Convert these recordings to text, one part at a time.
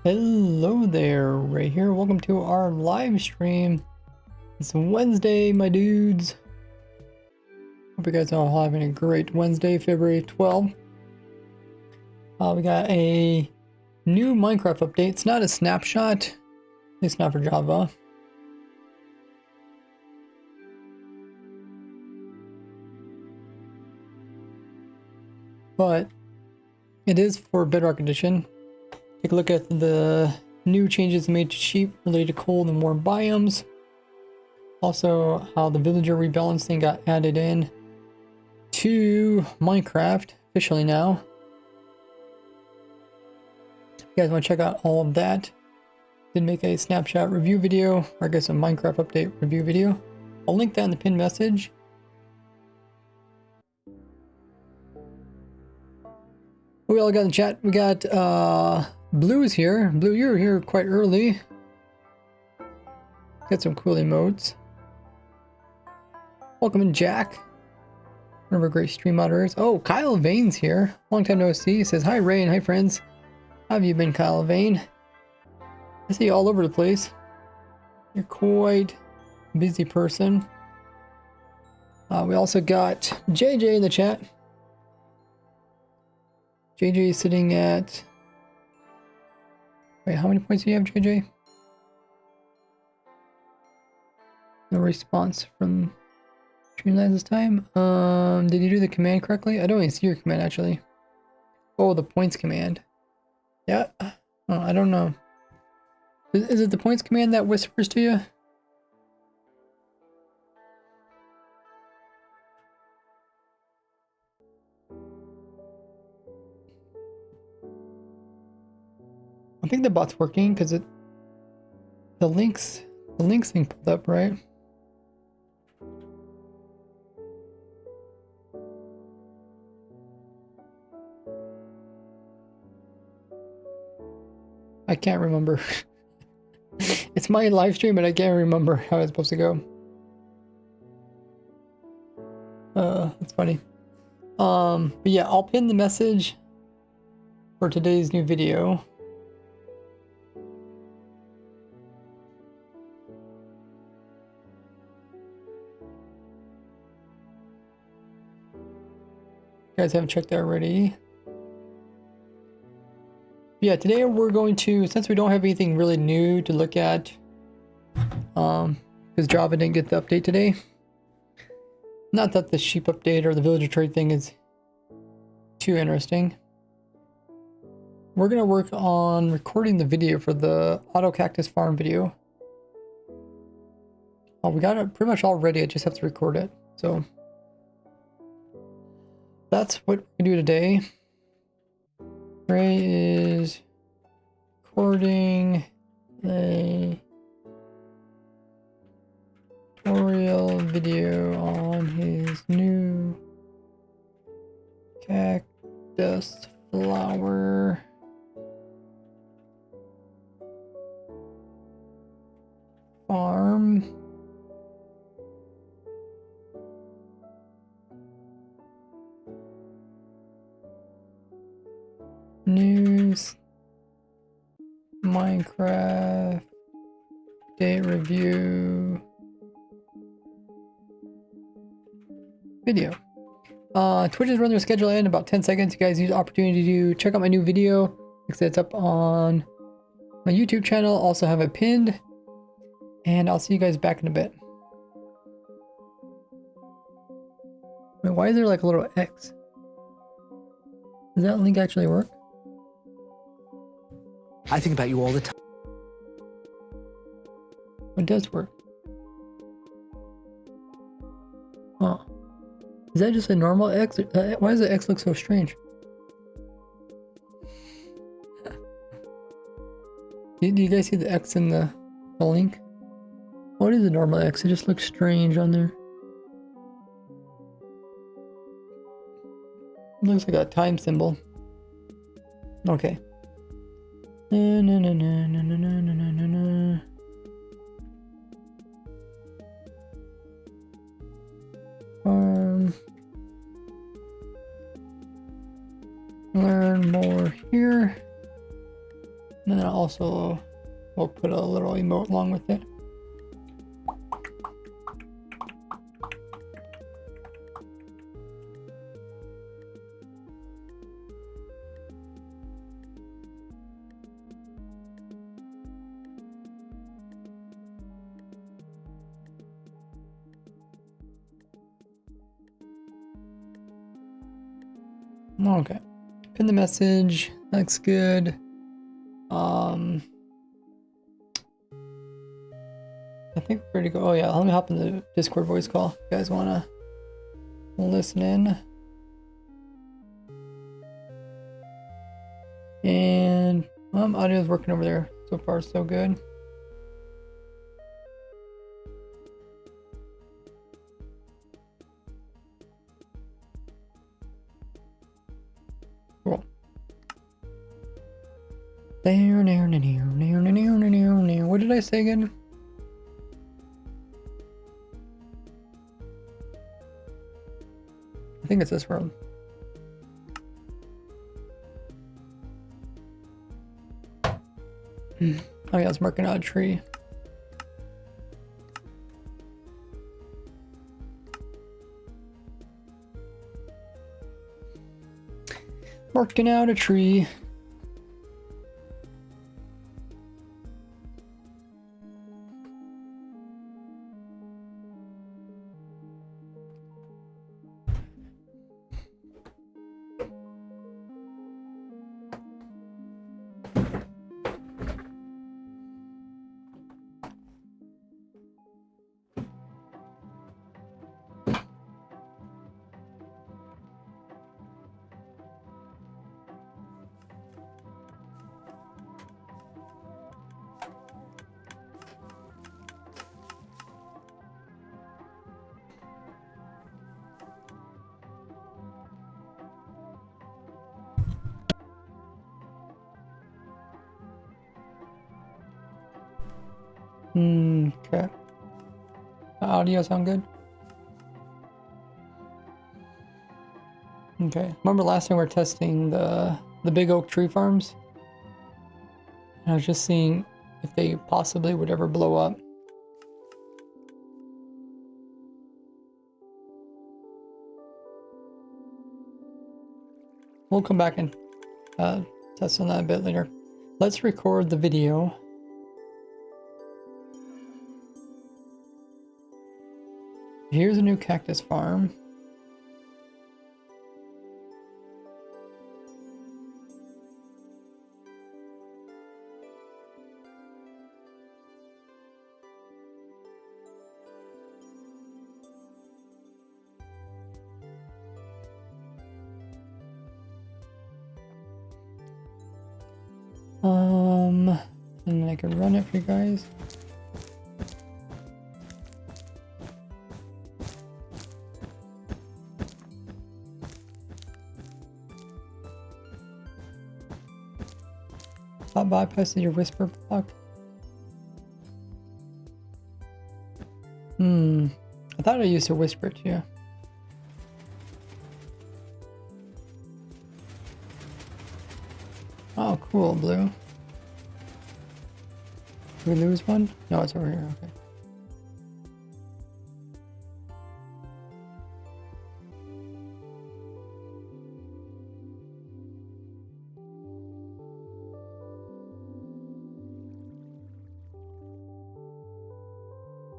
Hello there, Ray here. Welcome to our live stream. It's Wednesday, my dudes. Hope you guys are all having a great Wednesday, February 12th. We got a new Minecraft update. It's not a snapshot, at least not for Java. But it is for Bedrock Edition. Take a look at the new changes made to sheep related to cold and warm biomes. Also, how the villager rebalancing got added in to Minecraft officially now. If you guys want to check out all of that, did make a snapshot review video, or I guess a Minecraft update review video. I'll link that in the pinned message. We all got in the chat. We got Blue's here. Blue, you're here quite early. Got some cool emotes. Welcome in, Jack. One of our great stream moderators. Oh, Kyle Vane's here. Long time no see. He says, hi, Ray, and hi, friends. How have you been, Kyle Vane? I see you all over the place. You're quite a busy person. We also got JJ in the chat. JJ is sitting at... Wait, how many points do you have, JJ? No response from Streamlabs this time. Did you do the command correctly? I don't even see your command, actually. Oh, the points command. Yeah. Oh, I don't know. Is it the points command that whispers to you? I think the bot's working because the links thing pulled up, right? I can't remember. It's my live stream, but I can't remember how it's supposed to go. That's funny. But yeah, I'll pin the message for today's new video. You guys haven't checked that already. Yeah, today we're going to, since we don't have anything really new to look at, because Java didn't get the update today. Not that the sheep update or the villager trade thing is too interesting. We're going to work on recording the video for the auto cactus farm video. Oh, we got it pretty much all ready. I just have to record it. So that's what we do today. Ray is recording a tutorial video on his new cactus flower farm. News, Minecraft, date review, video. Twitch is running their schedule in about 10 seconds. You guys use the opportunity to check out my new video. Like I said, it's up on my YouTube channel. Also have it pinned. And I'll see you guys back in a bit. Wait, why is there like a little X? Does that link actually work? I think about you all the time. It does work. Oh. Is that just a normal X? Why does the X look so strange? Do you guys see the X in the link? What is the normal X? It just looks strange on there. It looks like a time symbol. Okay. Na, na, na, na, na, na, na, na, na, na. Learn more here. And then also we'll put a little emote along with it. Okay, pin the message, looks good. I think we're ready to go. Oh yeah, let me hop in the Discord voice call. If you guys wanna listen in. And audio's working over there. So far so good. Cool. There, what did I say again? I think it's this room. Oh yeah, I was marking out a tree. Marking out a tree. Okay. Audio sound good? Okay. Remember last time we were testing the big oak tree farms? And I was just seeing if they possibly would ever blow up. We'll come back and test on that a bit later. Let's record the video. Here's a new cactus farm. And then I can run it for you guys. Stop bypassing your whisper block. I thought I used to whisper to you. Oh, cool, blue. Did we lose one? No, it's over here, okay.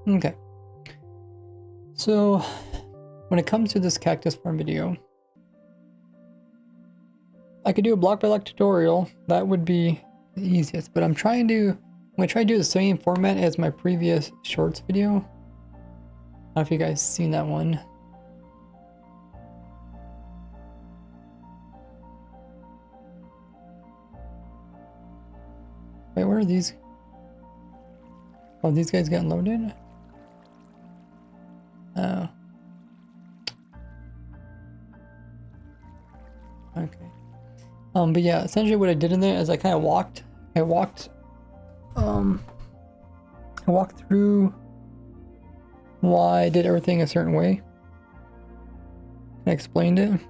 Okay. So, when it comes to this cactus farm video, I could do a block by block tutorial. That would be the easiest, but I'm gonna try to do the same format as my previous shorts video. I don't know if you guys seen that one. Wait, where are these? Oh, these guys got loaded? Oh. Okay. But yeah, essentially what I did in there is I kind of walked through why I did everything a certain way. I explained it.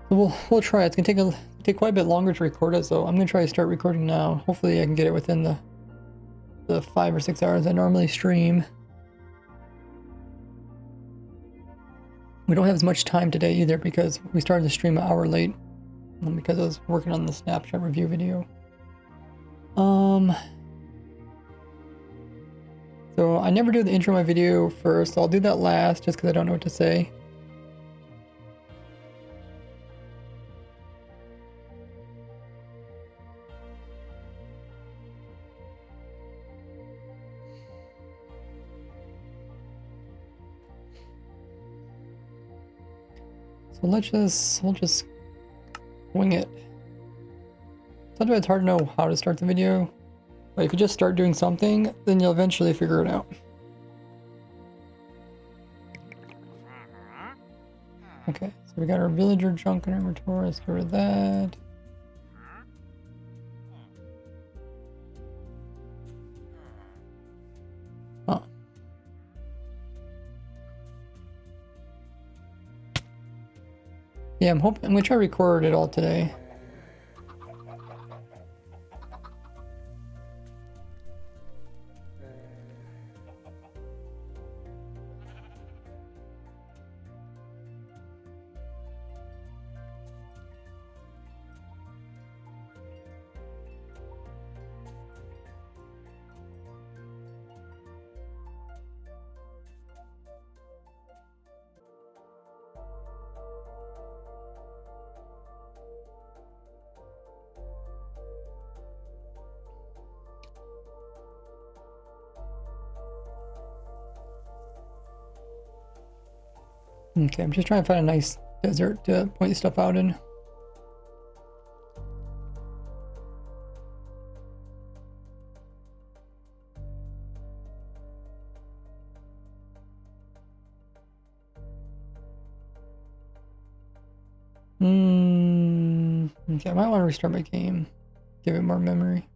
So we'll try it. It's gonna take quite a bit longer to record it, so I'm gonna try to start recording now. Hopefully I can get it within the 5 or 6 hours I normally stream. We don't have as much time today either because we started the stream an hour late because I was working on the snapshot review video. So I never do the intro of my video first, so I'll do that last just because I don't know what to say. So we'll just wing it. Sometimes it's hard to know how to start the video, but if you just start doing something, then you'll eventually figure it out. Okay, so we got our villager junk in our inventory, let's get rid of that. Huh. Yeah, I'm gonna try to record it all today. Okay, I'm just trying to find a nice desert to point stuff out in. Okay, I might want to restart my game. Give it more memory.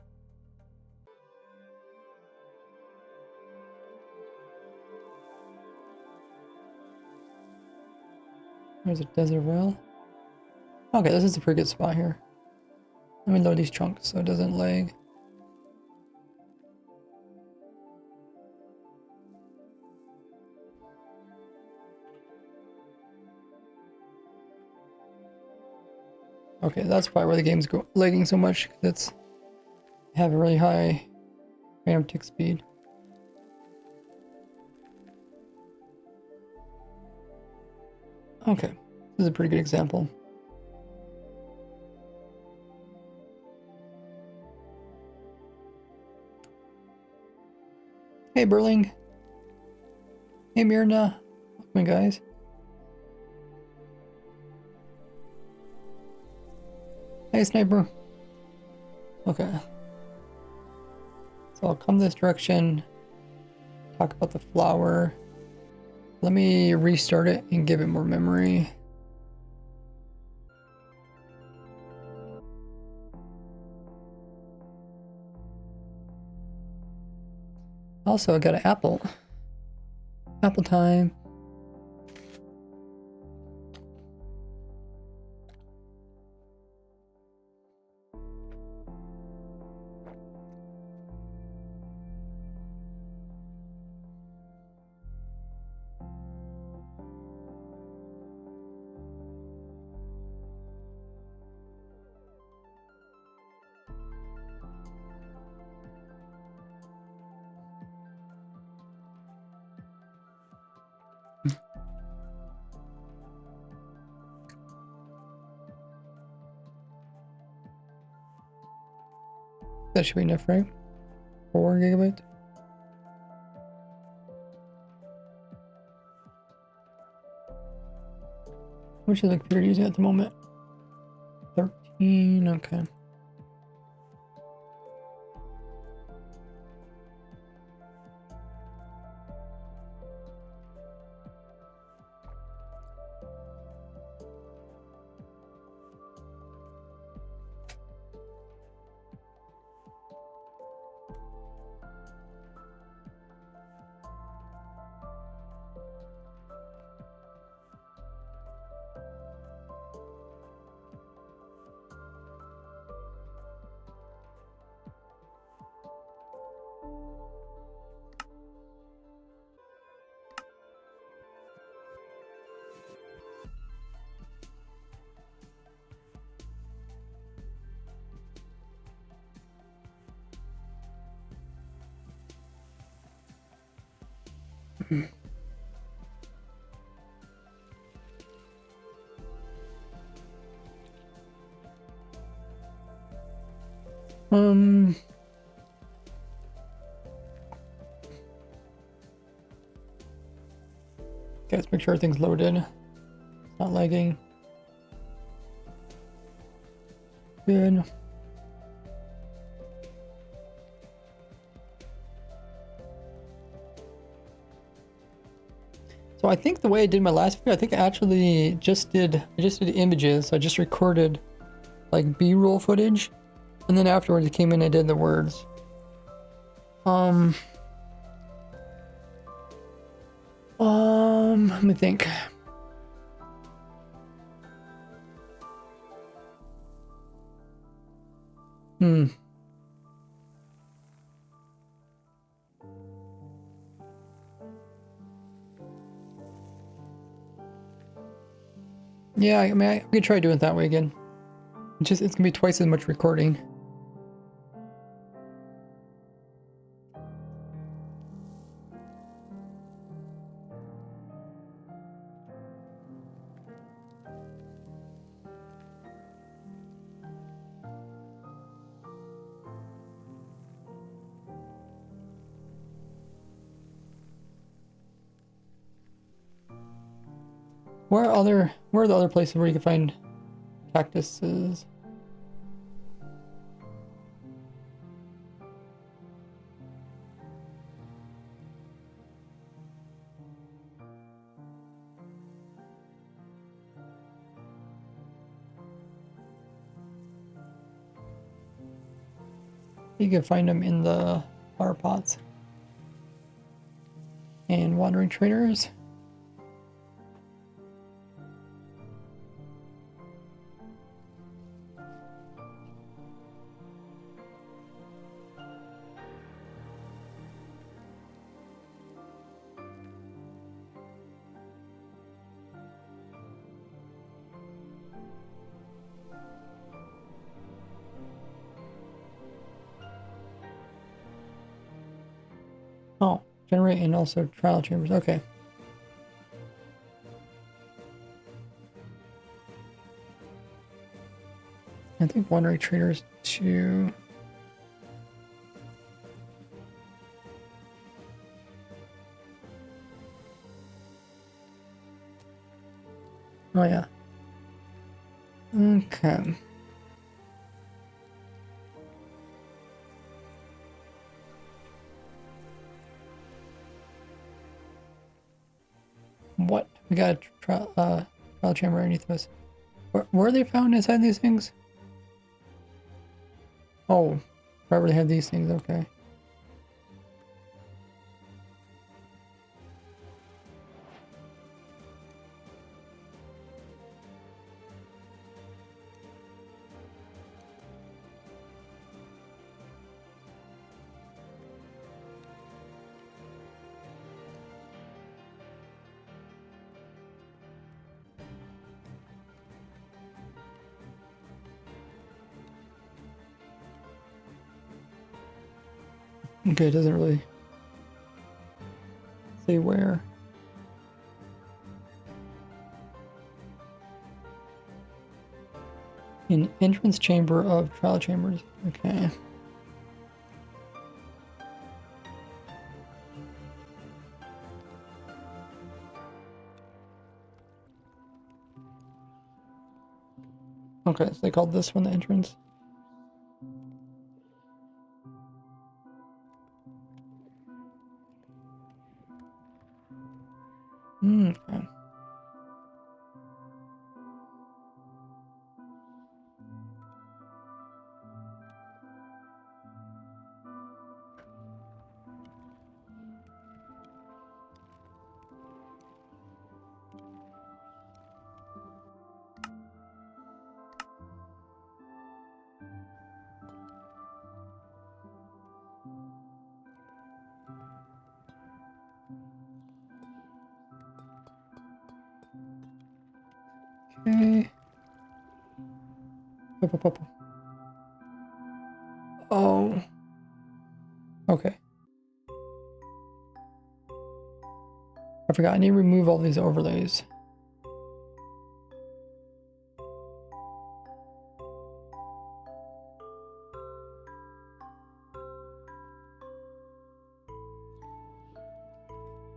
There's a desert well. Okay, this is a pretty good spot here. Let me load these chunks so it doesn't lag. Okay, that's probably where the game's lagging so much, because it's have a really high random tick speed. Okay, this is a pretty good example. Hey Burling. Hey Mirna. Welcome guys. Hey Sniper. Okay. So I'll come this direction. Talk about the flower. Let me restart it and give it more memory. Also, I got an apple. Apple time. That should be enough, right? 4 gigabytes. How much is the computer using at the moment? 13, okay. Okay, let's make sure everything's loaded. It's not lagging. Good. So I think the way I did my last video, I think I actually just did images. I just recorded like B-roll footage, and then afterwards I came in and did the words. Let me think. Yeah, I mean, I could try doing it that way again. It's gonna be twice as much recording. Where are the other places where you can find cactuses? You can find them in the flower pots and wandering traders. Oh, generate and also trial chambers. Okay. I think wandering traders too. Oh yeah. Okay. What? We got a trial chamber underneath us. Where are they found inside these things? Oh, wherever they have these things, okay. Okay, it doesn't really say where. An entrance chamber of trial chambers. Okay. Okay, so they called this one the entrance. Okay. Okay. Up. Oh. Okay. forgot, I need to remove all these overlays.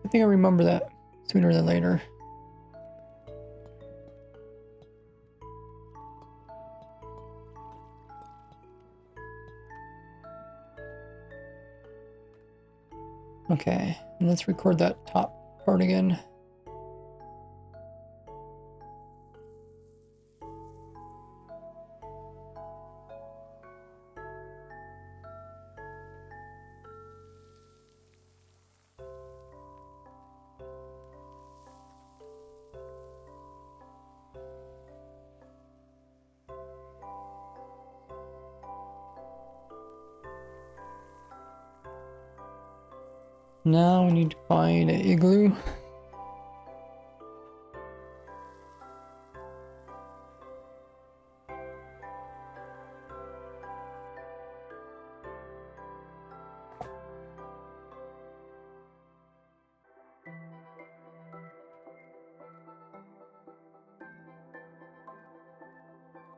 I think I remember that sooner than later. Okay, and let's record that top part again. Now we need to find an igloo.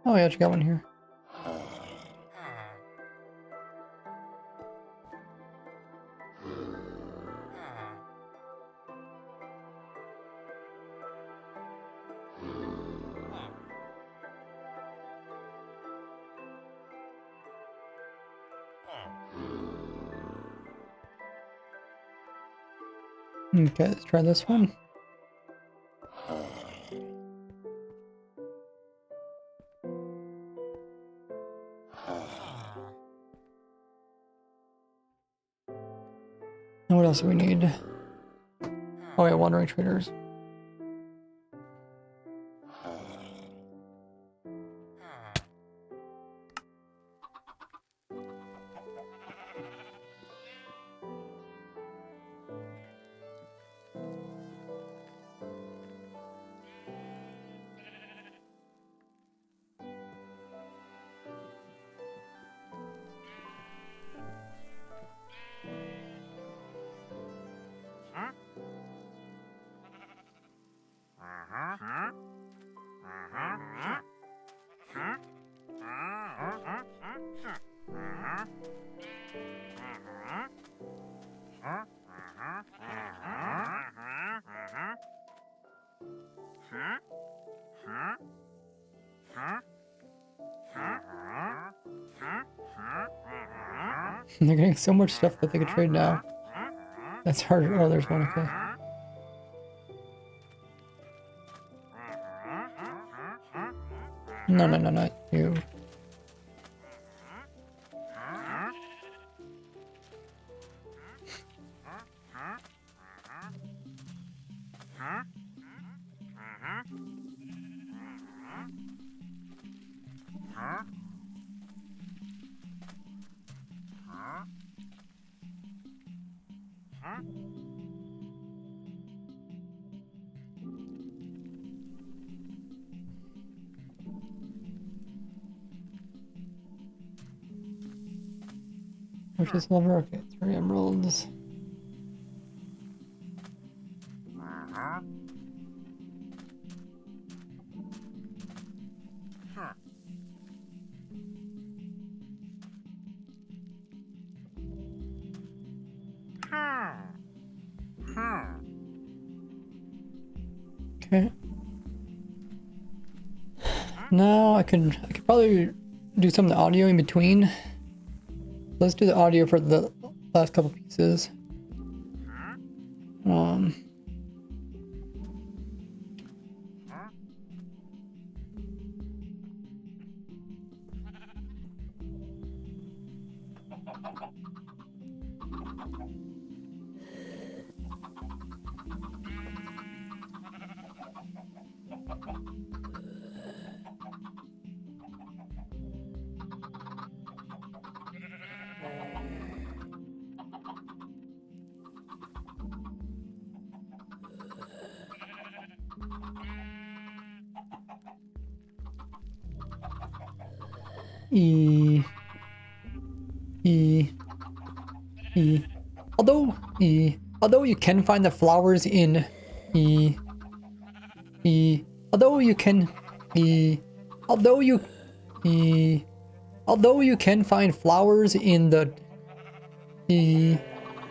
Oh, yeah, I actually got one here. Okay, let's try this one. And what else do we need? Oh yeah, wandering traders. They're getting so much stuff that they could trade now. That's hard. Oh, there's one. Okay. No, not you. Which is lever? Okay, 3 emeralds. Okay. Now I could probably do some of the audio in between. Let's do the audio for the last couple pieces. E. Although you can find the flowers in Although you can although you can find flowers in the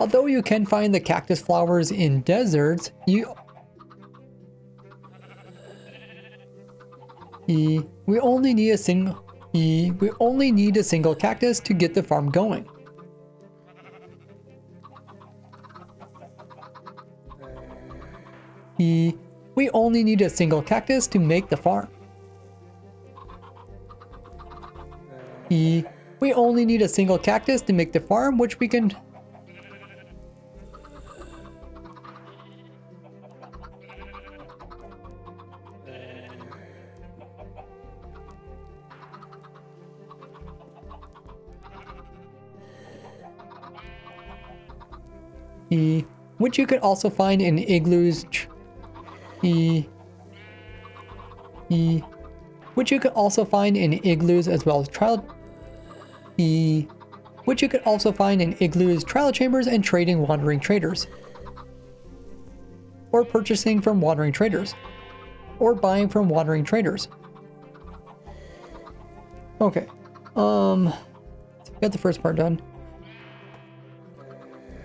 although you can find the cactus flowers in deserts, we only need a single cactus to get the farm going. We only need a single cactus to make the farm. We only need a single cactus to make the farm, which we can... which you could also find in igloos. Which you could also find in igloos as well as trial chambers and trading wandering traders. Or purchasing from wandering traders. Or buying from wandering traders. Okay. Got the first part done.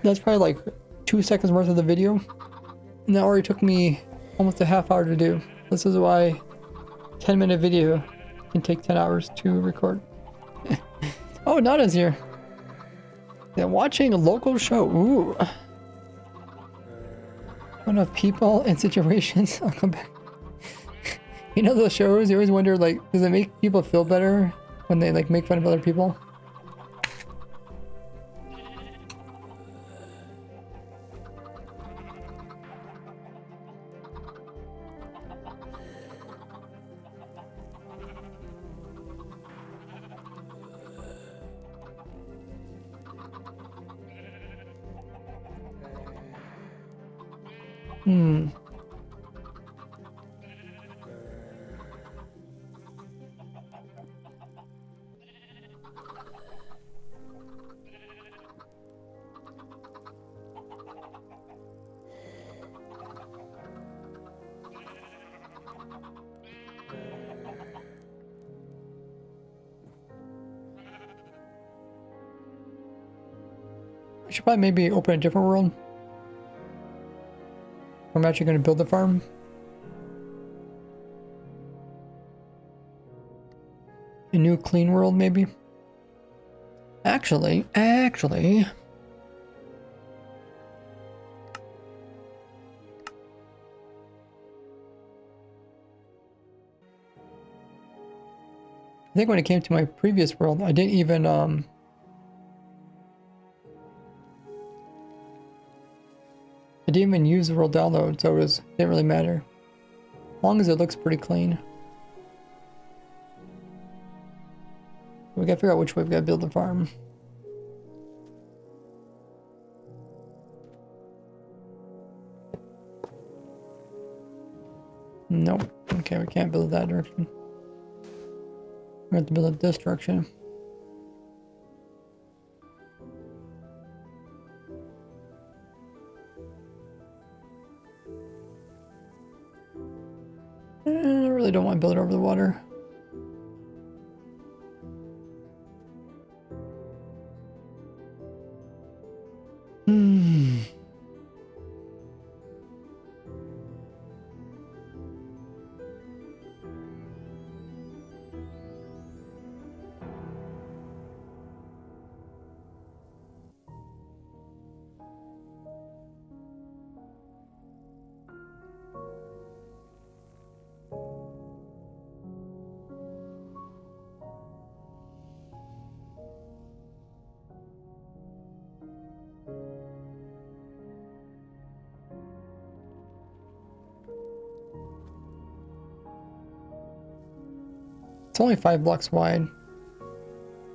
That's probably like 2 seconds worth of the video. And that already took me almost a half hour to do. This is why 10-minute video can take 10 hours to record. Oh, Nada's here. They're watching a local show. Ooh. Fun of people and situations. I'll come back. You know those shows, you always wonder, like, does it make people feel better when they, like, make fun of other people? I should probably maybe open a different world. I'm actually going to build the farm. A new clean world, maybe. Actually. I think when it came to my previous world, I didn't even, I didn't even use the world download, so it didn't really matter. As long as it looks pretty clean. We gotta figure out which way we gotta build the farm. Nope. Okay, we can't build it that direction. We have to build it this direction. I really don't want to build it over the water. It's only 5 blocks wide,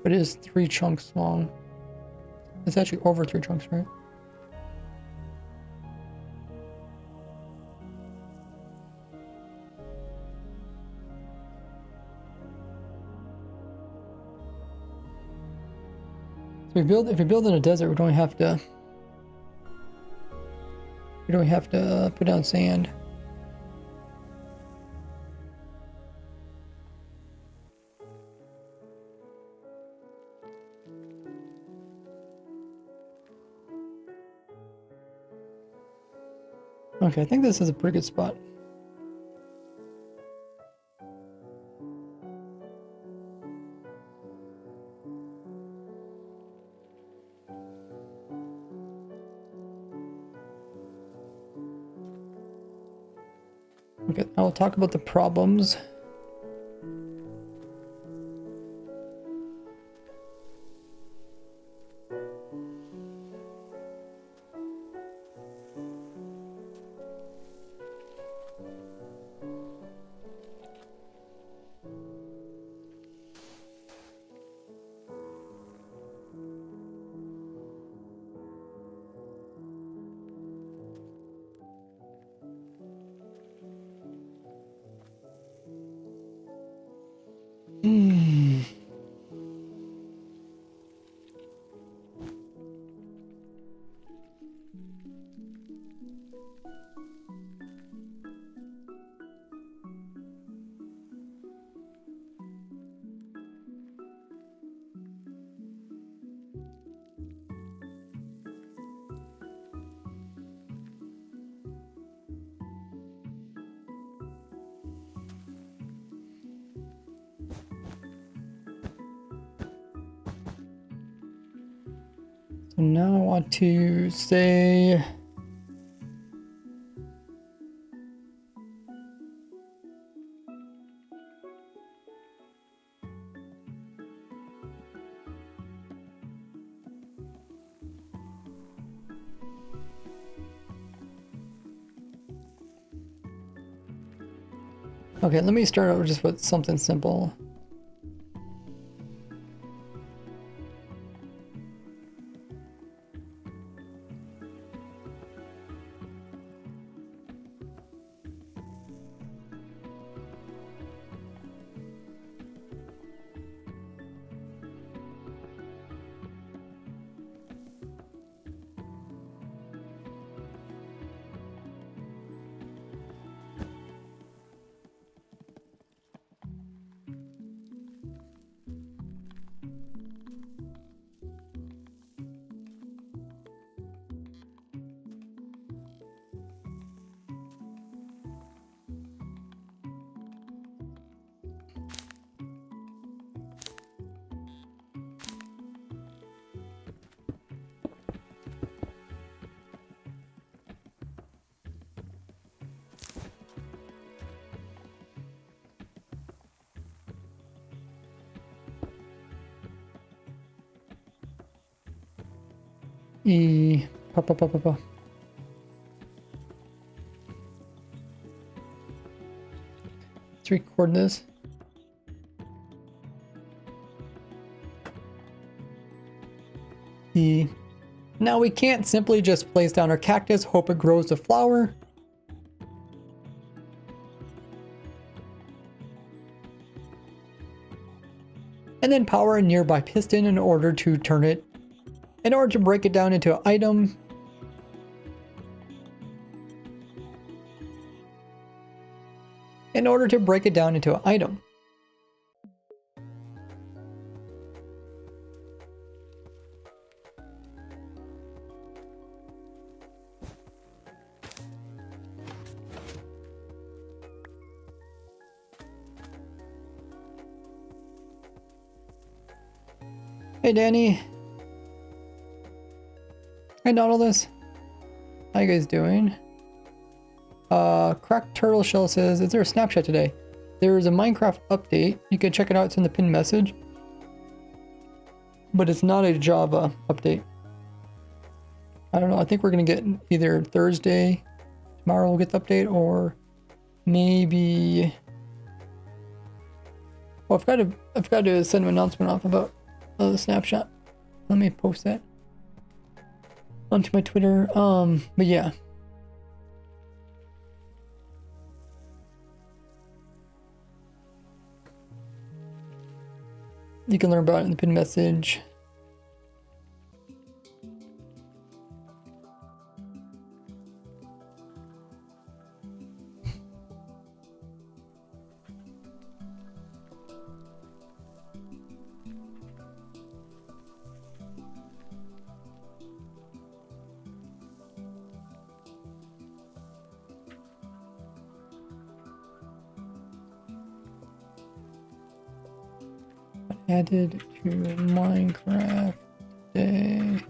but it is 3 chunks long. It's actually over 3 chunks, right? So if we build in a desert, we don't have to. Or do we have to put down sand? Okay, I think this is a pretty good spot. Okay, now we'll talk about the problems. So now I want to say okay, let me start out just with something simple. Pa, pa, pa, pa, pa. Let's record this. Now we can't simply just place down our cactus, hope it grows to flower. And then power a nearby piston in order to turn it, in order to break it down into an item. In order to break it down into an item. Hey Danny. Hey Nautilus. How you guys doing? Cracked Turtle Shell says, is there a snapshot today? There is a Minecraft update. You can check it out, it's in the pinned message. But it's not a Java update. I don't know, I think we're gonna get either Thursday, tomorrow we'll get the update, or maybe... Well, I've got to send an announcement off about the snapshot. Let me post that onto my Twitter. But yeah. You can learn about it in the pinned message. Added to Minecraft day.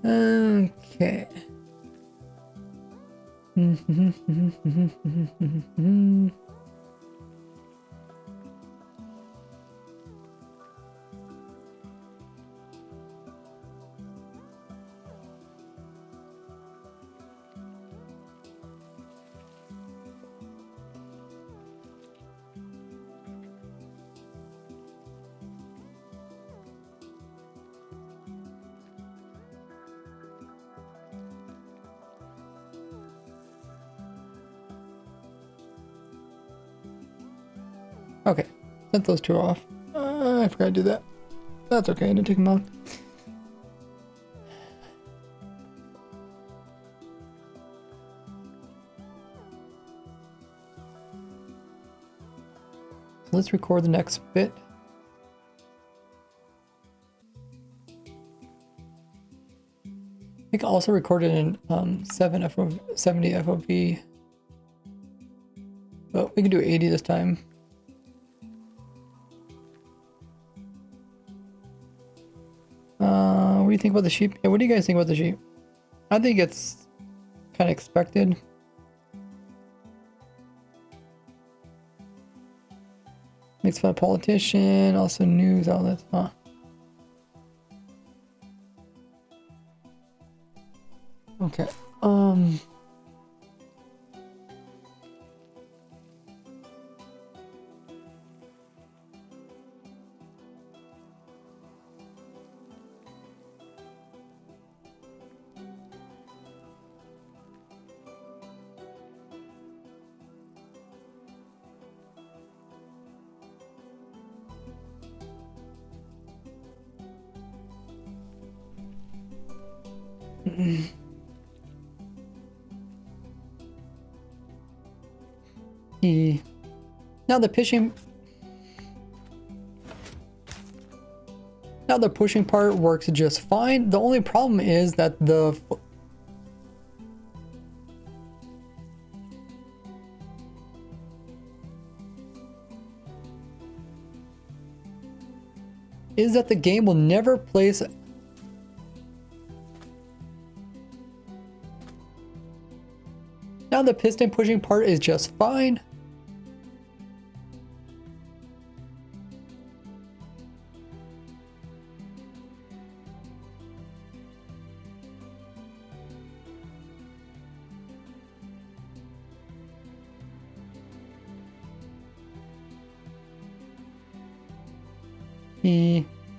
Okay. Okay, set those two off. I forgot to do that. That's okay, I didn't take them out. So let's record the next bit. I think I also recorded in 70 FOV. But we can do 80 this time. What do you think about the sheep? Yeah, what do you guys think about the sheep? I think it's kind of expected. Makes fun of politician, also news outlets, huh? Okay, now the pushing part works just fine. The only problem is that the game will never place now the piston pushing part is just fine.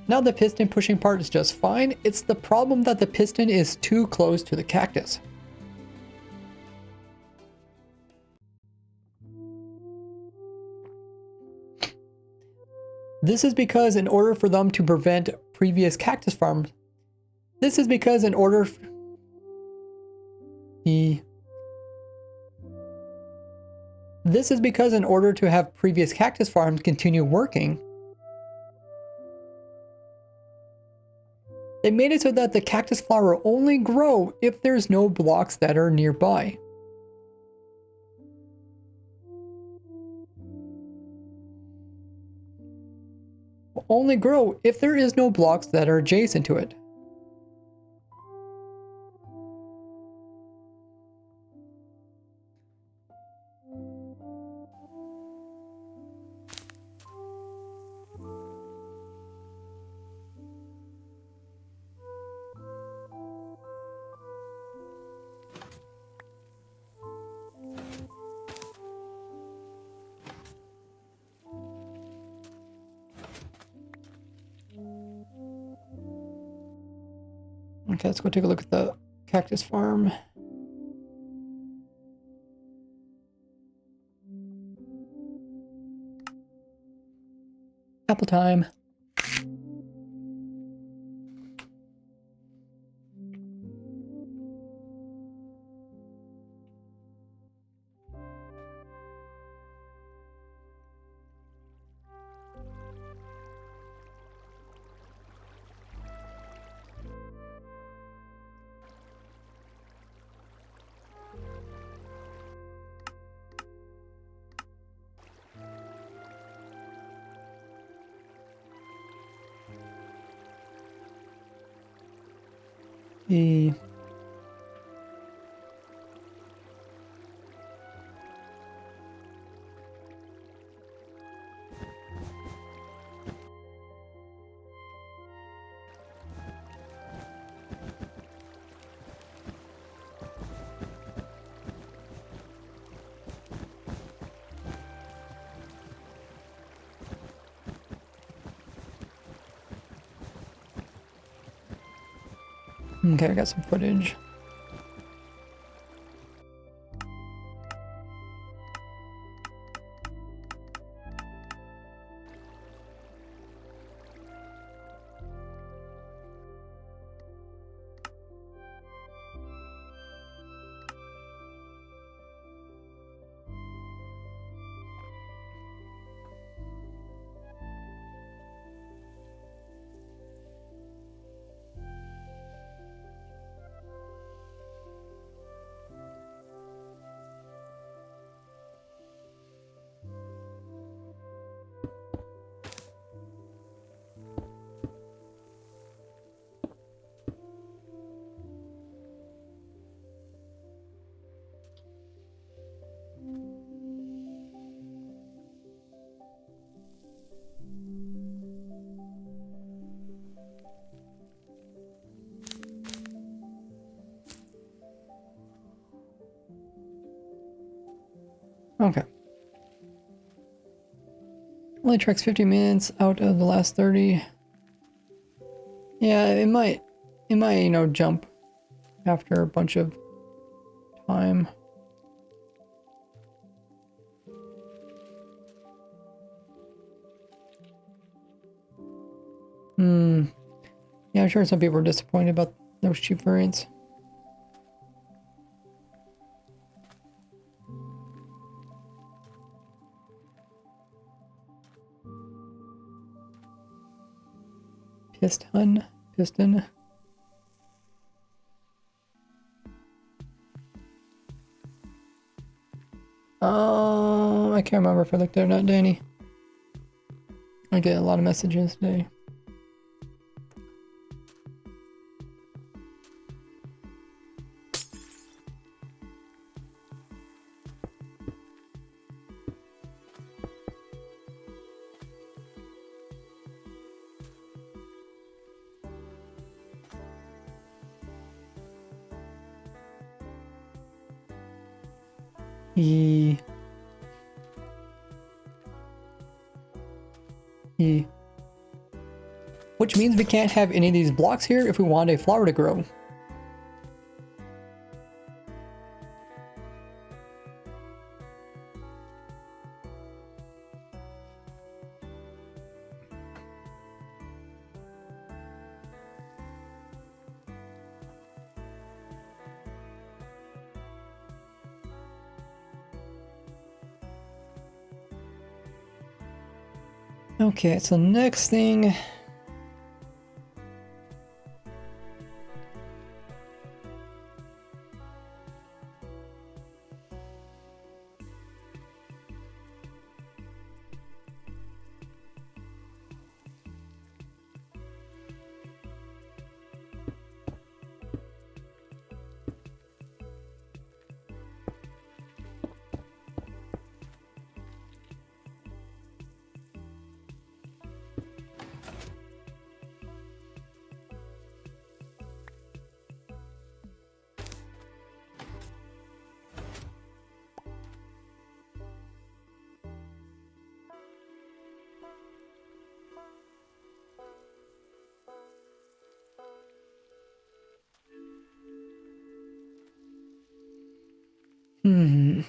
Now the piston pushing part is just fine. It's the problem that the piston is too close to the cactus. This is because in order for them to prevent previous cactus farms, this is because in order to have previous cactus farms continue working, they made it so that the cactus flower only grow if there's no blocks that are nearby. Will only grow if there is no blocks that are adjacent to it. Okay, let's go take a look at the cactus farm. Apple time. E. Okay, I got some footage. Okay. Only tracks 50 minutes out of the last 30. Yeah, it might, you know, jump after a bunch of time. Yeah, I'm sure some people are disappointed about those cheap variants. Piston. I can't remember if I looked at it or not, Danny. I get a lot of messages today. E. Which means we can't have any of these blocks here if we want a flower to grow. Okay, so next thing. Should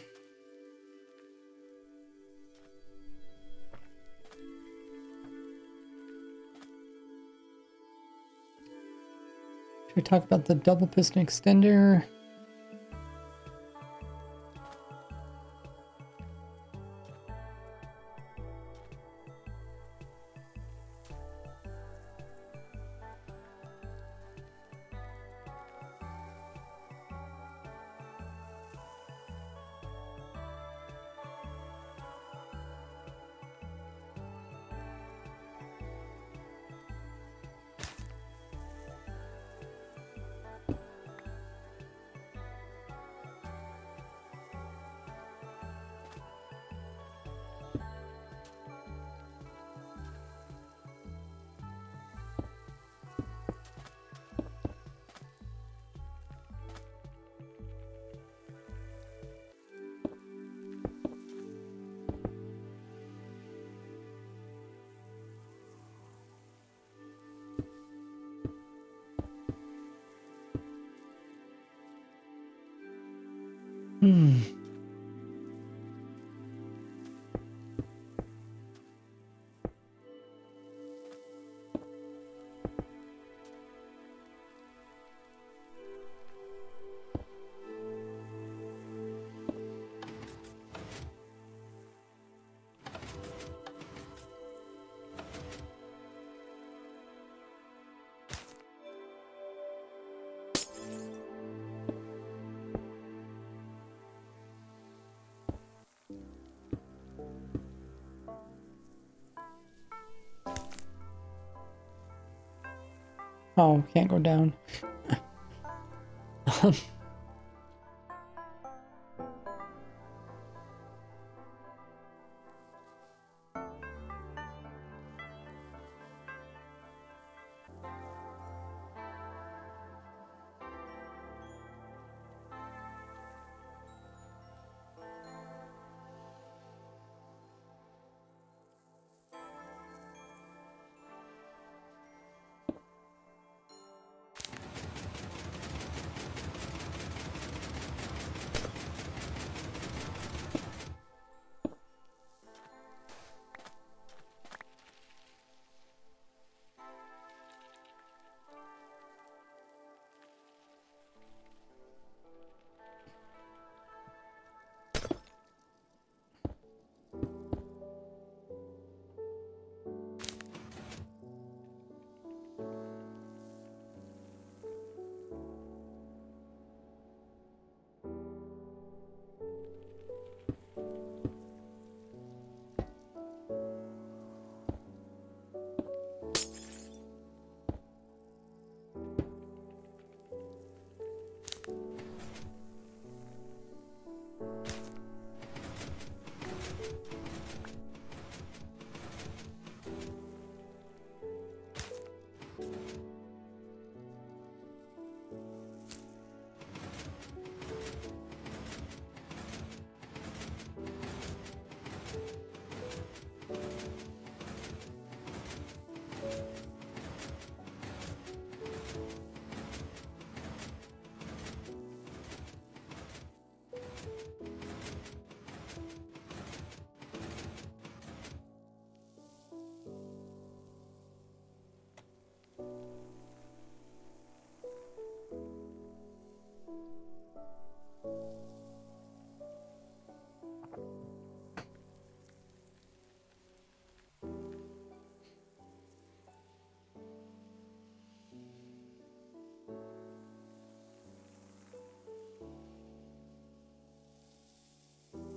we talk about the double piston extender? Hmm. Oh, can't go down.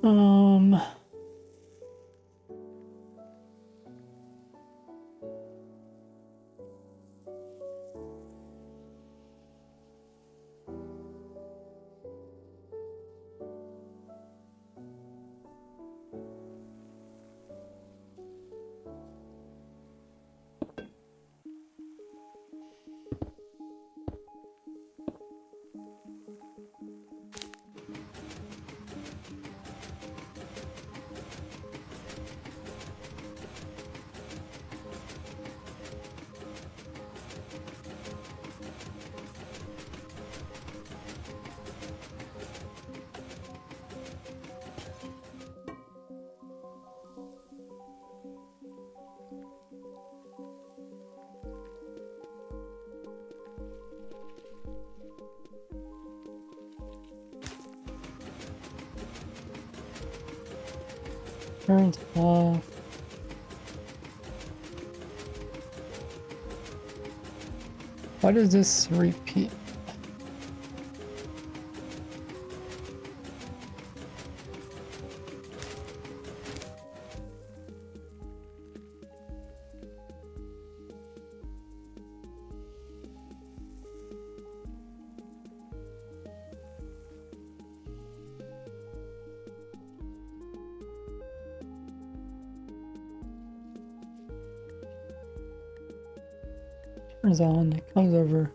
Um, turns off. Why does this repeat? Turns on, it comes over.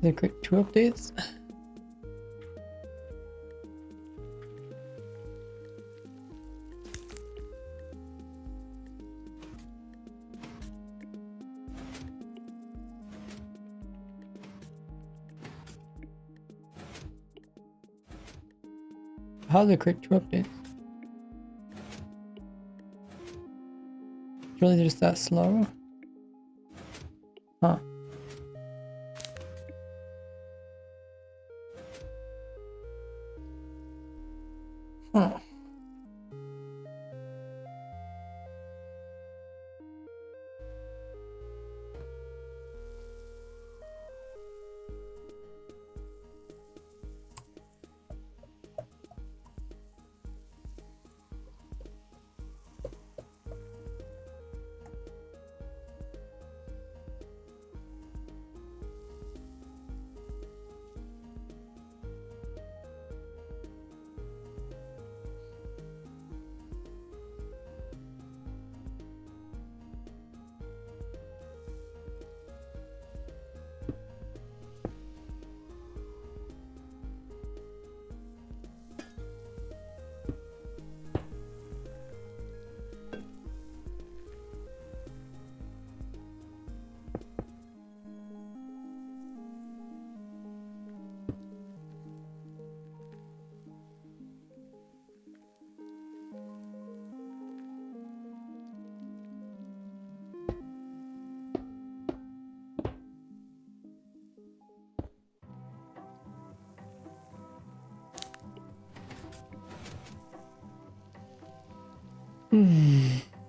The quick 2 updates. How's it create 2 updates? It's really just that slow? Huh. Huh.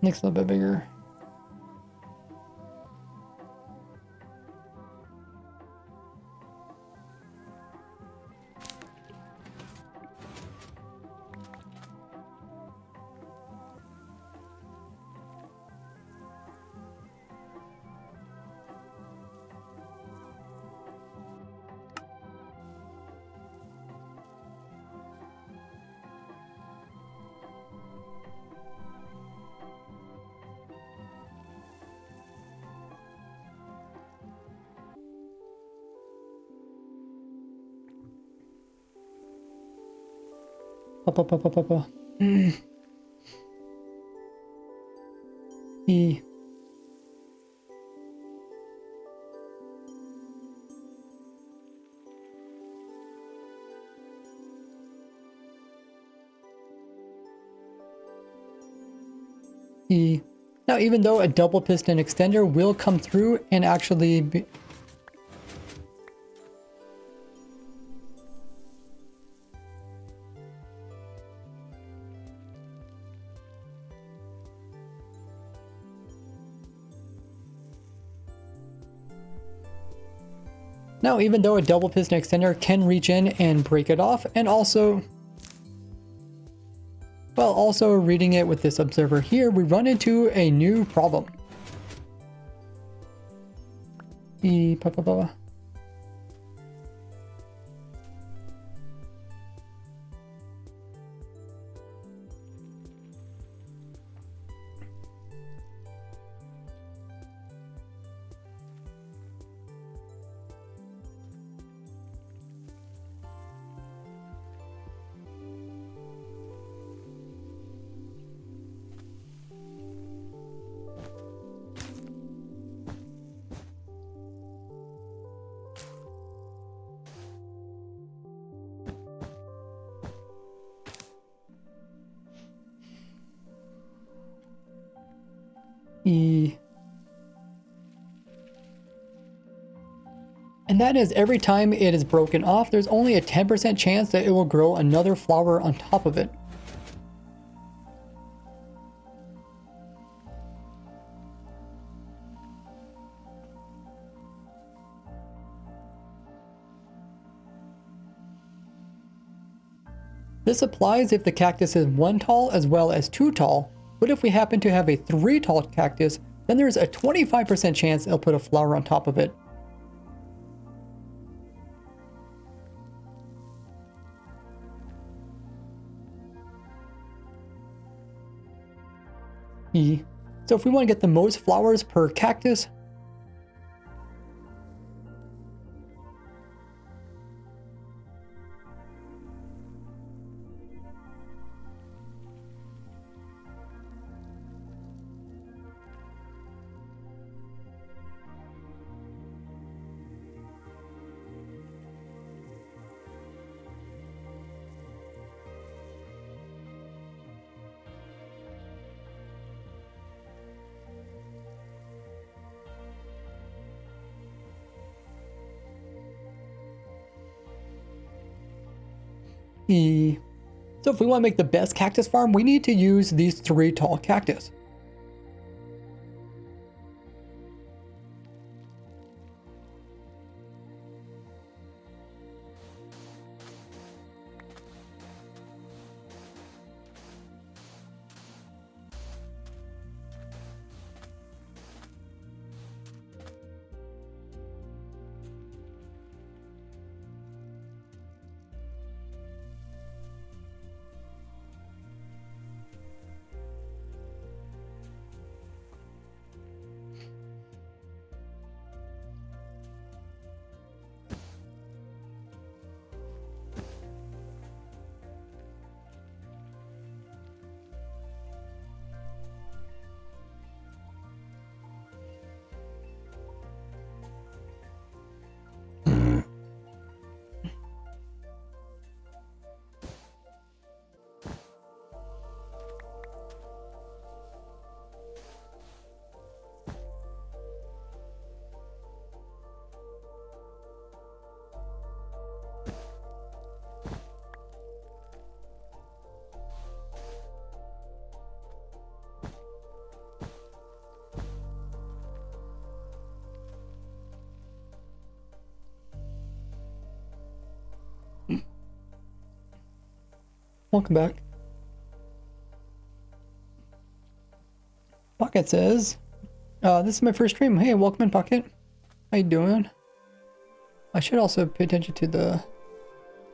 Looks a little bit bigger. Up. E. E. Now, even though a double piston extender will come through and actually be... Now, even though a double piston extender can reach in and break it off, and also... Well, also reading it with this observer here, we run into a new problem. And that is every time it is broken off, there's only a 10% chance that it will grow another flower on top of it. This applies if the cactus is 1 tall as well as 2 tall, but if we happen to have a 3 tall cactus, then there's a 25% chance it'll put a flower on top of it. So if we want to get the most flowers per cactus, So if we want to make the best cactus farm, we need to use these 3 tall cactus. Welcome back. Pocket says, this is my first stream. Hey, welcome in, Pocket. How you doing? I should also pay attention to the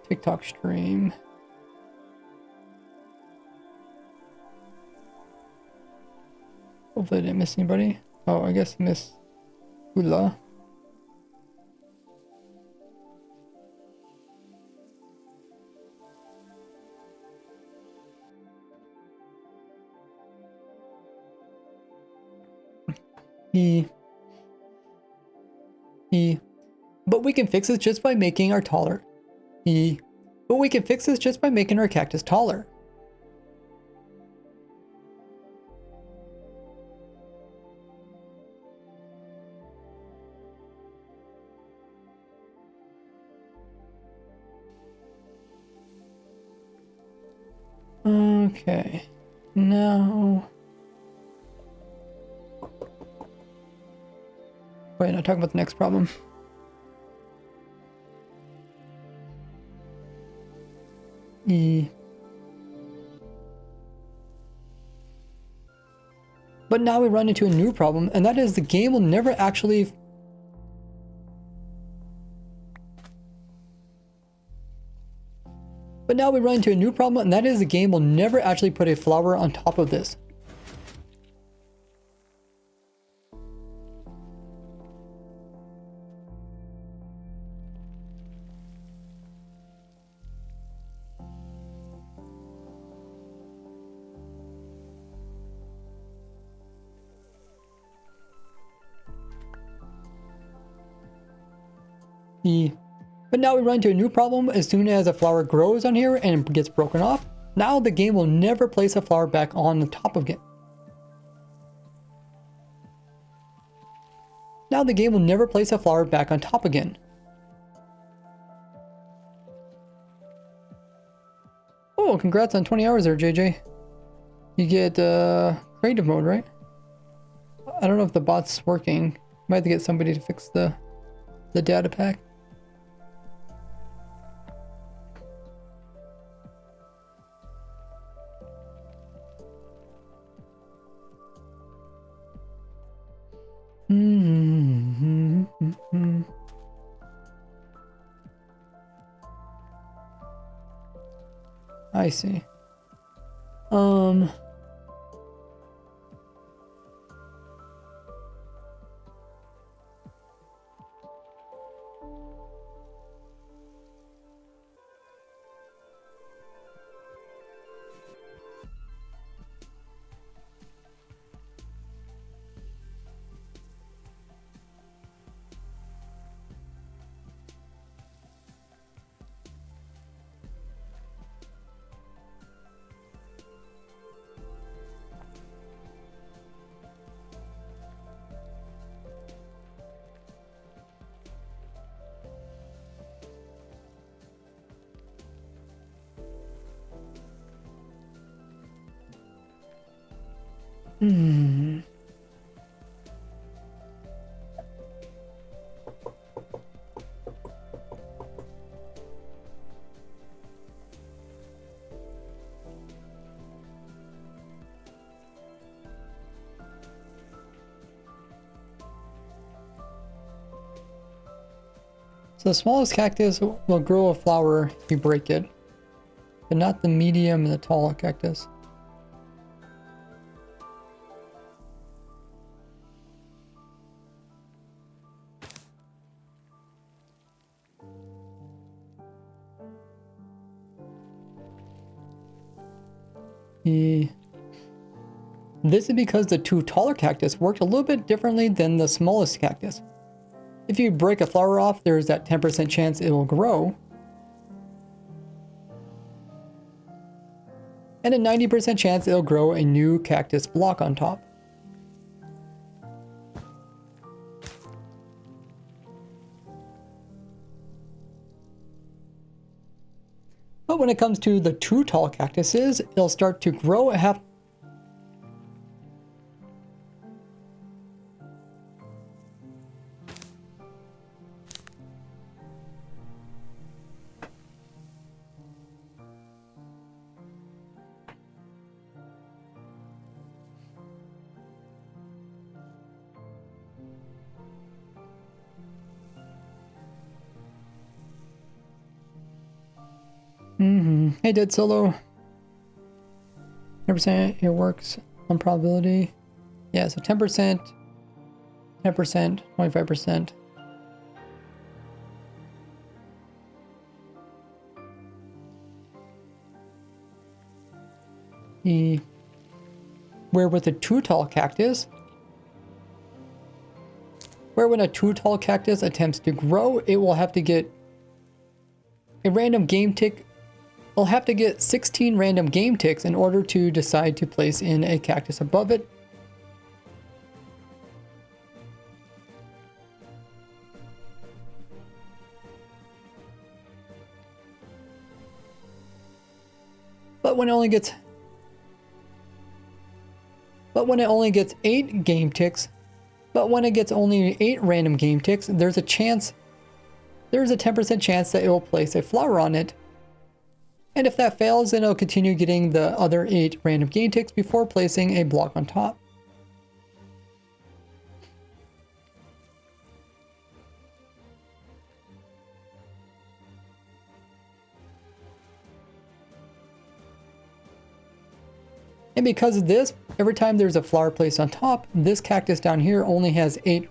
TikTok stream. Hopefully I didn't miss anybody. Oh, I guess I missed Hula. But we can fix this just by making our taller. But we can fix this just by making our cactus taller. Okay. Now. Wait, not talking about the next problem. But now we run into a new problem, and that is the game will never actually... But now we run into a new problem, and that is the game will never actually put a flower on top of this. But now we run into a new problem. As soon as a flower grows on here and gets broken off, now the game will never place a flower back on the top of it. Now the game will never place a flower back on top again. Oh, congrats on 20 hours there, JJ. You get creative mode, right? I don't know if the bot's working. Might have to get somebody to fix the data pack. I see. Hmm. So the smallest cactus will grow a flower if you break it, but not the medium and the tall cactus. This is because the two taller cactus worked a little bit differently than the smallest cactus. If you break a flower off, there's that 10% chance it will grow, and a 90% chance it'll grow a new cactus block on top. But when it comes to the two tall cactuses, it'll start to grow a half. Hey, Dead Solo. 10% it works on probability. Yeah, so 10%, 10%, 25%. Where with a two tall cactus, when a two tall cactus attempts to grow, it will have to get a random game tick. It'll have to get 16 random game ticks in order to decide to place in a cactus above it. But when it only gets 8 game ticks, but when it gets only 8 random game ticks, there's a 10% chance that it will place a flower on it. And if that fails, then it'll continue getting the other 8 random game ticks before placing a block on top. And because of this, every time there's a flower placed on top, this cactus down here only has 8.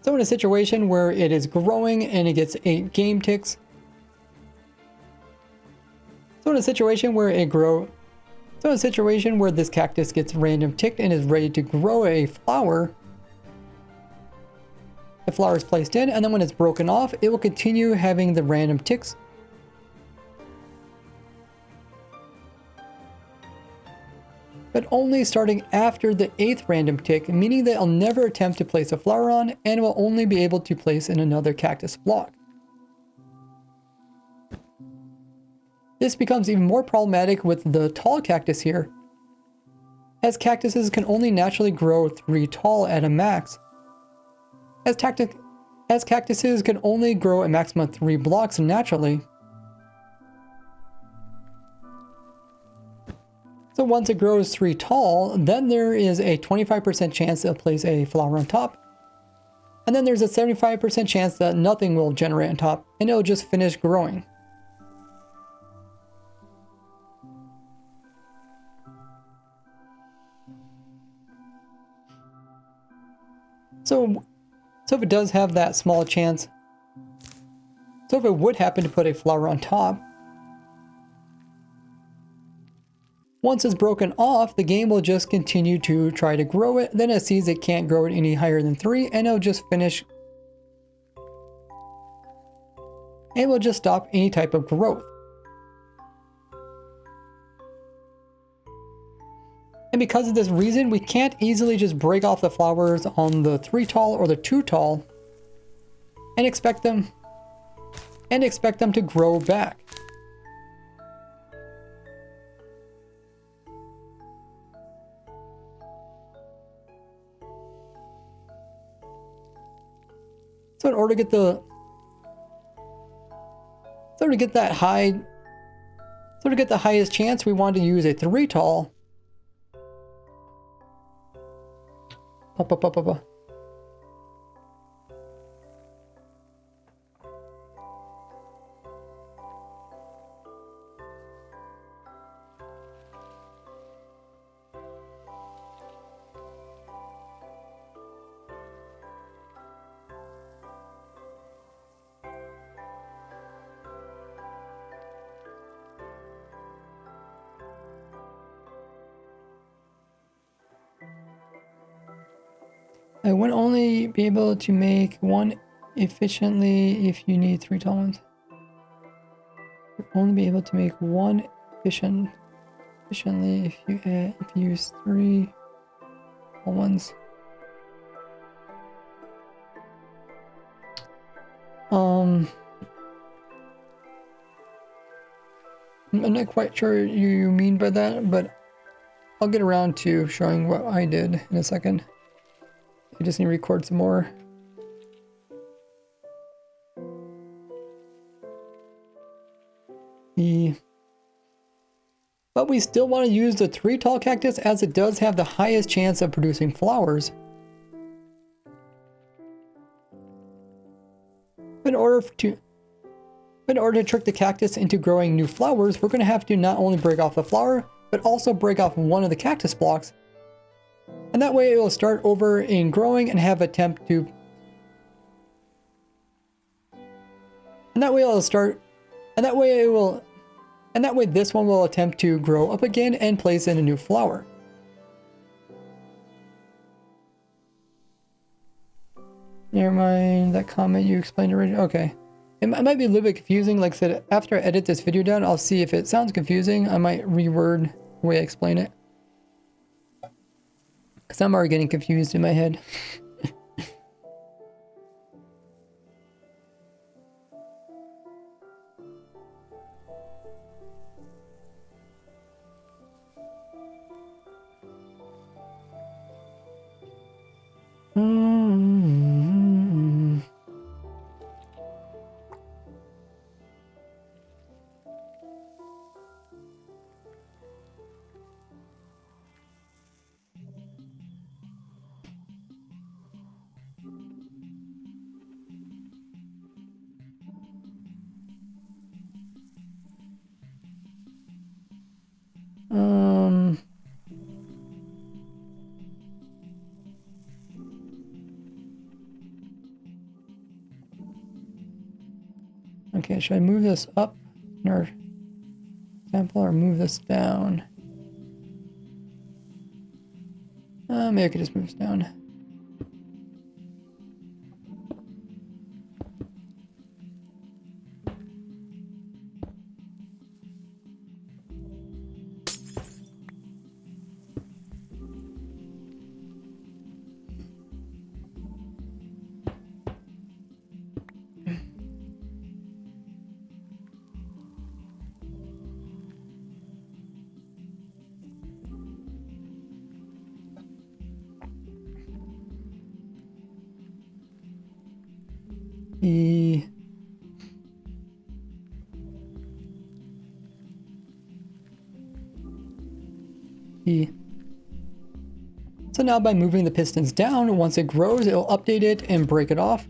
So in a situation where it is growing and it gets 8 game ticks. So in a situation where this cactus gets random ticked and is ready to grow a flower, the flower is placed in, and then when it's broken off, it will continue having the random ticks. But only starting after the 8th random tick, meaning that it'll never attempt to place a flower on and will only be able to place in another cactus block. This becomes even more problematic with the tall cactus here, as cactuses can only naturally grow 3 tall at a max, as cactuses can only grow a maximum of 3 blocks naturally. So once it grows 3 tall, then there is a 25% chance it'll place a flower on top. And then there's a 75% chance that nothing will generate on top, and it'll just finish growing. So if it does have that small chance, so if it would happen to put a flower on top, once it's broken off, the game will just continue to try to grow it. Then it sees it can't grow it any higher than 3, and it'll just finish. It will just stop any type of growth. And because of this reason, we can't easily just break off the flowers on the 3 tall or the 2 tall and expect them to grow back. So in order to get the highest chance, we want to use a 3 tall. I would only be able to make one efficiently if you need 3 tall ones. You'll only be able to make one efficiently if you use 3 tall ones. I'm not quite sure what you mean by that, but I'll get around to showing what I did in a second. I just need to record some more. But we still want to use the 3 tall cactus as it does have the highest chance of producing flowers. In order to trick the cactus into growing new flowers, we're going to have to not only break off the flower, but also break off one of the cactus blocks. And that way it will start over in growing and have attempt to... And that way it'll start... And that way it will... And that way this one will attempt to grow up again and place in a new flower. Never mind that comment you explained already. Okay. It might be a little bit confusing. Like I said, after I edit this video down, I'll see if it sounds confusing. I might reword the way I explain it. Because I'm already getting confused in my head. Okay, should I move this up in our sample or move this down? Maybe I could just move this down. So now by moving the pistons down, once it grows, it'll update it and break it off.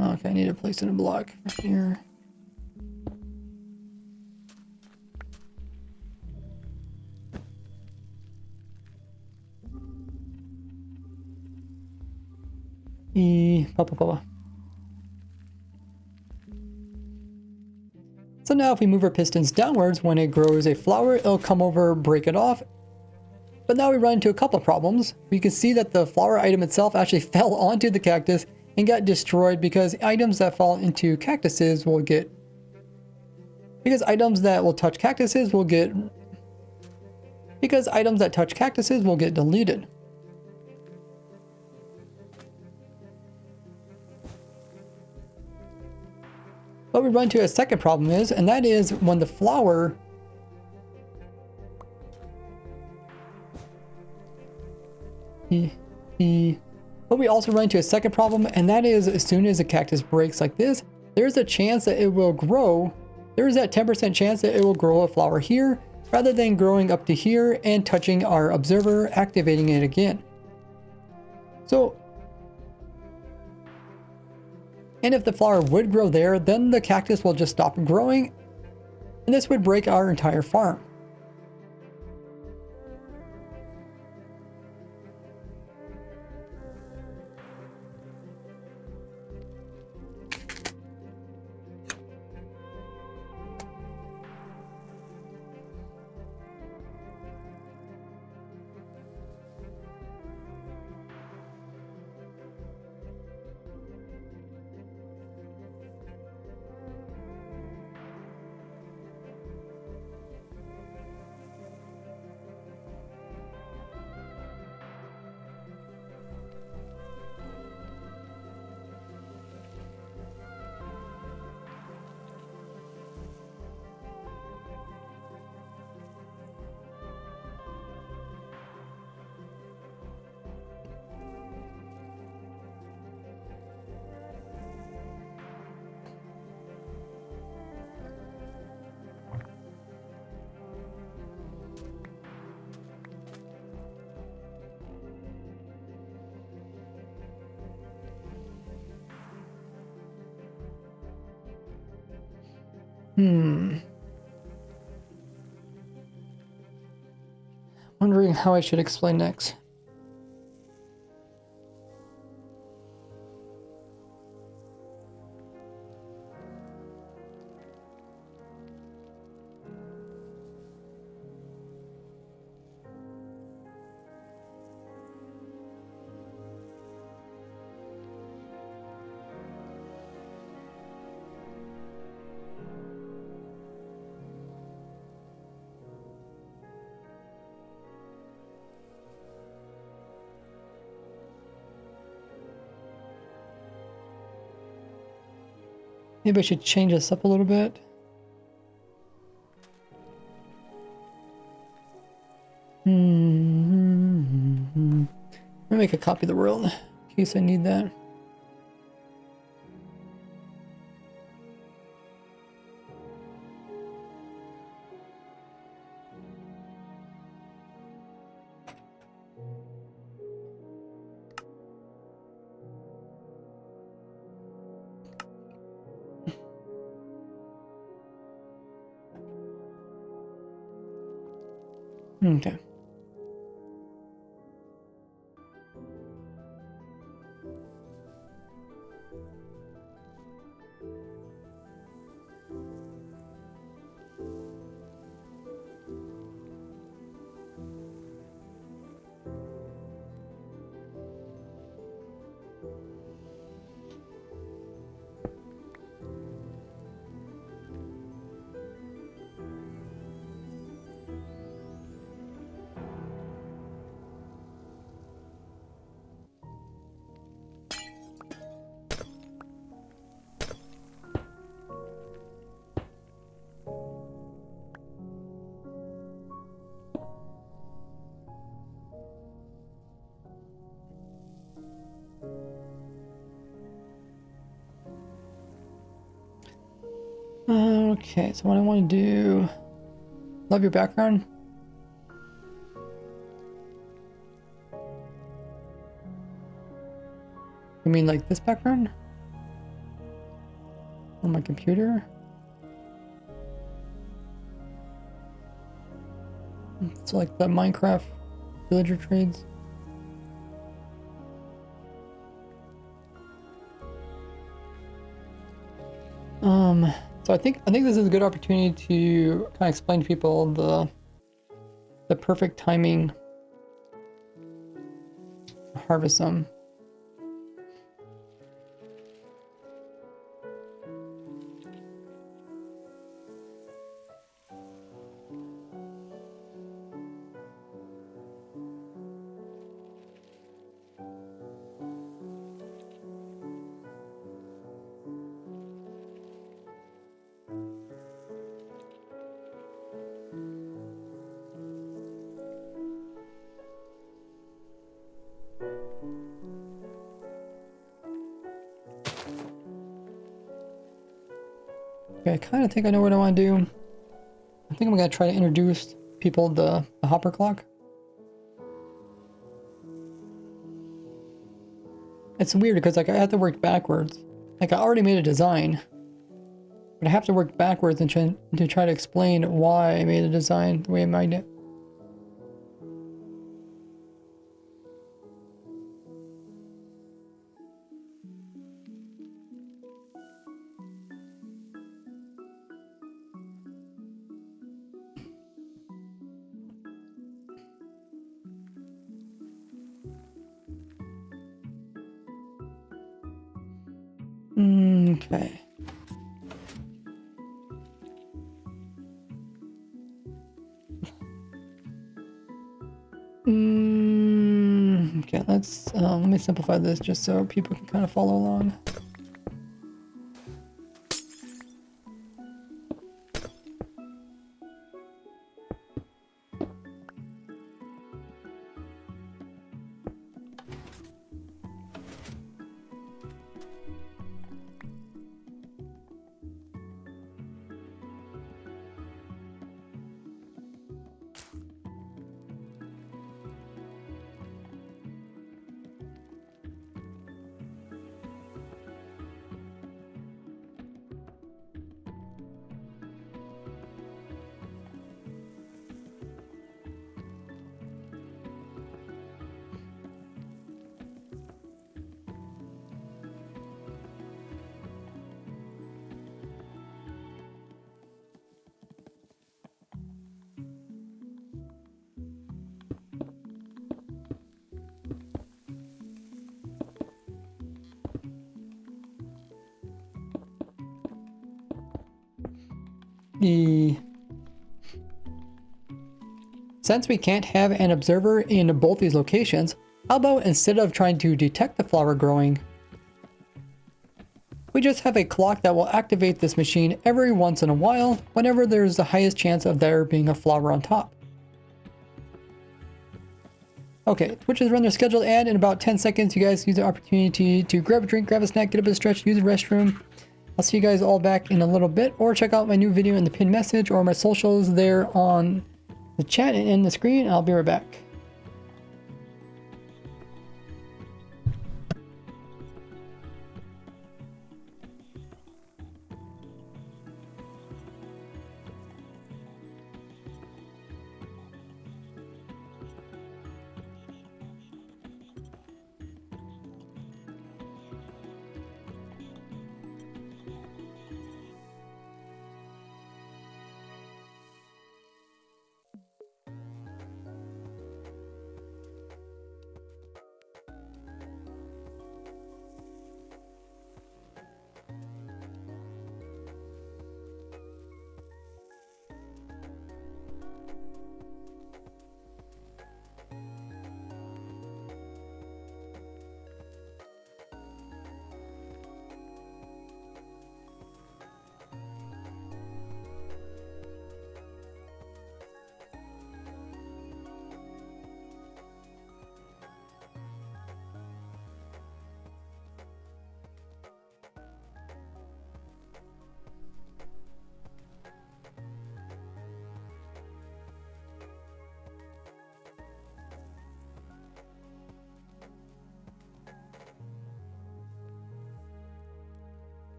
Okay, I need to place in a block right here. So now if we move our pistons downwards, when it grows a flower, it'll come over, break it off. But now we run into a couple of problems. We can see that the flower item itself actually fell onto the cactus and got destroyed because items that fall into cactuses will get Because items that will touch cactuses will get... Because items that touch cactuses will get deleted. What we run into a second problem is, and that is when the flower but we also run into a second problem, and that is as soon as a cactus breaks like this, there's a chance that it will grow. There is that 10% chance that it will grow a flower here rather than growing up to here and touching our observer, activating it again. So, and if the flower would grow there, then the cactus will just stop growing, and this would break our entire farm. Wondering how I should explain next. Maybe I should change this up a little bit. I'm gonna make a copy of the world in case I need that. Okay. Okay, so what I want to do... Love your background. You mean like this background? On my computer? It's like the Minecraft villager trades. So I think this is a good opportunity to kind of explain to people the perfect timing to harvest them. Okay, I kind of think I know what I want to do. I think I'm going to try to introduce people to the hopper clock. It's weird because like I have to work backwards. Like I already made a design, but I have to work backwards and try to explain why I made the design the way I made it. Okay. Okay, let me simplify this just so people can kind of follow along. Since we can't have an observer in both these locations, how about instead of trying to detect the flower growing, we just have a clock that will activate this machine every once in a while whenever there's the highest chance of there being a flower on top. Okay, Twitch has run their scheduled ad in about 10 seconds. You guys use the opportunity to grab a drink, grab a snack, get a bit of stretch, use the restroom. I'll see you guys all back in a little bit, or check out my new video in the pinned message or my socials there on the chat and in the screen. I'll be right back.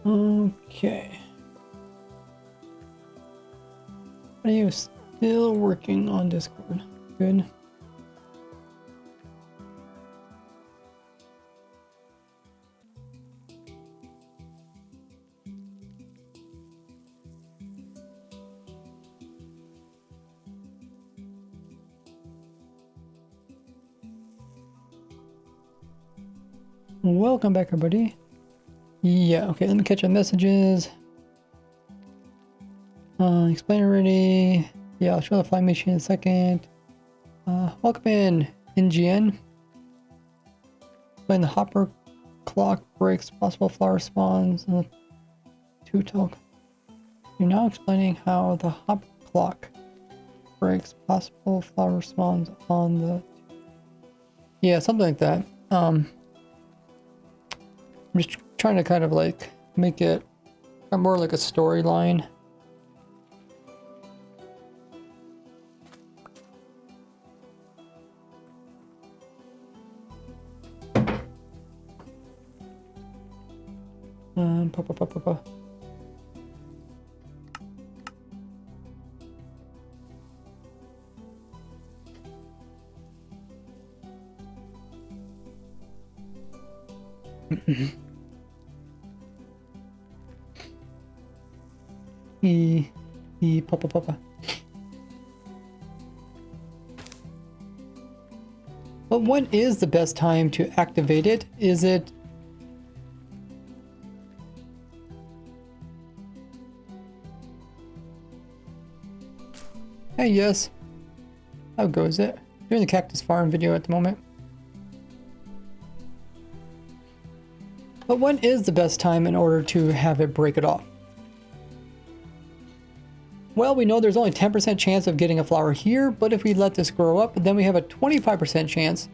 Okay. Are you still working on Discord? Good. Welcome back, everybody. Yeah, okay, let me catch up messages. Explain already. Yeah, I'll show the flying machine in a second. Welcome in, NGN. Explain the hopper clock breaks possible flower spawns and the two talk. You're now explaining how the hopper clock breaks possible flower spawns on the... Yeah, something like that. I'm just trying to kind of like make it more like a storyline. Pa. Pa. But when is the best time to activate it? Is it... Hey, yes. How goes it? You're in the Cactus Farm video at the moment. But when is the best time in order to have it break it off? Well, we know there's only 10% chance of getting a flower here, but if we let this grow up, then we have a 25% chance.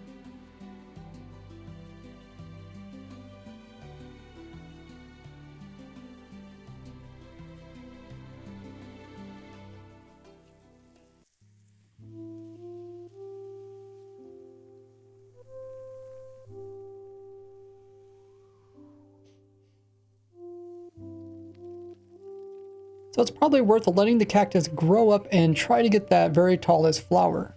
So it's probably worth letting the cactus grow up and try to get that very tallest flower.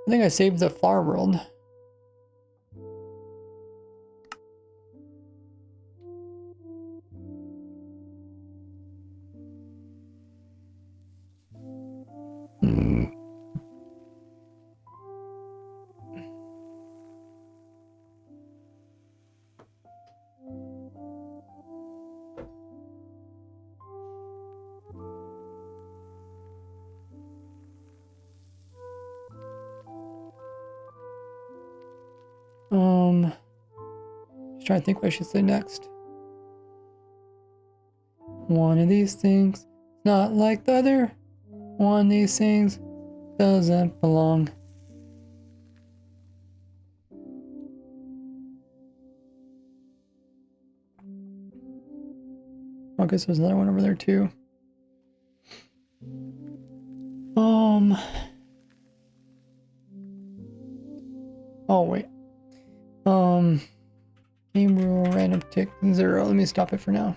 I think I saved the flower world. Just trying to think what I should say next. One of these things, not like the other. One of these things doesn't belong. I guess there's another one over there too. Oh wait. Game rule random tick 0. Let me stop it for now.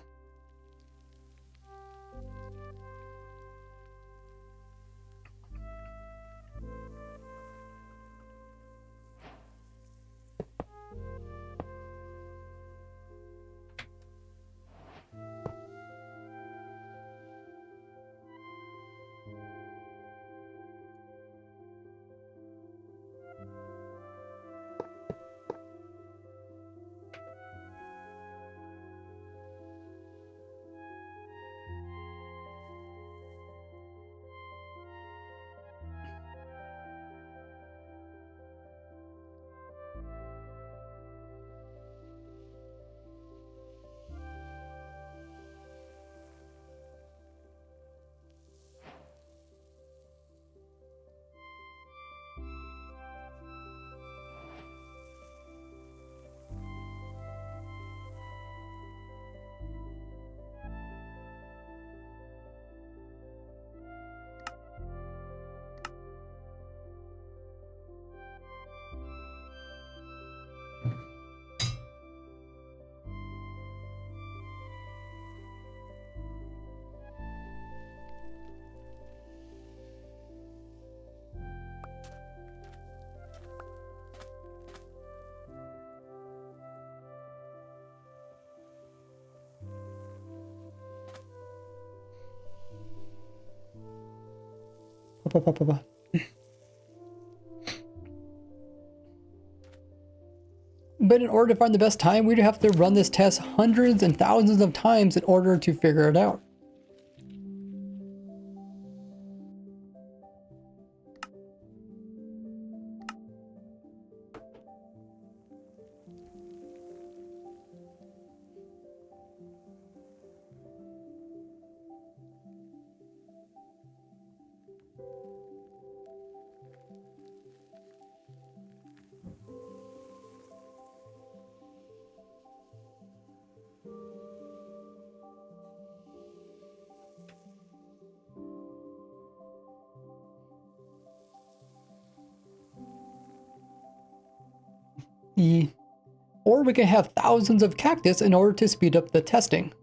But in order to find the best time, we'd have to run this test hundreds and thousands of times in order to figure it out. Or we can have thousands of cactus in order to speed up the testing.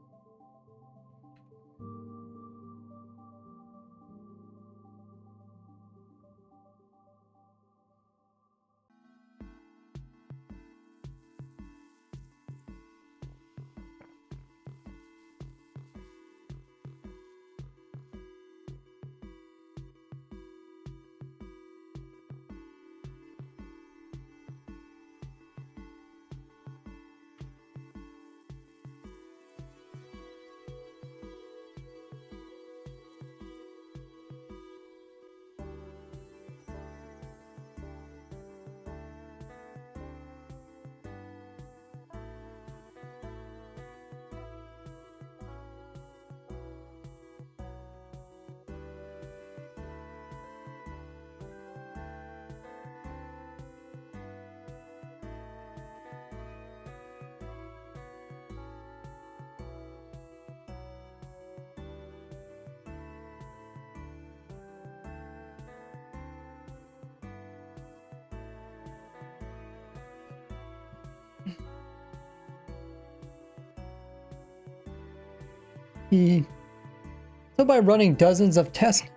So by running dozens of tests,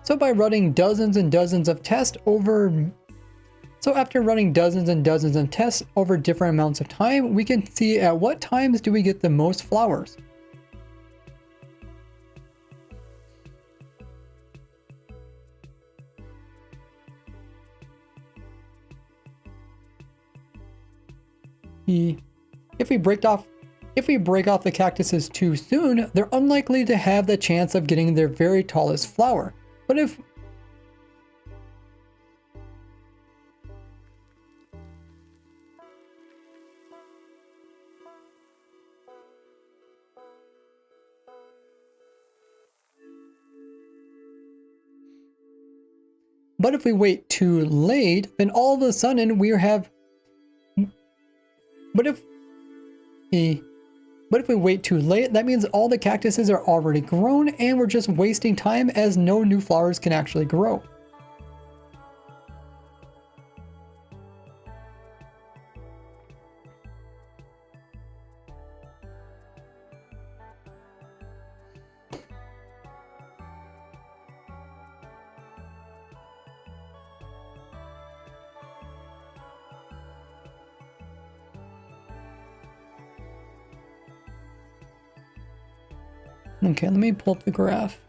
after running dozens and dozens of tests over different amounts of time, we can see at what times do we get the most flowers. If we break off the cactuses too soon, they're unlikely to have the chance of getting their very tallest flower. But if we wait too late, then all of a sudden we have But if we wait too late, that means all the cactuses are already grown and we're just wasting time as no new flowers can actually grow. Okay, let me pull up the graph.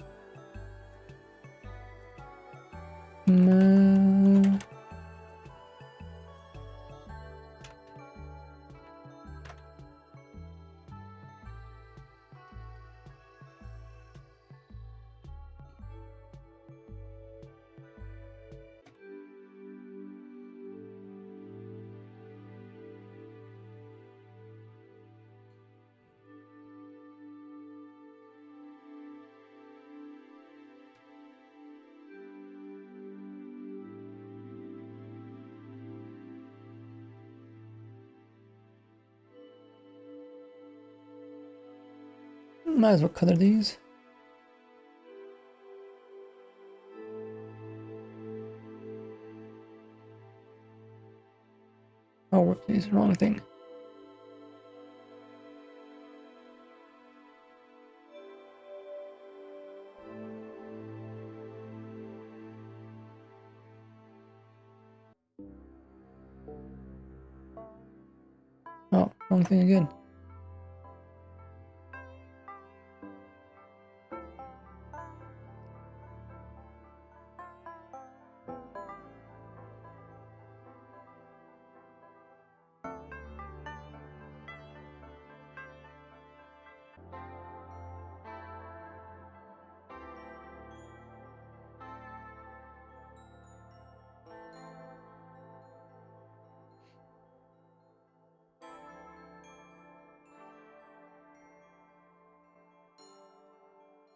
Might as well color these. Oh, whoopsies, wrong thing. Oh, wrong thing again.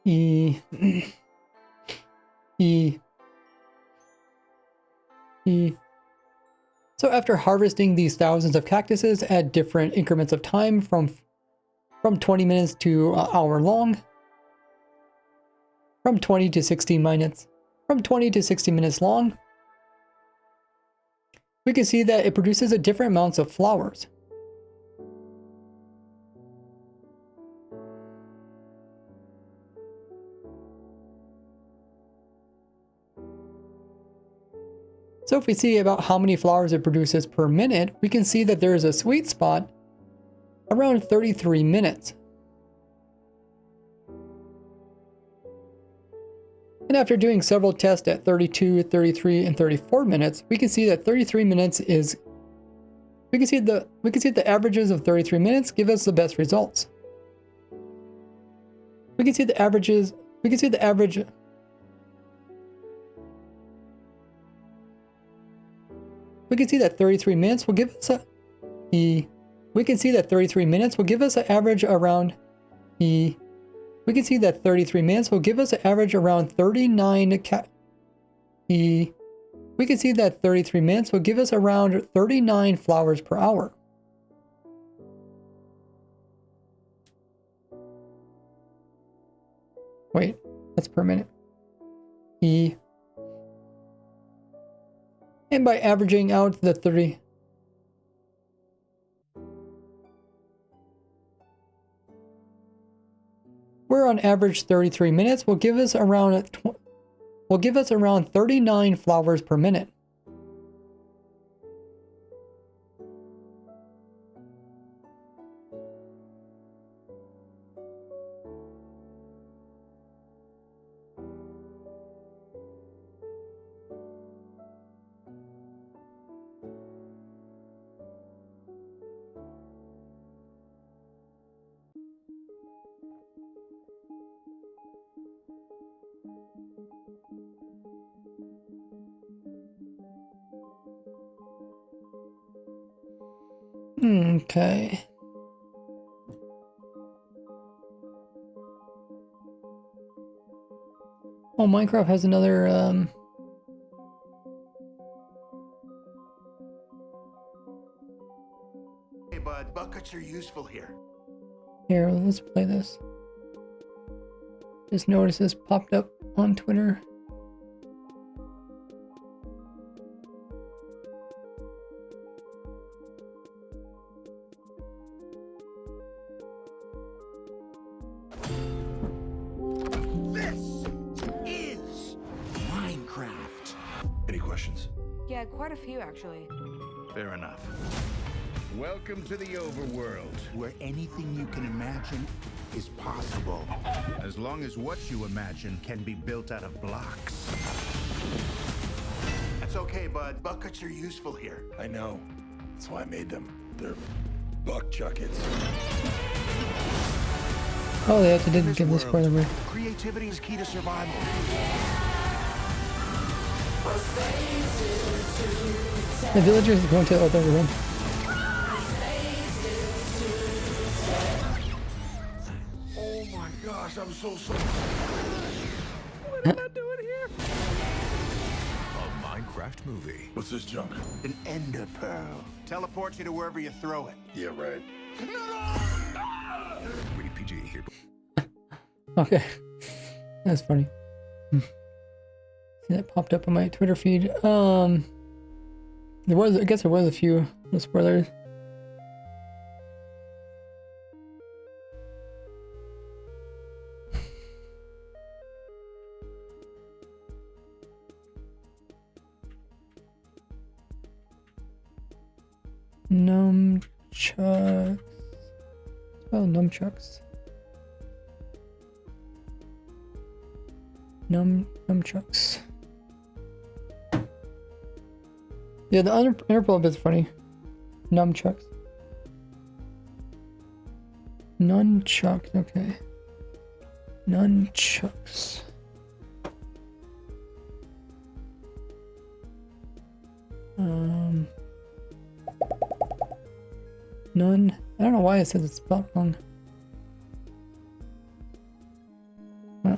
E. E. E. So after harvesting these thousands of cactuses at different increments of time from 20 minutes to an hour long, from 20 to 60 minutes long, we can see that it produces a different amounts of flowers. So if we see about how many flowers it produces per minute, we can see that there is a sweet spot around 33 minutes. And after doing several tests at 32, 33, and 34 minutes, we can see that 33 minutes is we can see the averages of 33 minutes give us the best results. We can see the average we can see that 33 minutes will give us we can see that 33 minutes will give us an average around we can see that 33 minutes will give us an average around 39 we can see that 33 minutes will give us around 39 flowers per hour. Wait, that's per minute. And by averaging out the 30, where on average 33 minutes will give us around 39 flowers per minute. Okay. Oh, Minecraft has another, Hey bud, buckets are useful here. Here, let's play this. Just noticed this popped up on Twitter. Yeah, quite a few actually. Fair enough. Welcome to the overworld, Where anything you can imagine is possible. as long as what you imagine can be built out of blocks. That's okay, bud. Buckets are useful here. I know. That's why I made them. They're buck chuckets. Oh, they actually didn't give this spoiler away. Creativity is key to survival. The villagers are going to the other room. Oh my gosh, I'm so sorry. What am I doing here? A Minecraft movie. What's this junk? An ender pearl. Teleports you to wherever you throw it. Yeah, right. Rated PG here. Okay. That's funny. See, that popped up on my Twitter feed. I guess there was a few spoilers. Nunchucks. Spell nunchucks. Nunchucks. Yeah, the interpol bit's funny. Nunchucks. Nunchucks, okay. Nunchucks. None. I don't know why it says it's spelled wrong. Oh.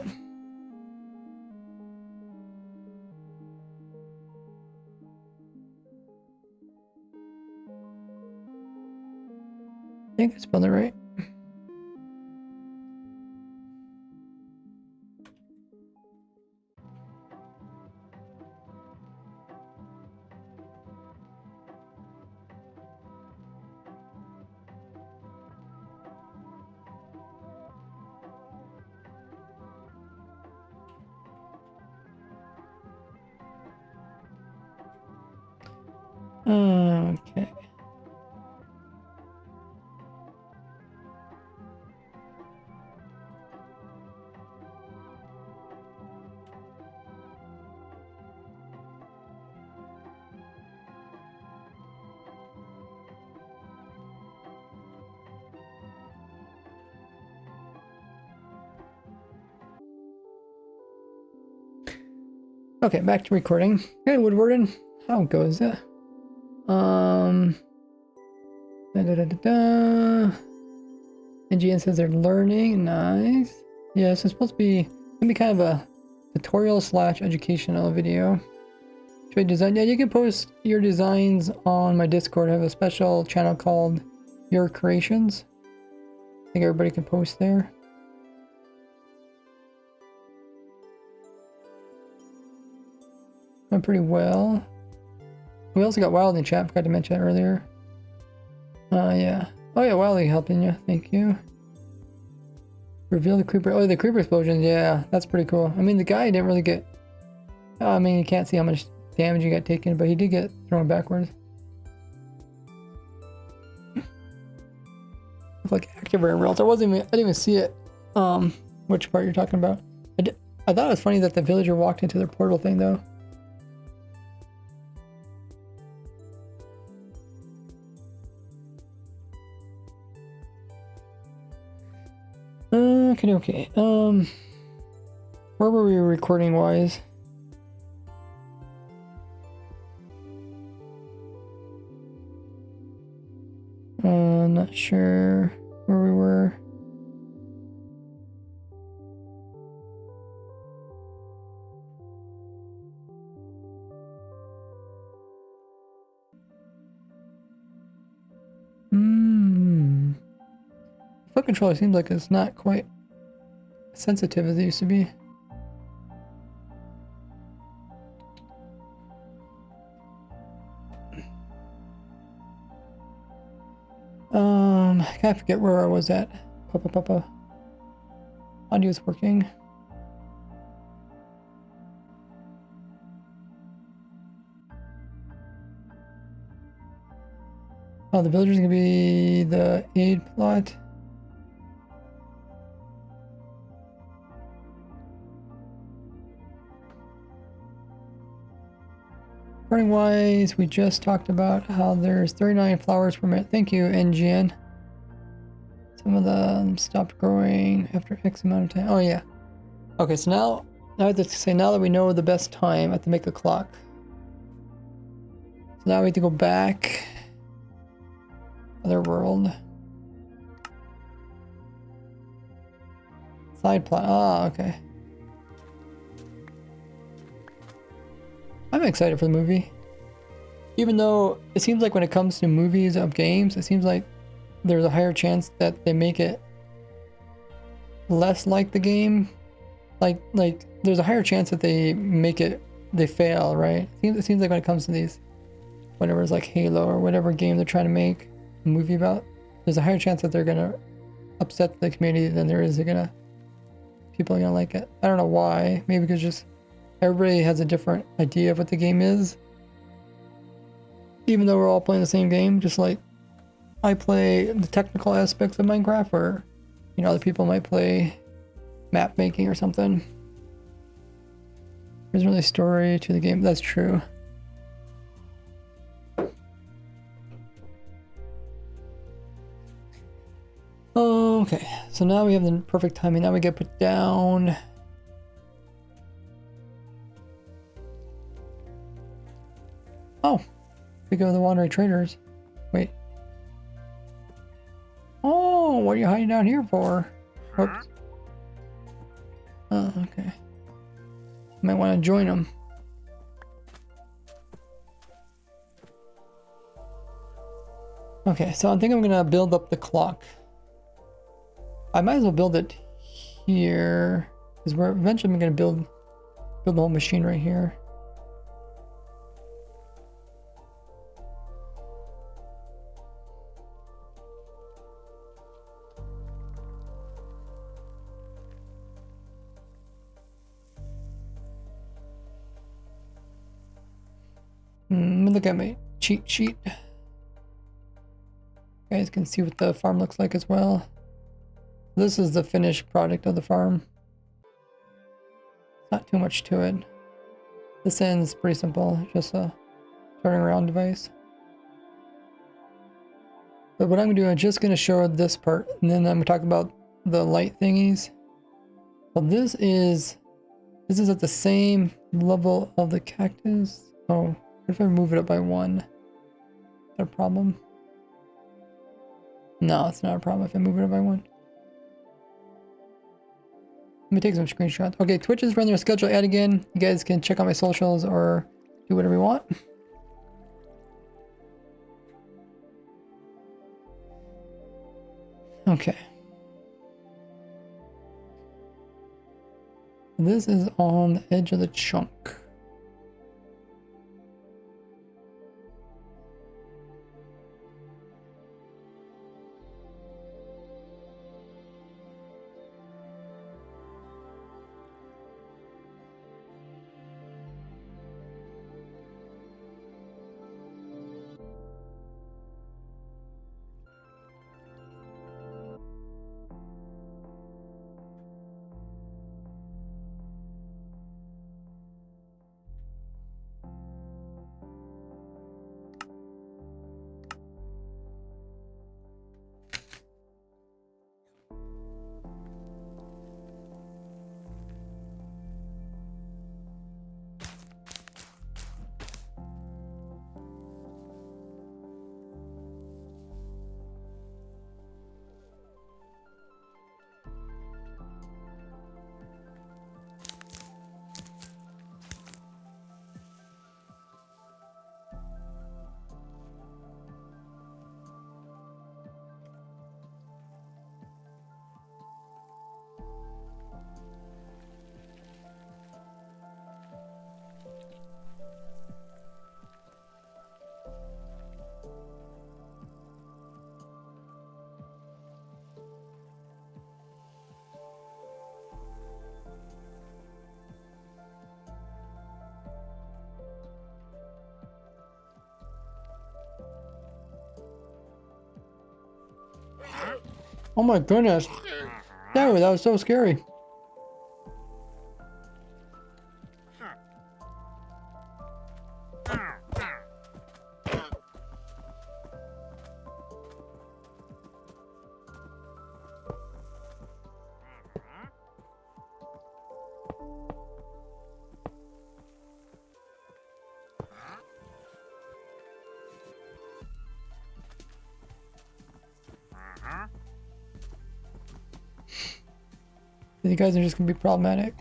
I think I spelled it right. Okay. Okay, back to recording. Hey, Woodwarden. How goes it? NGN says they're learning. Nice. Yeah, so it's supposed to be kind of a tutorial slash educational video. Should I design? Yeah, you can post your designs on my Discord. I have a special channel called Your Creations. I think everybody can post there. Went pretty well. We also got Wild in chat. Forgot to mention that earlier. Yeah. Oh yeah, Wildy helping you. Thank you. Reveal the creeper. Oh, the creeper explosions. Yeah, that's pretty cool. I mean, the guy didn't really get. I mean, you can't see how much damage he got taken, but he did get thrown backwards. Like active rare rails. I didn't even see it. Which part you're talking about? I thought it was funny that the villager walked into their portal thing though. Okay. Where were we recording wise? Not sure where we were. Foot controller seems like it's not quite sensitive as it used to be. I can't forget where I was at. Papa. Audio's working. Oh, the villager's gonna be the aid plot. Running wise, we just talked about how there's 39 flowers per minute. Thank you, NGN. Some of them stopped growing after X amount of time. Oh yeah. Okay, so now I have to say, now that we know the best time, I have to make a clock. So now we have to go back. Other world. Side plot. Ah, okay. I'm excited for the movie. Even though it seems like when it comes to movies of games, it seems like there's a higher chance that they make it less like the game. Like there's a higher chance that they fail, right? It seems like when it comes to these, whatever it's like Halo or whatever game they're trying to make a movie about, there's a higher chance that they're gonna upset the community than there is people are gonna like it. I don't know why. Maybe because just everybody has a different idea of what the game is. Even though we're all playing the same game, just like I play the technical aspects of Minecraft, where, you know, other people might play map making or something. There's really story to the game. That's true. Okay, so now we have the perfect timing. Now we get put down. Oh, we go to the Wandering Traders. Wait. Oh, what are you hiding down here for? Oops. Oh, okay. Might want to join them. Okay, so I think I'm gonna build up the clock. I might as well build it here, because we're eventually gonna build the whole machine right here. Let me look at my cheat sheet. You guys can see what the farm looks like as well. This is the finished product of the farm. Not too much to it. This end is pretty simple, just a turning around device. But what I'm gonna do, I'm just gonna show this part, and then I'm gonna talk about the light thingies. Well, this is at the same level of the cactus. Oh, what if I move it up by 1? Is that a problem? No, it's not a problem if I move it up by 1. Let me take some screenshots. Okay, Twitch is running their schedule ad again. You guys can check out my socials or do whatever you want. Okay. This is on the edge of the chunk. Oh my goodness. No, that was so scary. You guys are just gonna be problematic.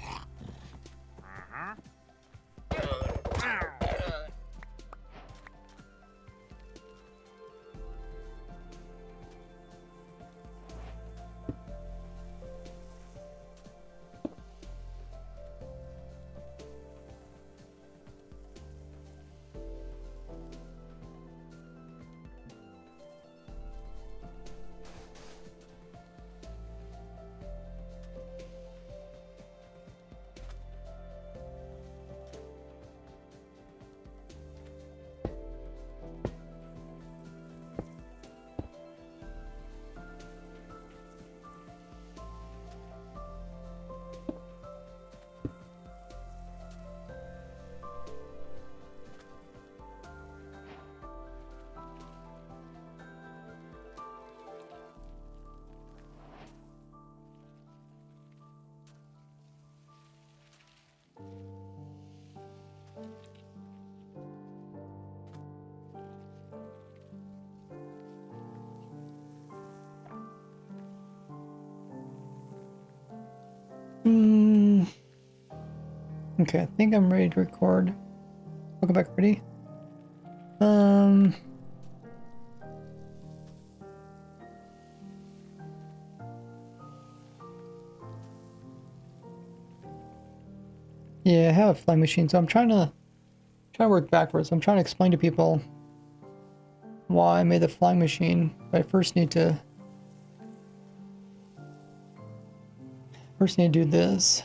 Okay, I think I'm ready to record. Welcome back, ready? Yeah, I have a flying machine, so I'm trying to work backwards. I'm trying to explain to people why I made the flying machine, but I first need to do this.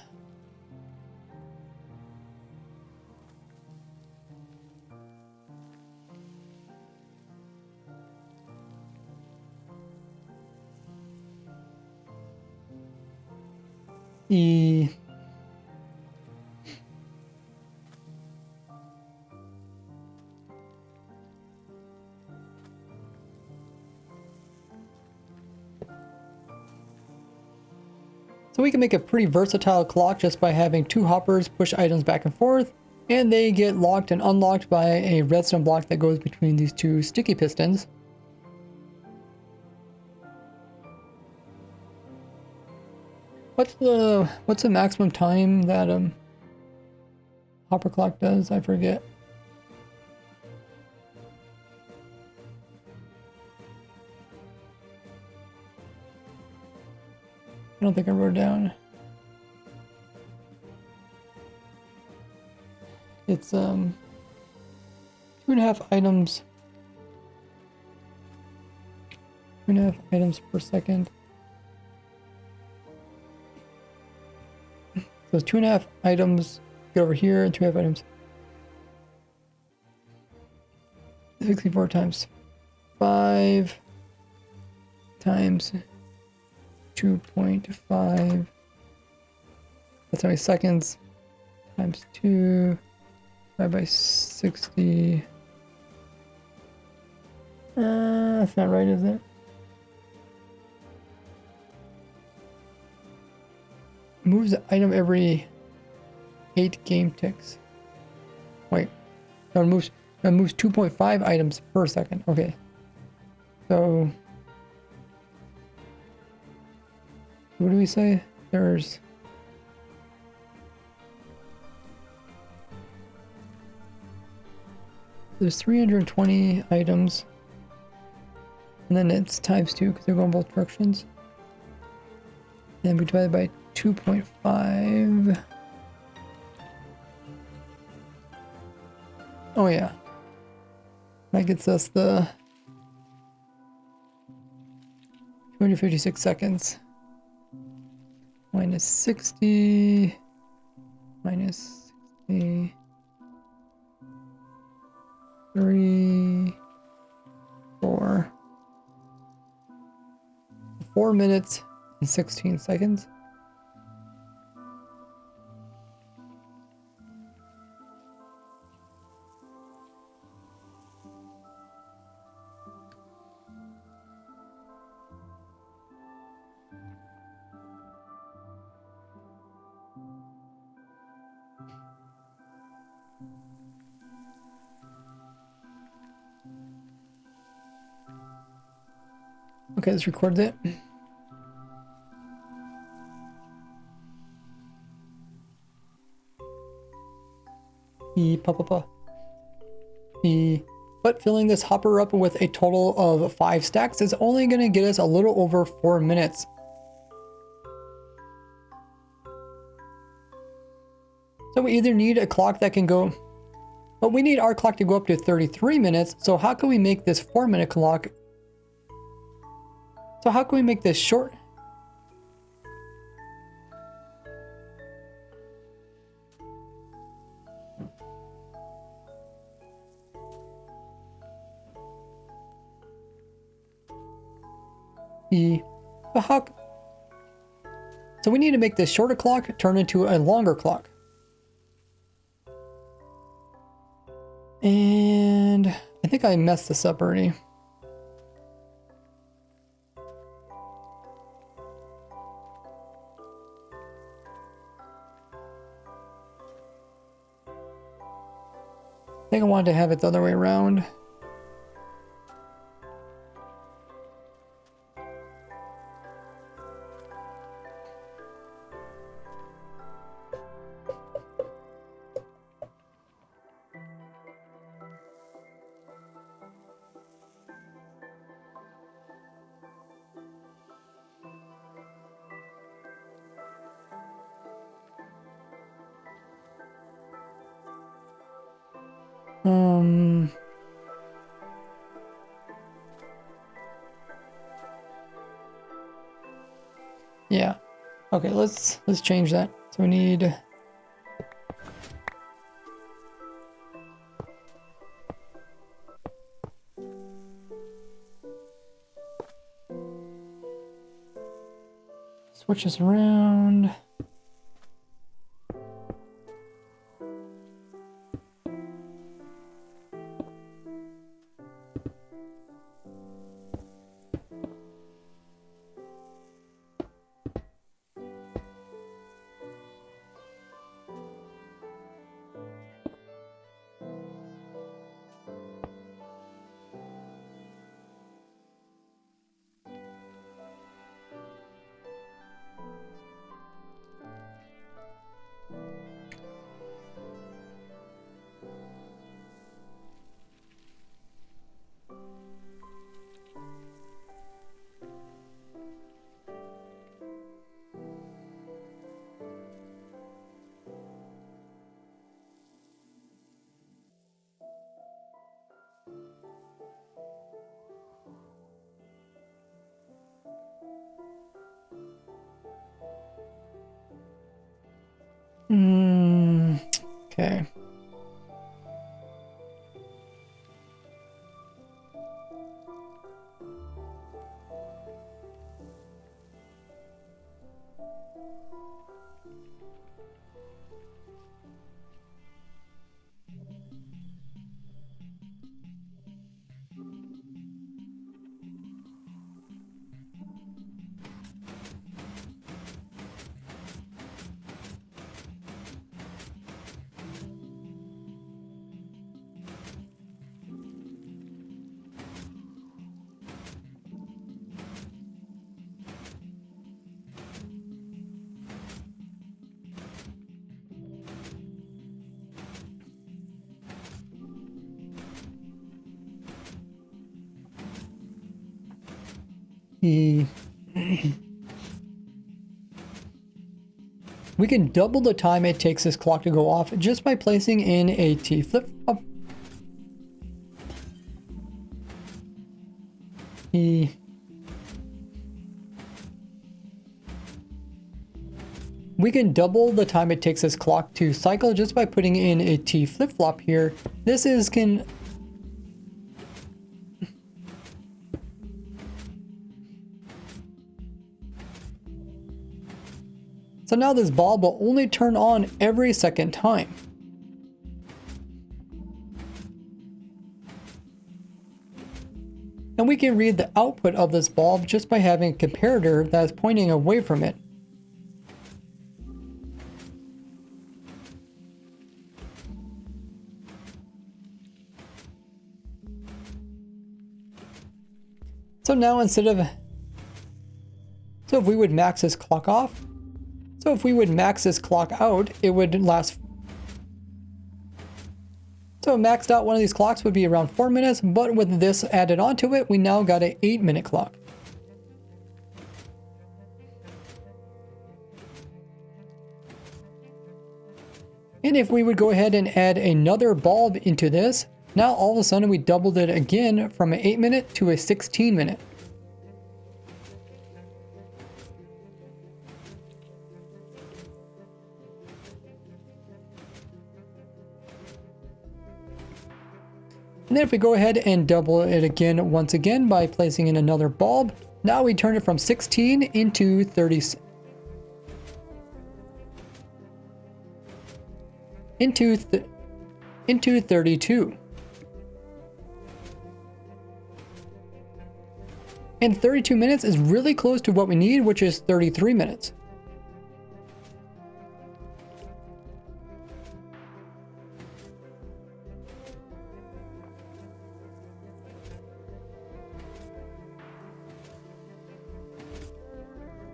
E. So we can make a pretty versatile clock just by having two hoppers push items back and forth, and they get locked and unlocked by a redstone block that goes between these two sticky pistons. What's the maximum time that hopper clock does? I forget. I don't think I wrote it down. It's 2.5 items. 2.5 items per second. So it's 2.5 items. Get over here, and 2.5 items. 64 times 5 times 2.5. That's how many seconds. Times 2. Divided by 60. That's not right, is it? Moves the item every 8 game ticks. Wait. No, it moves 2.5 items per second. Okay. So what do we say? There's 320 items. And then it's times 2 because they're going both directions. And we divide by 2.5. Oh yeah. That gets us the 256 seconds. Minus 60. Minus 60. 3. 4. 4 minutes and 16 seconds. Okay, let's record it. But filling this hopper up with a total of 5 stacks is only going to get us a little over 4 minutes. So we either need a clock that can go, but we need our clock to go up to 33 minutes. So how can we make this 4-minute clock? So how can we make this short? So we need to make this shorter clock turn into a longer clock. And I think I messed this up already. I think I wanted to have it the other way around. Um. Yeah. Okay, let's change that. So we need switch this around. Okay. We can double the time it takes this clock to go off just by placing in a T flip-flop. We can double the time it takes this clock to cycle just by putting in a T flip-flop here. This is So now this bulb will only turn on every second time. And we can read the output of this bulb just by having a comparator that is pointing away from it. So now if we would max this clock off, so if we would max this clock out, it would last. So maxed out one of these clocks would be around 4 minutes, but with this added onto it, we now got an 8-minute clock. And if we would go ahead and add another bulb into this, now all of a sudden we doubled it again from an 8-minute to a 16-minute. And then if we go ahead and double it again once again by placing in another bulb, now we turn it from 16 into 30 into 32. And 32 minutes is really close to what we need, which is 33 minutes.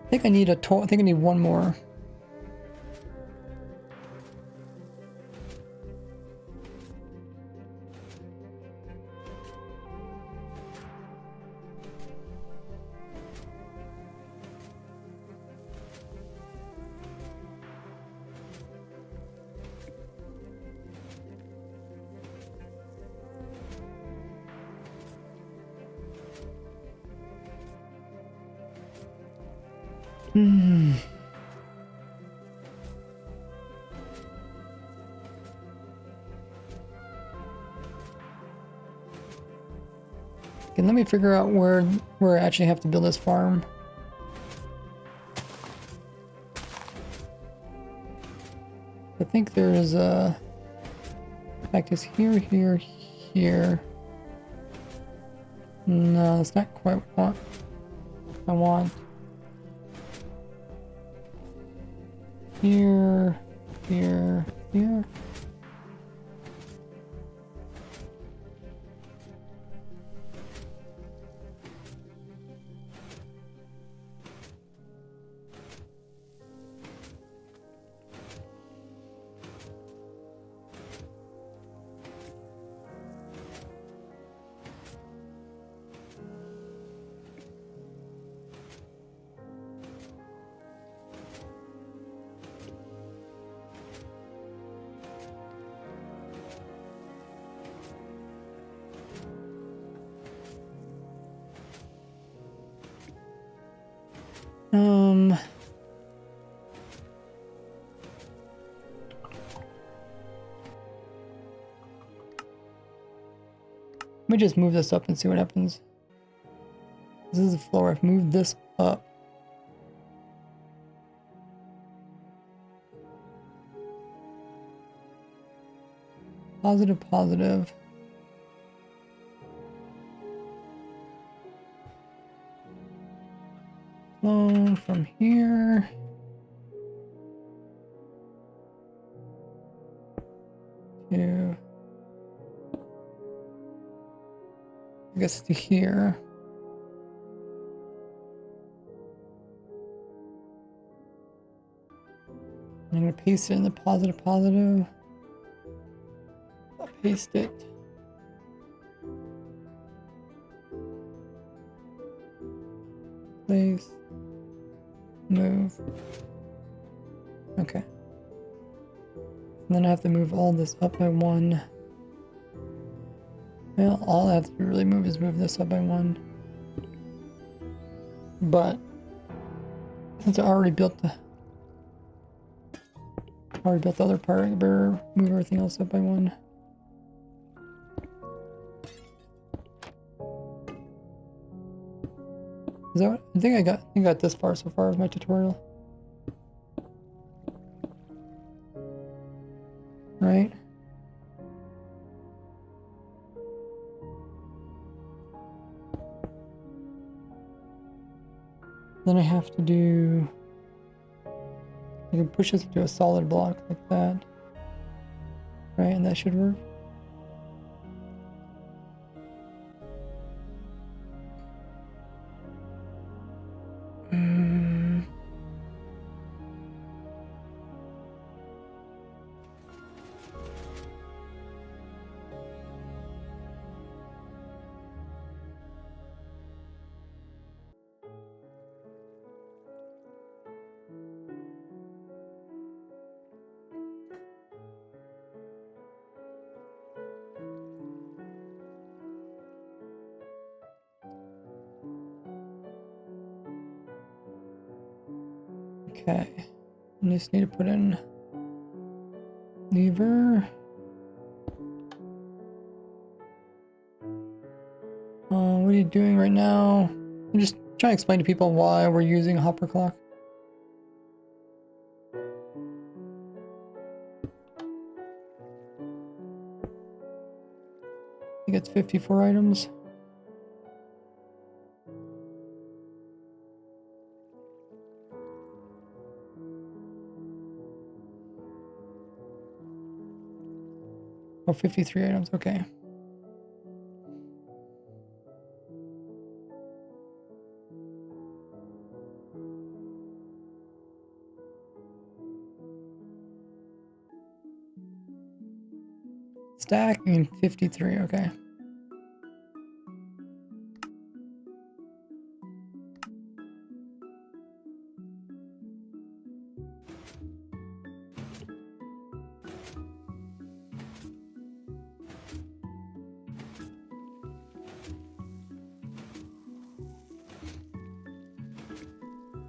I think I need one more. Hmm. Okay, let me figure out where I actually have to build this farm. I think there's a Cactus here, here, here. No, that's not quite what I want. Here, here, here. Let me just move this up and see what happens. This is the floor. I've moved this up. Positive, positive. Flow from here. To, I guess, to here. I'm gonna paste it in the positive, positive. I'll paste it. Place. Move. Okay. And then I have to move all this up by 1. Well, all I have to really move is move this up by 1. But since I already built the other part, I better move everything else up by 1. Is that what, I think I got this far so far with my tutorial. Right? Then I have to do, I can push this into a solid block like that. Right, and that should work. Okay, I just need to put in lever. What are you doing right now? I'm just trying to explain to people why we're using a hopper clock. I think it's 54 items. Oh, 53 items, okay. Stacking 53, okay.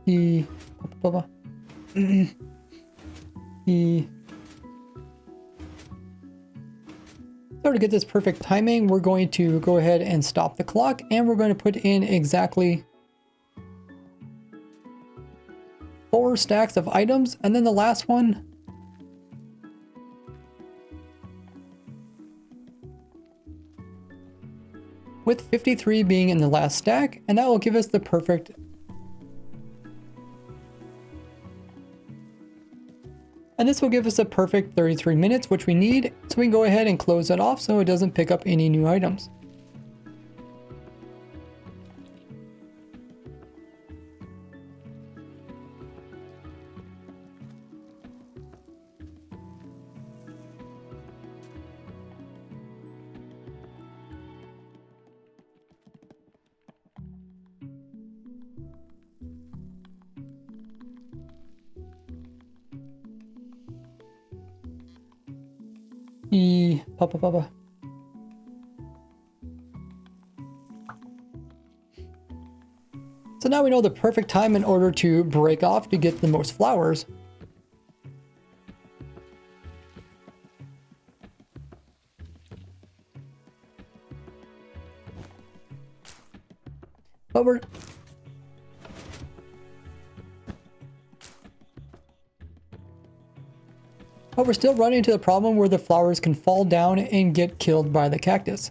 The blah. E. So to get this perfect timing, we're going to go ahead and stop the clock, and we're going to put in exactly 4 stacks of items, and then the last one with 53 being in the last stack, and that will give us the perfect and this will give us a perfect 33 minutes, which we need, so we can go ahead and close it off so it doesn't pick up any new items. Papa. So now we know the perfect time in order to break off to get the most flowers. But we're still running into the problem where the flowers can fall down and get killed by the cactus.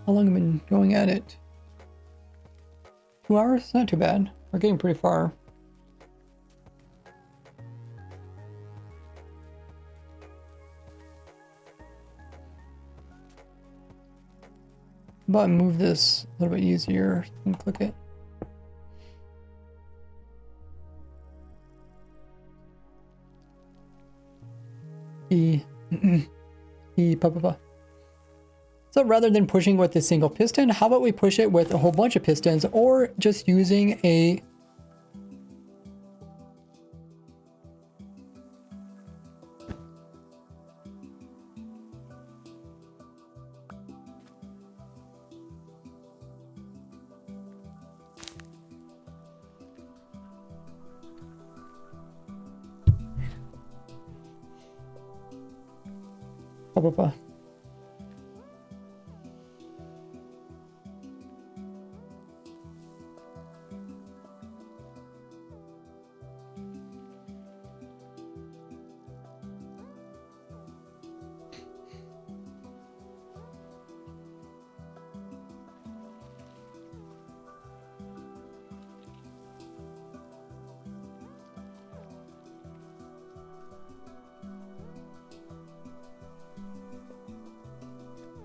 How long have I been going at it? 2 hours? Not too bad. We're getting pretty far. But move this a little bit easier and click it. Papa. So rather than pushing with a single piston, how about we push it with a whole bunch of pistons, or just using a Papa.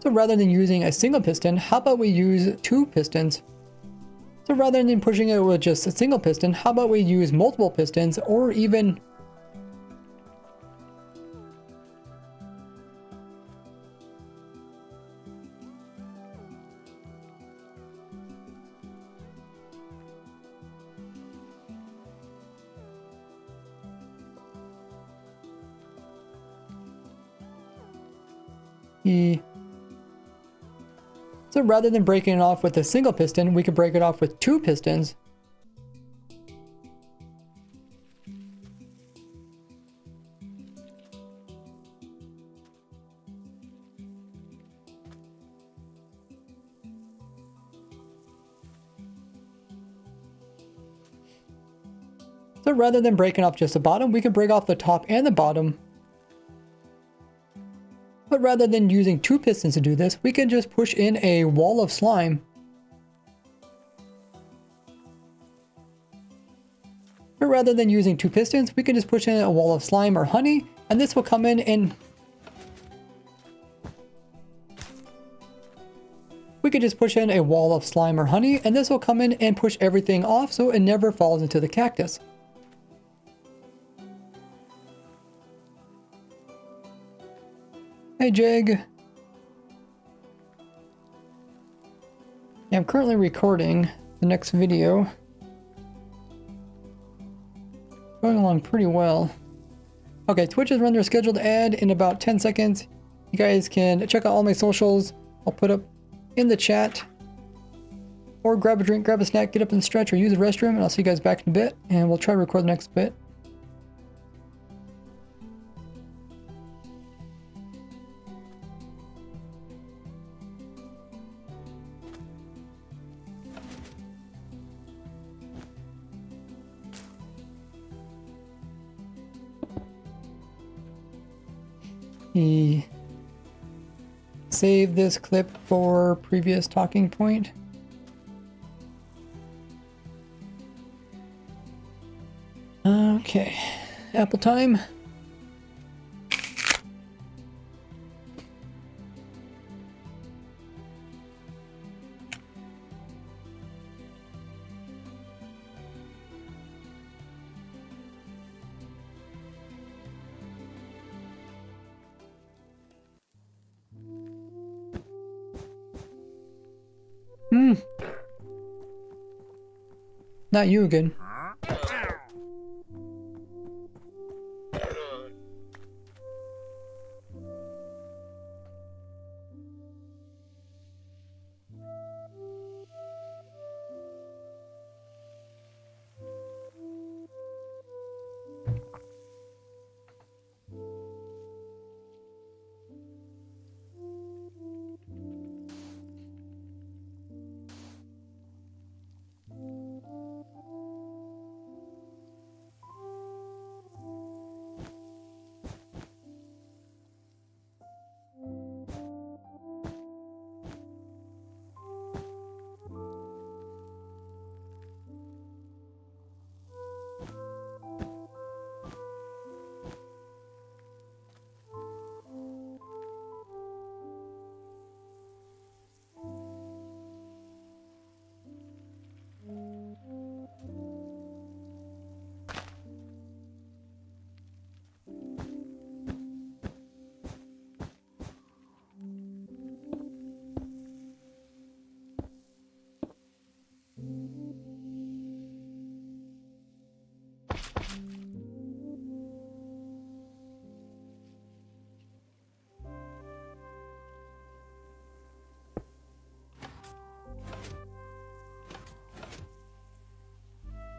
So rather than using a single piston, how about we use 2 pistons? So rather than pushing it with just a single piston, how about we use multiple pistons, or even So rather than breaking it off with a single piston, we could break it off with 2 pistons. So rather than breaking off just the bottom, we can break off the top and the bottom. But rather than using 2 pistons to do this, we can just push in a wall of slime. But rather than using 2 pistons, we can just push in a wall of slime or honey, and this will come in and we could just push in a wall of slime or honey, and this will come in and push everything off so it never falls into the cactus. Hey Jig. Yeah, I'm currently recording the next video. Going along pretty well. Okay, Twitch has run their scheduled ad in about 10 seconds. You guys can check out all my socials. I'll put up in the chat. Or grab a drink, grab a snack, get up and stretch, or use the restroom, and I'll see you guys back in a bit, and we'll try to record the next bit. Save this clip for previous talking point. Okay, apple time. Not you again.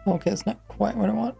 Okay, it's not quite what I want.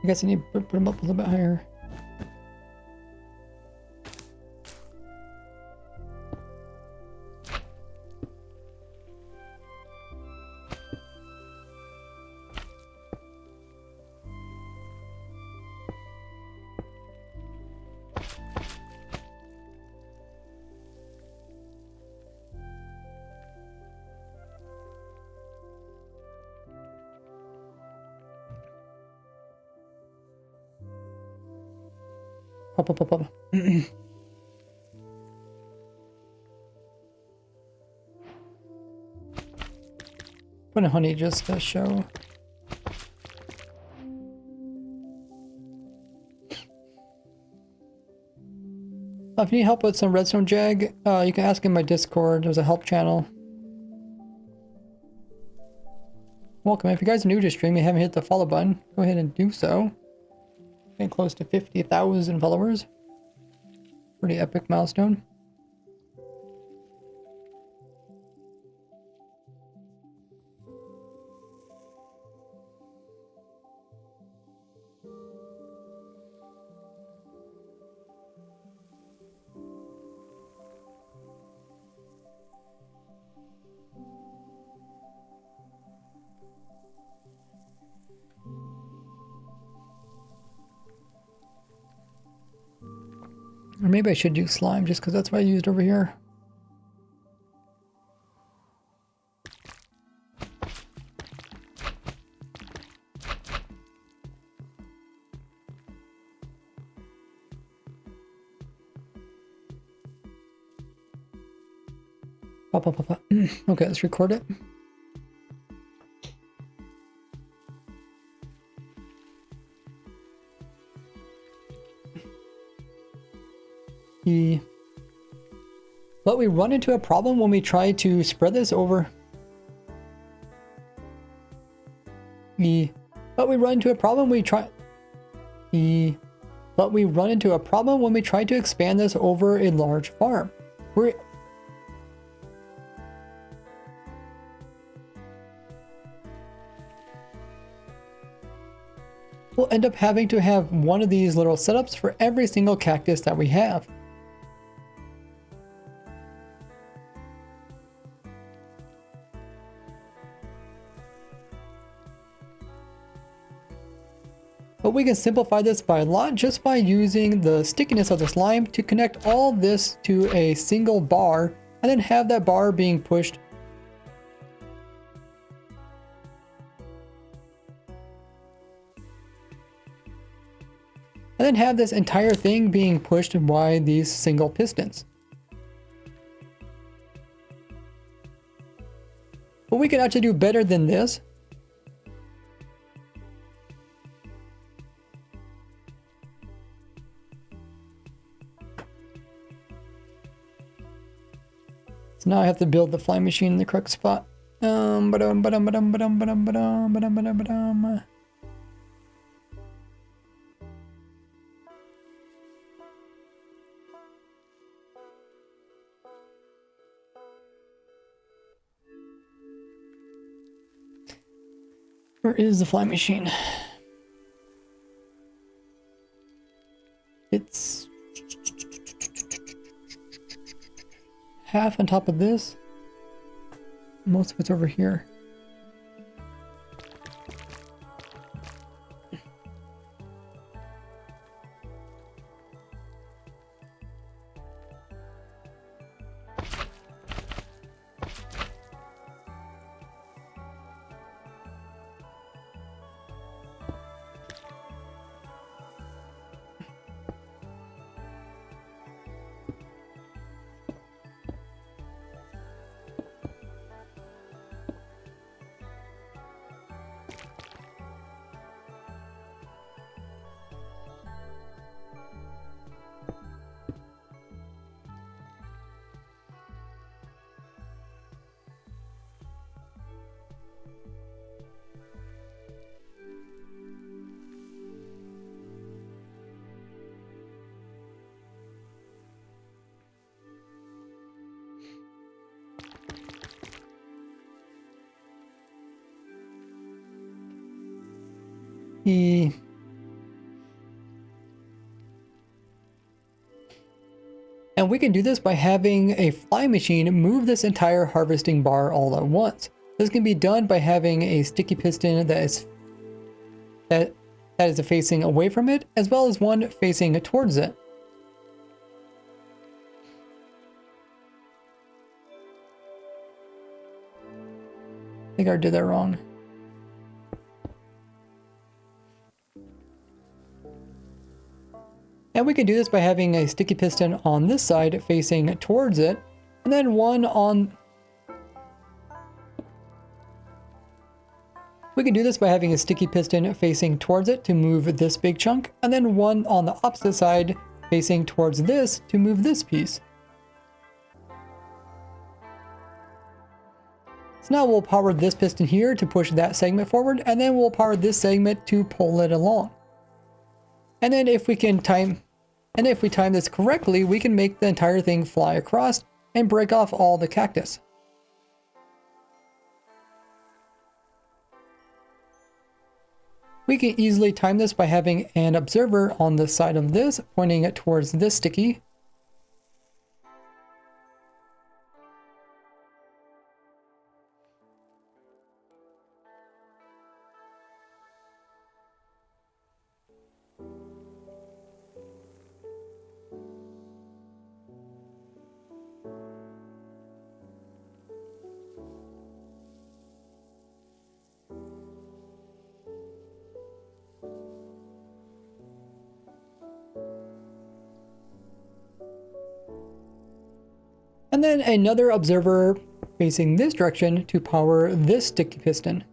I guess I need to put them up a little bit higher. Pop, pop, pop, pop. Put in honey just to show. If you need help with some redstone jag, you can ask in my Discord. There's a help channel. Welcome. If you guys are new to stream and haven't hit the follow button, go ahead and do so. Getting close to 50,000 followers. Pretty epic milestone. Or maybe I should use slime just because that's what I used over here. Okay, let's record it. But we run into a problem when we try to spread this over. But we run into a problem when we try. But we run into a problem when we try to expand this over a large farm. We'll end up having to have one of these little setups for every single cactus that we have. But we can simplify this by a lot just by using the stickiness of the slime to connect all this to a single bar and then have that bar being pushed. And then have this entire thing being pushed by these single pistons. But we can actually do better than this. So now I have to build the fly machine in the correct spot. Where is the fly machine? It's half on top of this. Most of it's over here. And we can do this by having a fly machine move this entire harvesting bar all at once. This can be done by having a sticky piston that is facing away from it, as well as one facing towards it. I think I did that wrong. And we can do this by having a sticky piston on this side facing towards it, and then one on... We can do this by having a sticky piston facing towards it to move this big chunk, and then one on the opposite side facing towards this to move this piece. So now we'll power this piston here to push that segment forward, and then we'll power this segment to pull it along. And then if we time this correctly, we can make the entire thing fly across and break off all the cactus. We can easily time this by having an observer on the side of this, pointing it towards this sticky. And then another observer facing this direction to power this sticky piston.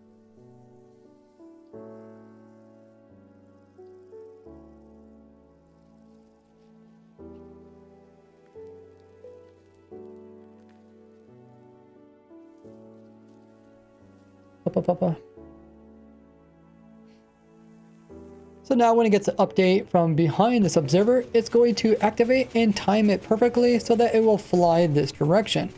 So now when it gets an update from behind this observer, it's going to activate and time it perfectly so that it will fly this direction.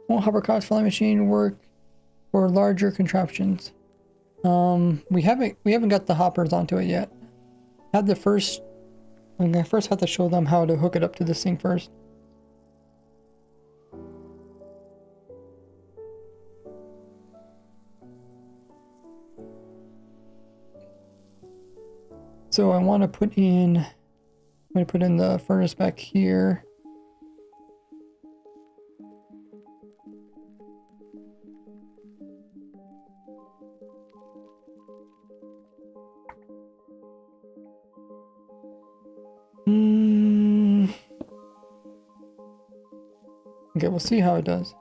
Won't hovercraft flying machine work for larger contraptions? We haven't got the hoppers onto it yet. I first have to show them how to hook it up to this thing first. So I want to put in, I'm going to put in the furnace back here. Okay, we'll see how it does.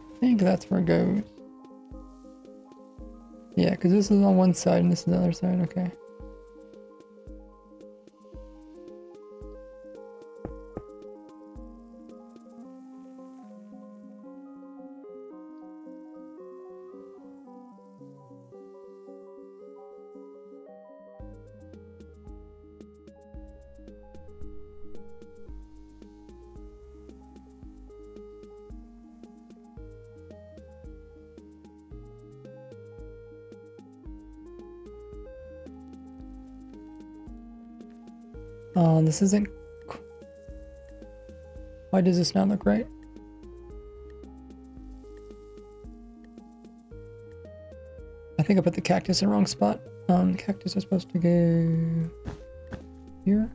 I think that's where it goes. Yeah, because this is on one side and this is the other side, okay. This isn't... Why does this not look right? I think I put the cactus in the wrong spot. The cactus is supposed to go here.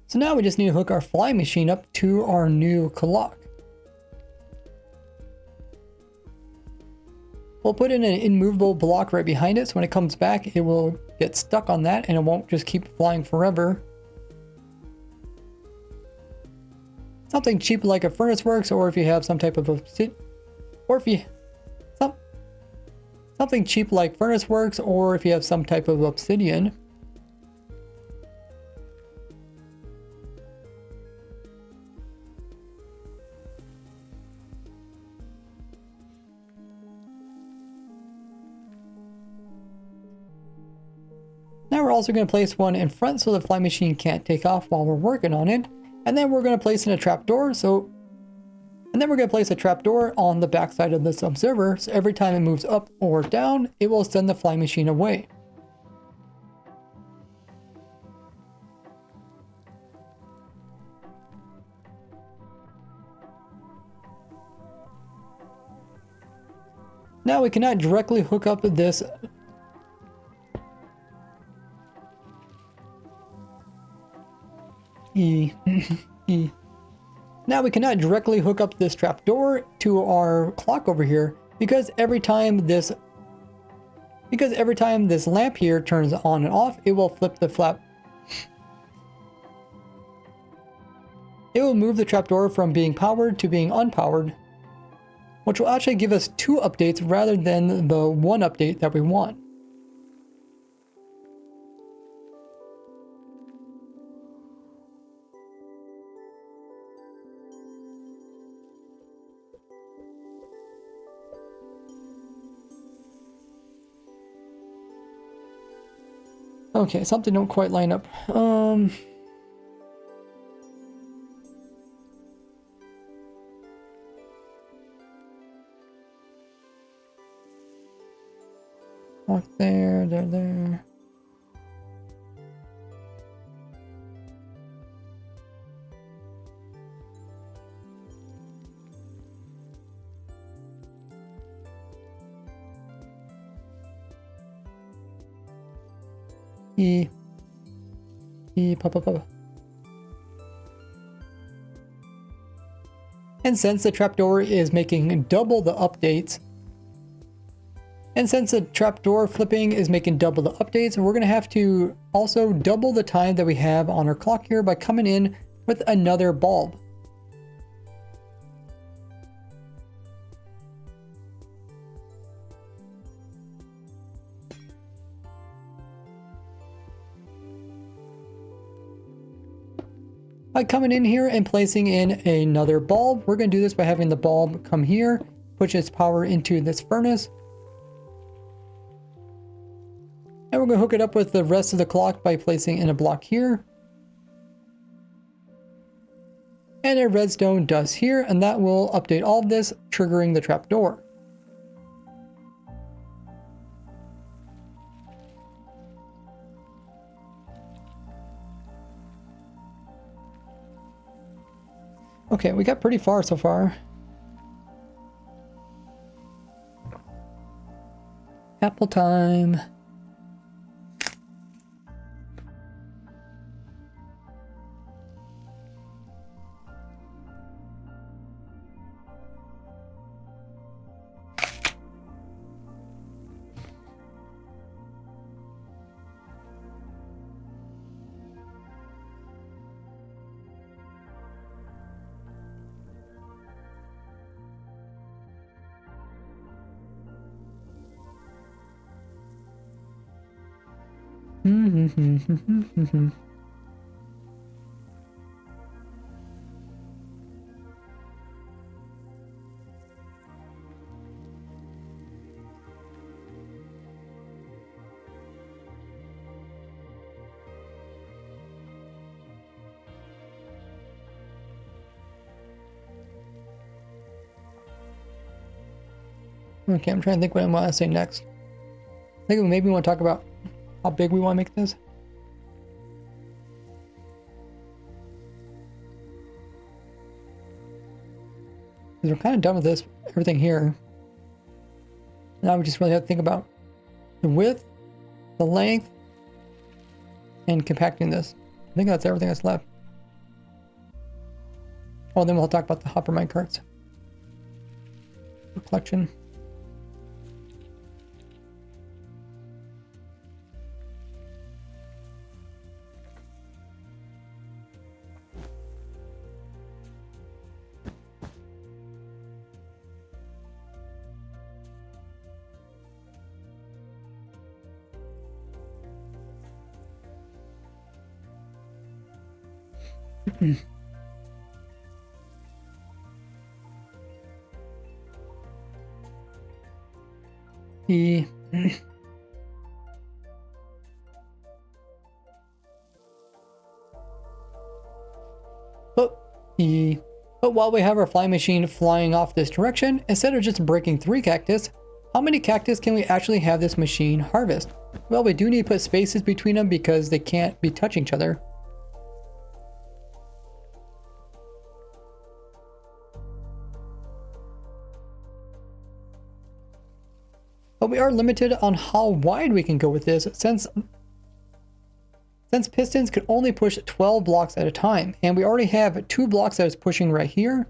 So now we just need to hook our flying machine up to our new clock. We'll put in an immovable block right behind it, so when it comes back, it will get stuck on that and it won't just keep flying forever. Something cheap like a furnace works, or if you have some type of something cheap like furnace works, or if you have some type of obsidian. Now we're also going to place one in front so the fly machine can't take off while we're working on it. And then we're going to place in a trapdoor, and then we're going to place a trapdoor on the backside of this observer, so every time it moves up or down, it will send the fly machine away. Now we cannot directly hook up this Now we cannot directly hook up this trapdoor to our clock over here because every time this lamp here turns on and off, it will flip the flap. It will move the trapdoor from being powered to being unpowered, which will actually give us 2 updates rather than the 1 update that we want. Okay, something don't quite line up. Walk there. Pop. And since the trapdoor is making double the updates, we're going to have to also double the time that we have on our clock here by coming in with another bulb. By coming in here and placing in another bulb, we're going to do this by having the bulb come here, push its power into this furnace. And we're going to hook it up with the rest of the clock by placing in a block here. And a redstone dust here, and that will update all of this, triggering the trapdoor. Okay, we got pretty far so far. Apple time. Okay, I'm trying to think what I want to say next. I think maybe we want to talk about how big we want to make this. Because we're kind of done with this, everything here. Now we just really have to think about the width, the length, and compacting this. I think that's everything that's left. Oh, then we'll talk about the hopper minecarts. Collection. E. But while we have our flying machine flying off this direction, instead of just breaking 3 cactus, how many cactus can we actually have this machine harvest? Well, we do need to put spaces between them because they can't be touching each other. But we are limited on how wide we can go with this since pistons could only push 12 blocks at a time, and we already have 2 blocks that is pushing right here.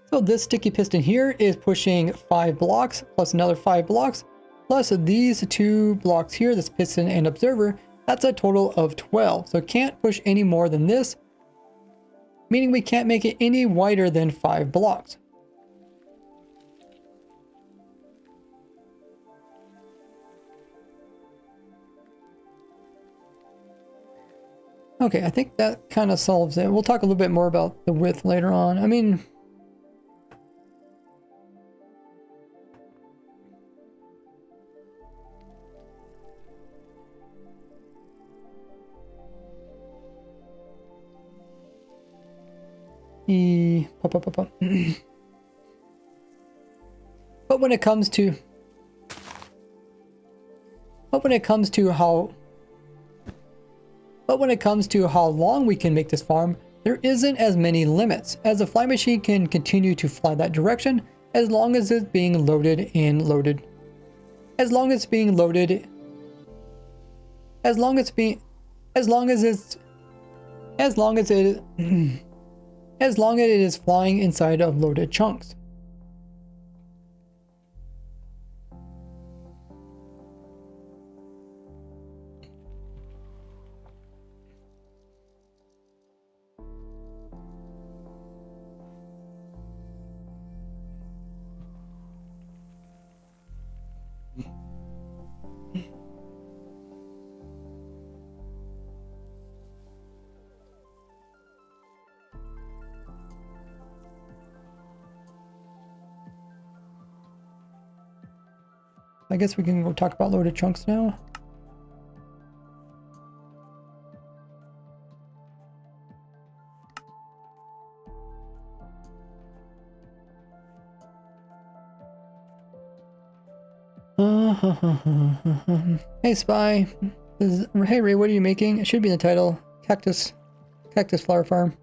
So this sticky piston here is pushing 5 blocks, plus another 5 blocks, plus these 2 blocks here, this piston and observer, that's a total of 12. So it can't push any more than this, meaning we can't make it any wider than 5 blocks. Okay, I think that kind of solves it. We'll talk a little bit more about the width later on. I mean, but when it comes to how long we can make this farm, there isn't as many limits, as the fly machine can continue to fly that direction as long as it's being loaded and loaded. As long as it is flying inside of loaded chunks. I guess we can go talk about loaded chunks now. Hey Spy, hey Ray, what are you making? It should be in the title. Cactus flower farm.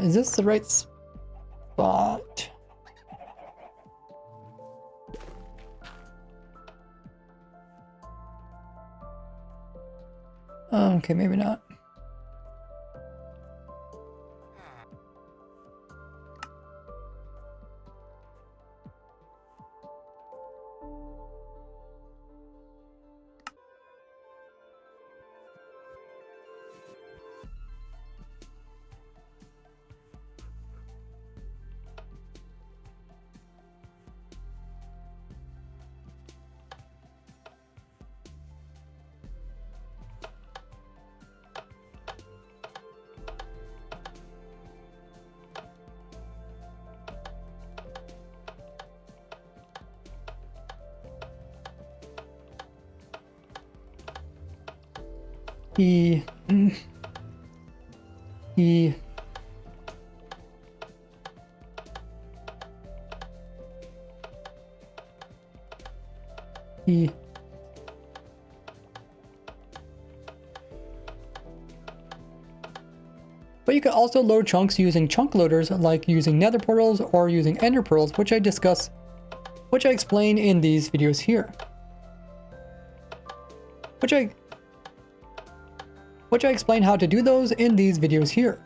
Is this the right spot? Okay, maybe not. E. But you can also load chunks using chunk loaders, like using nether portals or using ender pearls, which I explain in these videos here. Which I explain how to do those in these videos here.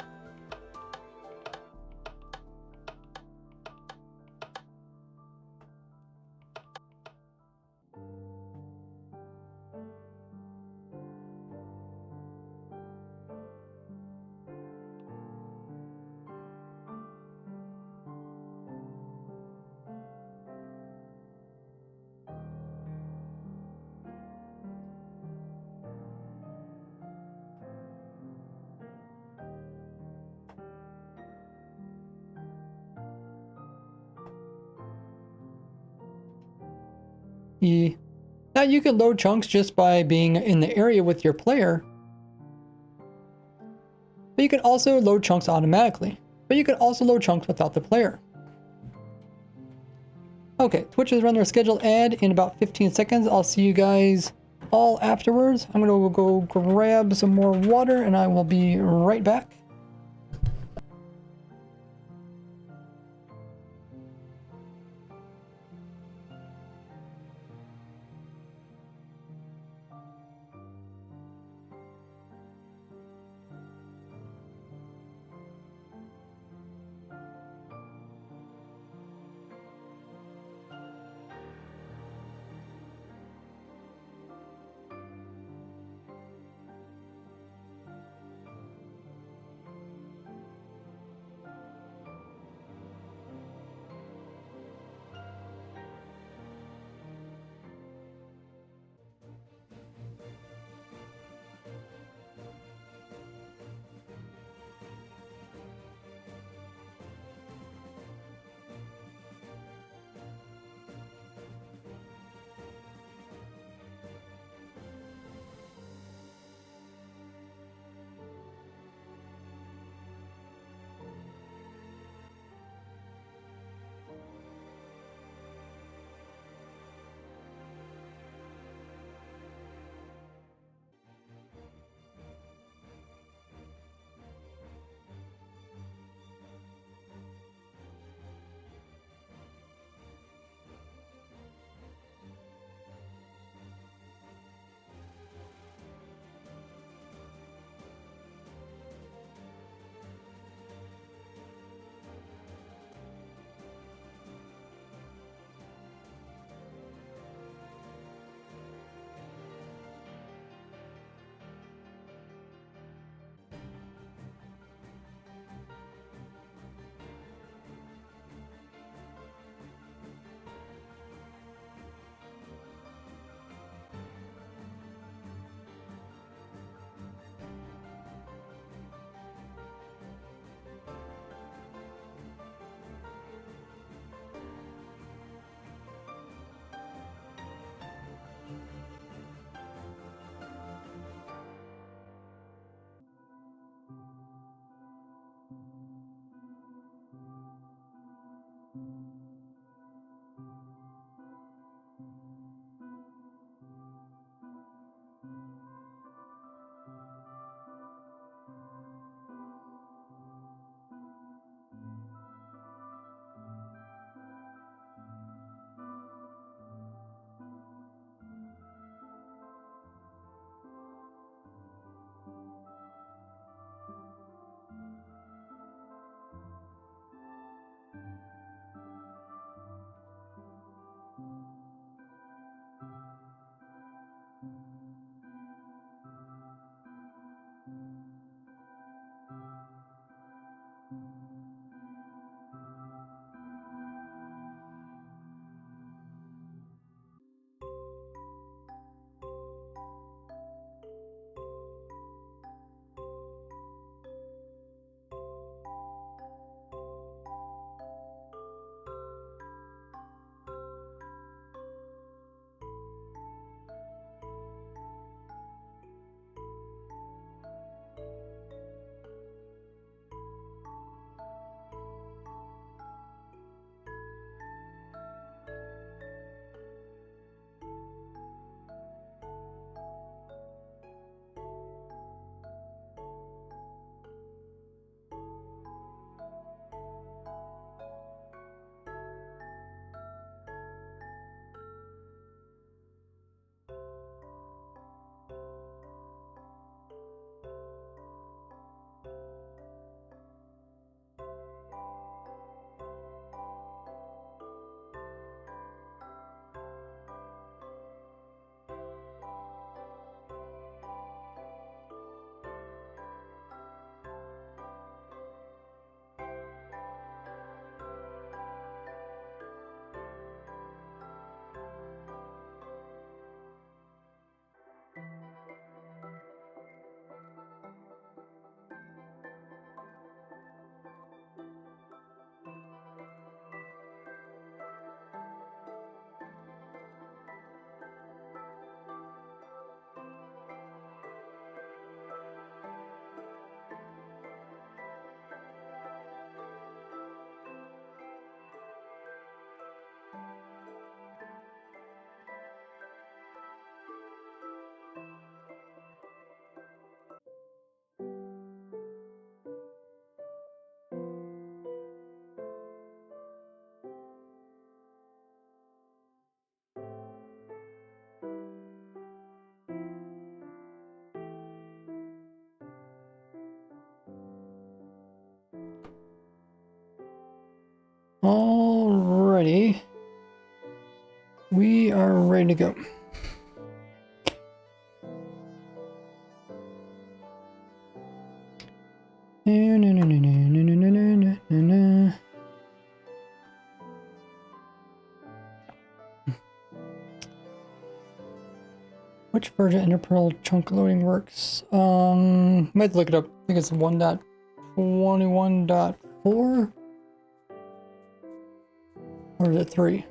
Now you can load chunks just by being in the area with your player. But you can also load chunks automatically. But you can also load chunks without the player. Okay, Twitch is running their scheduled ad in about 15 seconds. I'll see you guys all afterwards. I'm gonna go grab some more water and I will be right back. Alrighty. We are ready to go. Which version of Interpearl chunk loading works? Might have to look it up. I think it's 1.21.4? Or is it 3?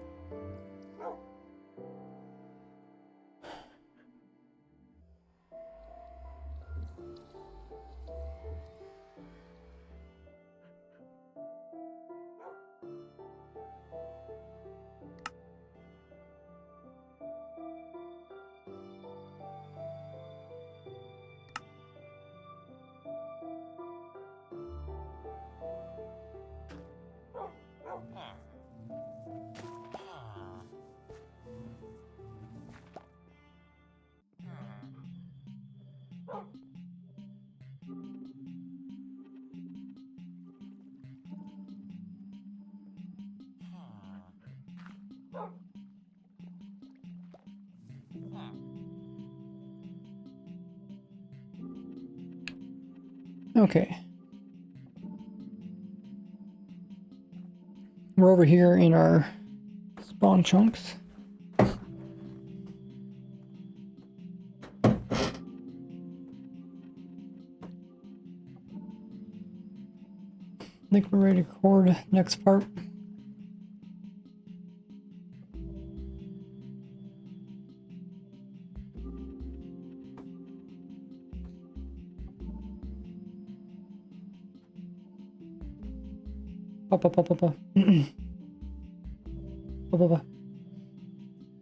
Okay. We're over here in our spawn chunks. I think we're ready to record next part.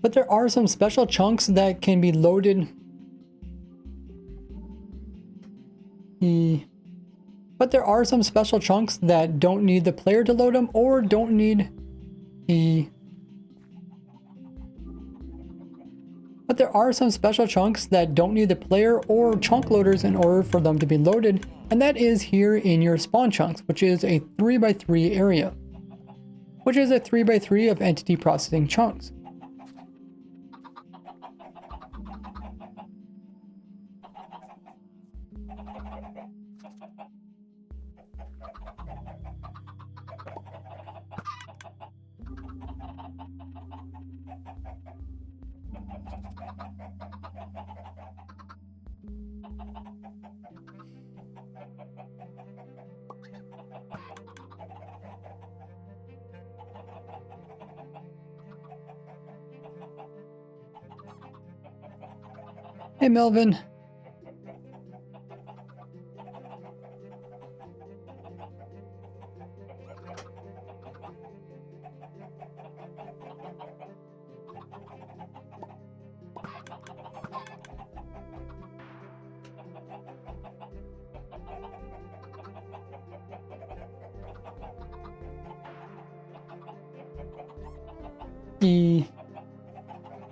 But there are some special chunks that can be loaded. But there are some special chunks that don't need the player to load them, or don't need the... But there are some special chunks that don't need the player or chunk loaders in order for them to be loaded, and that is here in your spawn chunks, which is a 3x3 area, which is a 3x3 of entity processing chunks. Hey, Melvin.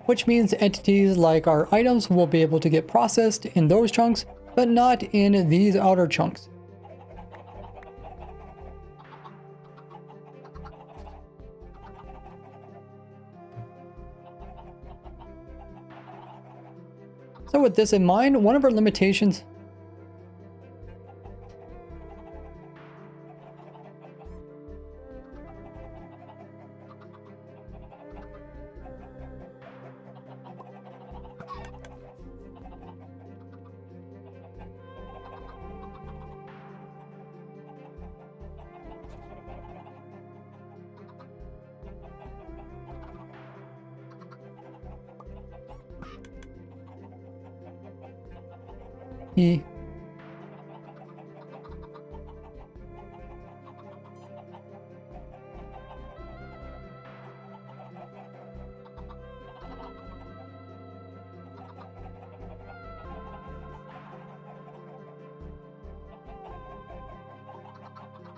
Which means entities like our items will be able to get processed in those chunks, but not in these outer chunks. So with this in mind, one of our limitations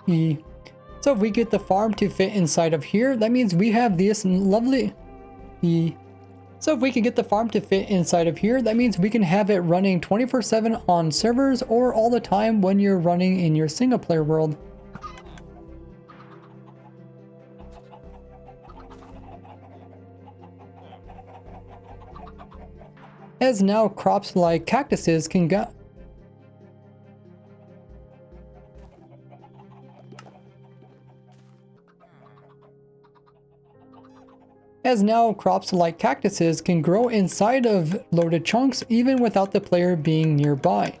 E. So if we get the farm to fit inside of here, that means we have this lovely E. So if we can get the farm to fit inside of here, that means we can have it running 24/7 on servers or all the time when you're running in your single player world. As now crops like cactuses can go. As now crops like cactuses can grow inside of loaded chunks even without the player being nearby.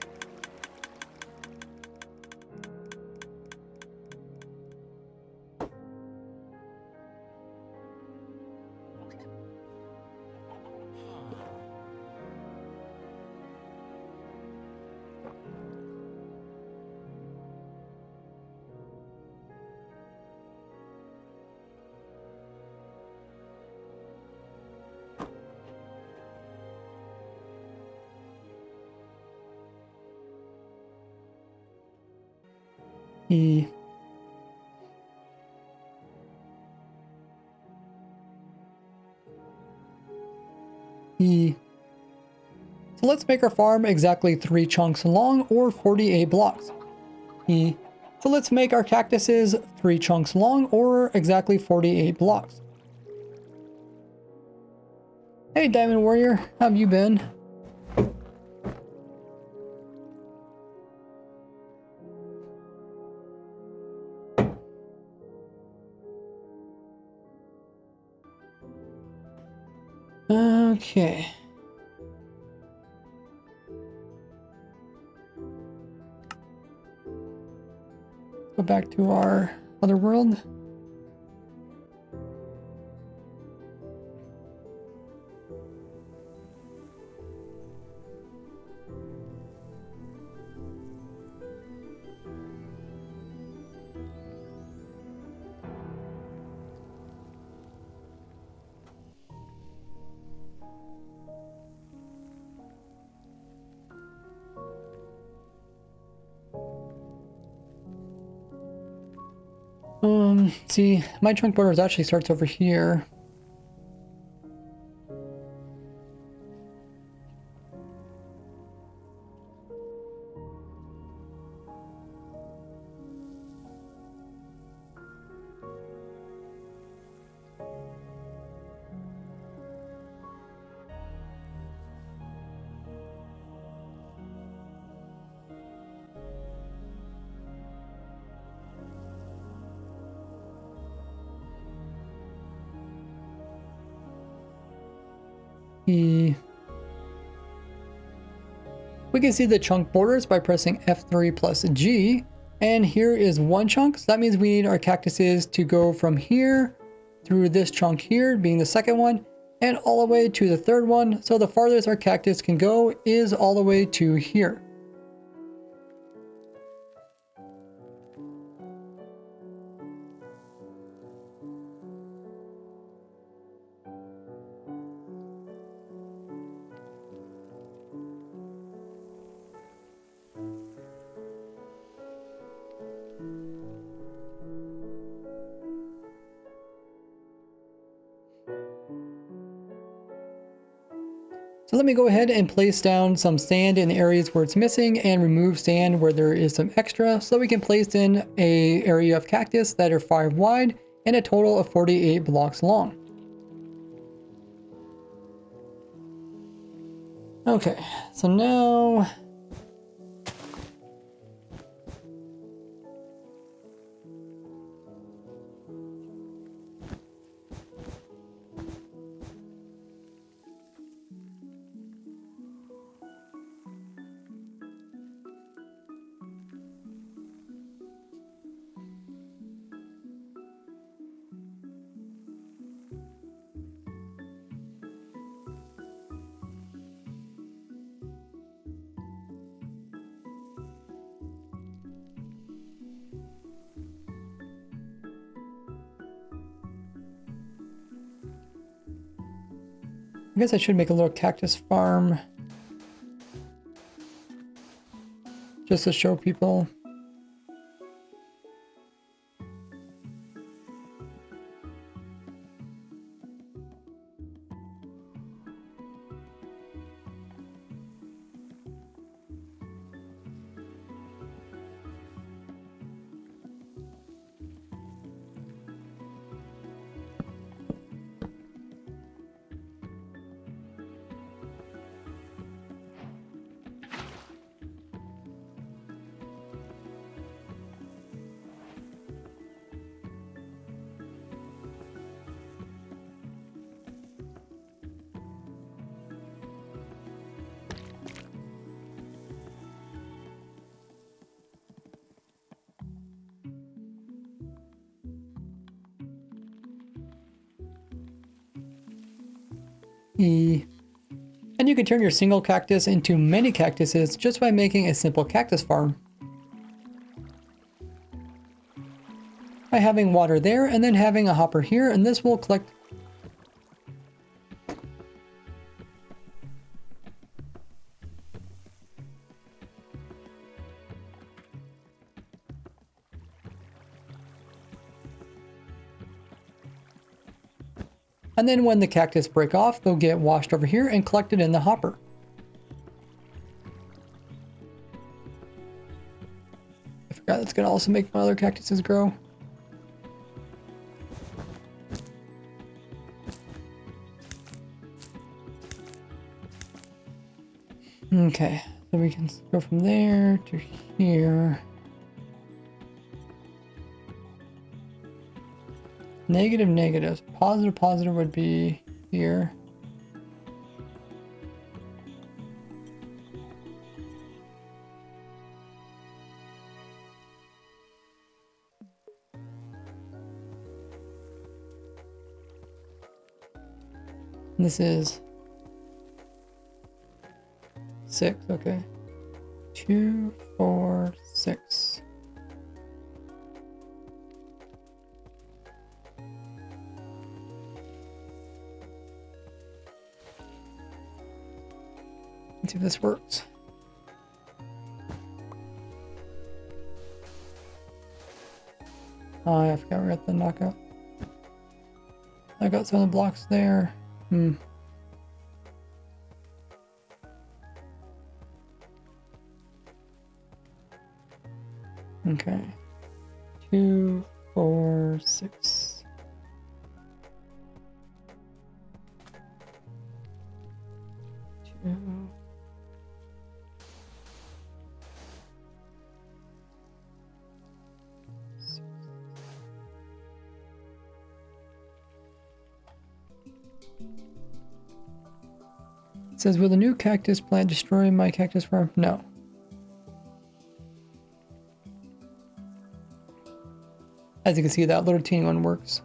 E. E. So let's make our farm exactly 3 chunks long or 48 blocks. E. So let's make our cactuses 3 chunks long or exactly 48 blocks. Hey Diamond Warrior, how have you been? Okay. Go back to our other world. See, my trunk borders actually starts over here. We can see the chunk borders by pressing F3 plus G, and here is one chunk, so that means we need our cactuses to go from here through this chunk here, being the second one, and all the way to the third one, so the farthest our cactus can go is all the way to here. So let me go ahead and place down some sand in the areas where it's missing and remove sand where there is some extra, so we can place in a area of cactus that are 5 wide and a total of 48 blocks long. Okay, so now I guess I should make a little cactus farm just to show people. And you can turn your single cactus into many cactuses just by making a simple cactus farm. By having water there and then having a hopper here, and this will collect. And then when the cactus break off, they'll get washed over here and collected in the hopper. I forgot that's gonna also make my other cactuses grow. Okay, so we can go from there to here. Negative, negatives. Positive, positive would be here. This is 6, okay. 2, 4, 6. Let's see if this works. Oh, I forgot we got the knockout. I got some of the blocks there. Okay. 2, 4, 6. It says, will the new cactus plant destroy my cactus farm? No. As you can see, that little teeny one works.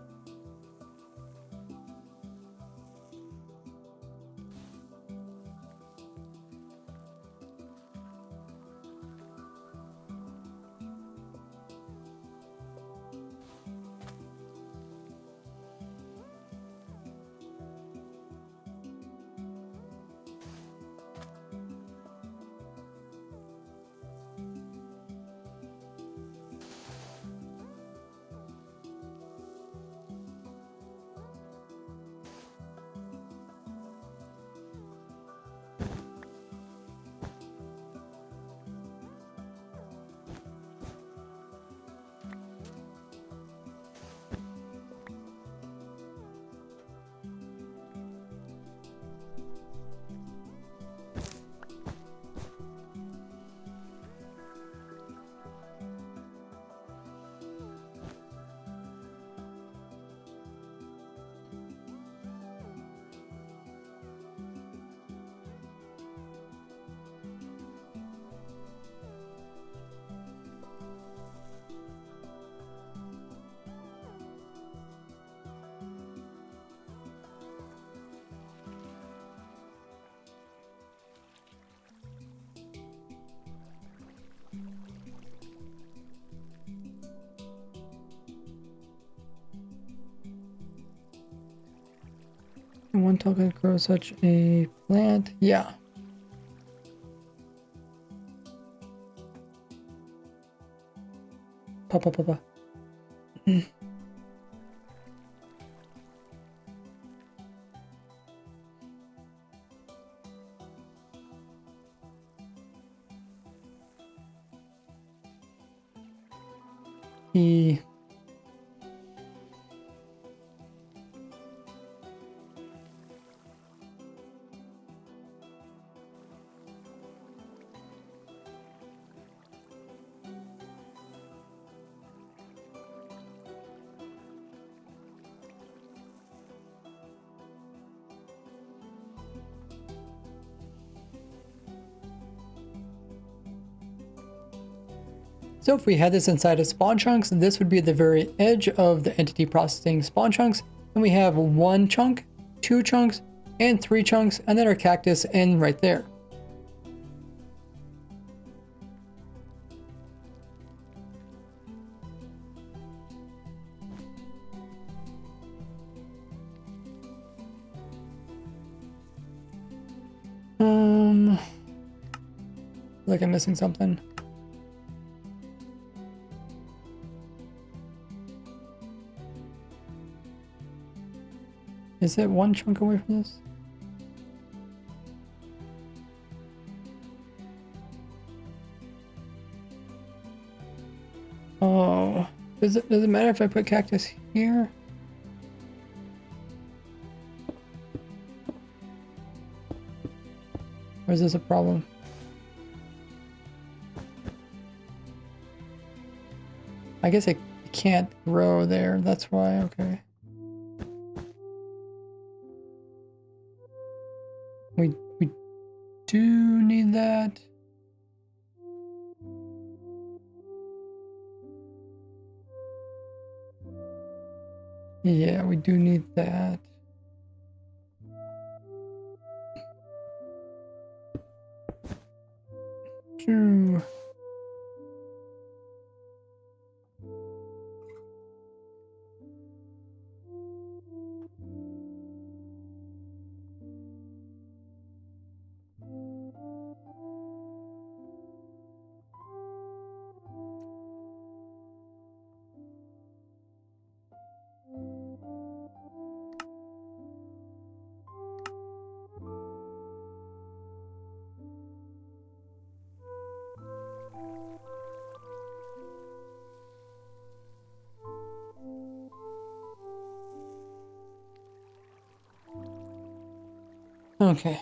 And one tall could grow such a plant. Yeah. Papa. He So if we had this inside of spawn chunks, this would be the very edge of the entity processing spawn chunks. And we have 1 chunk, 2 chunks, and 3 chunks, and then our cactus in right there. Like I'm missing something. Is it 1 chunk away from this? Oh, does it matter if I put cactus here? Or is this a problem? I guess it can't grow there, that's why, okay. We do need that. Yeah, we do need that. True. Okay.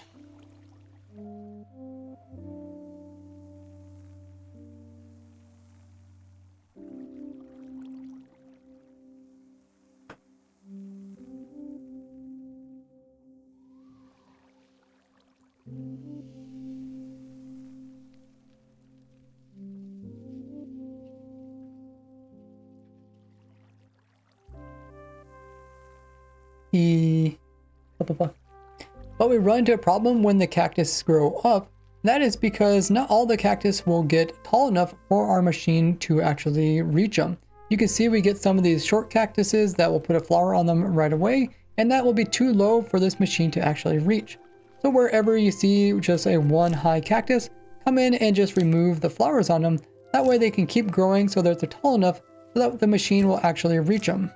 But we run into a problem when the cactus grow up. That is because not all the cactus will get tall enough for our machine to actually reach them. You can see we get some of these short cactuses that will put a flower on them right away, and that will be too low for this machine to actually reach. So wherever you see just a 1 high cactus, come in and just remove the flowers on them. That way they can keep growing so that they're tall enough so that the machine will actually reach them.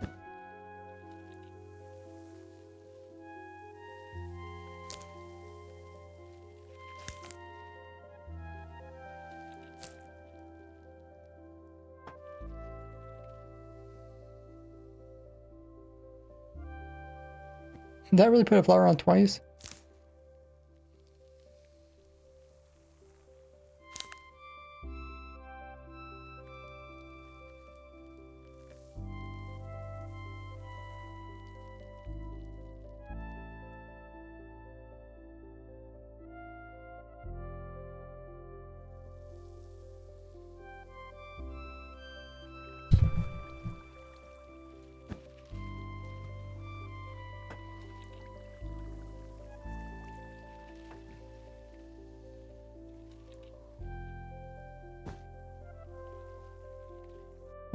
Did that really put a flower on twice?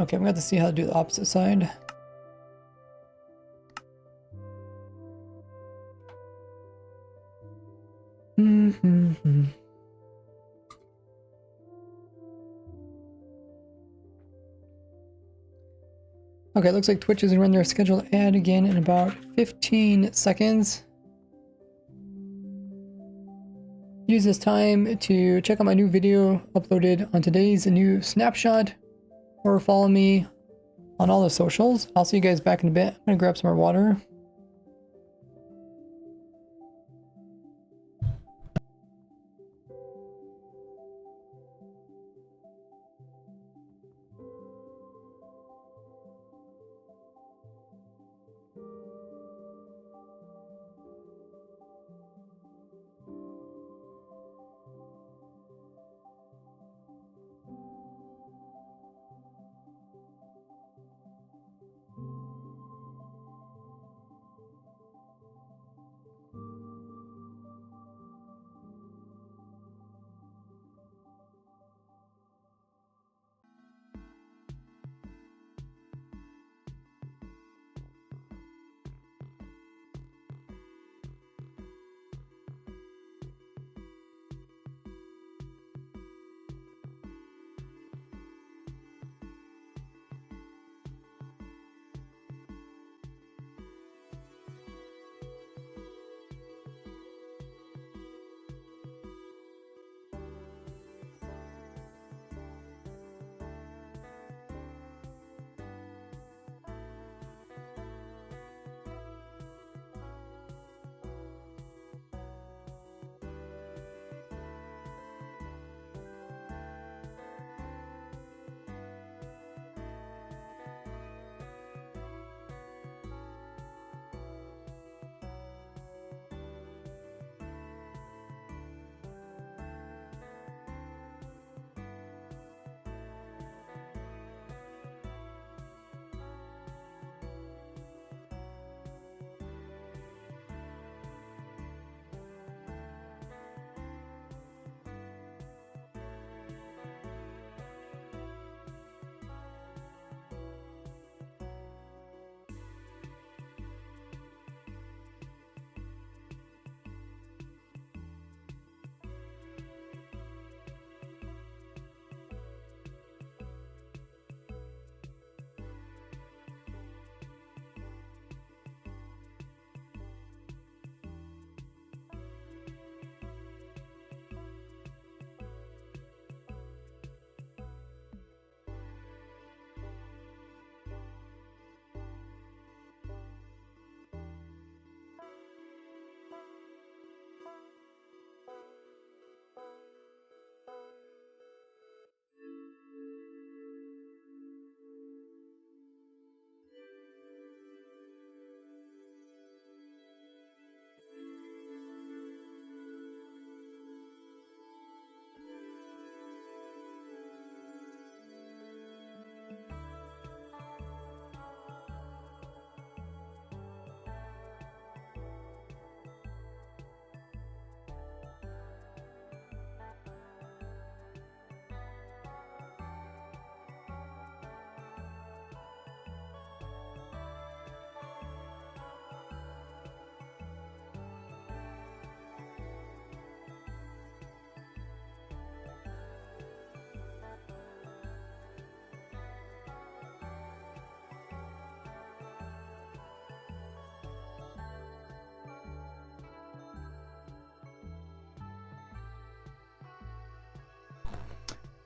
Okay, I'm going to have to see how to do the opposite side. Okay, it looks like Twitch is going to run their scheduled ad again in about 15 seconds. Use this time to check out my new video uploaded on today's new snapshot, or follow me on all the socials. I'll see you guys back in a bit. I'm going to grab some more water.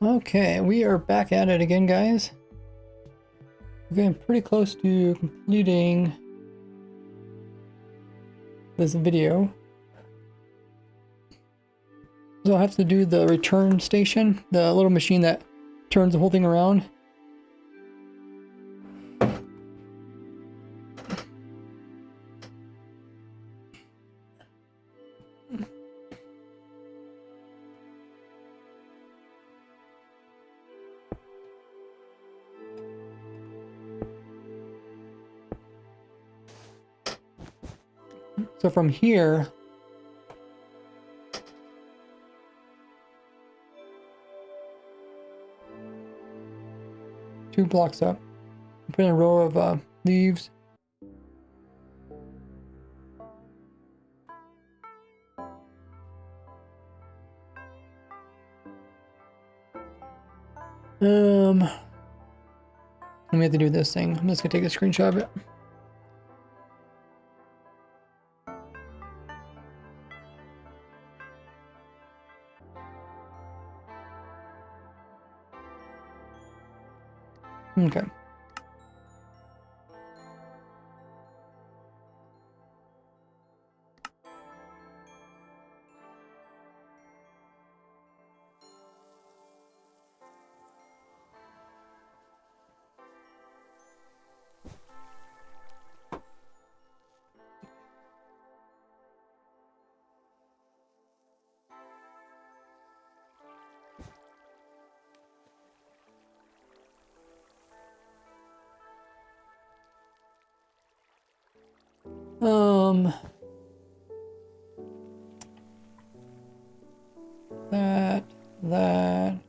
Okay, we are back at it again, guys. We're getting pretty close to completing this video. So I'll have to do the return station, the little machine that turns the whole thing around. So from here, two blocks up, put in a row of leaves. Let me have to do this thing. I'm just gonna take a screenshot of it. Okay. That.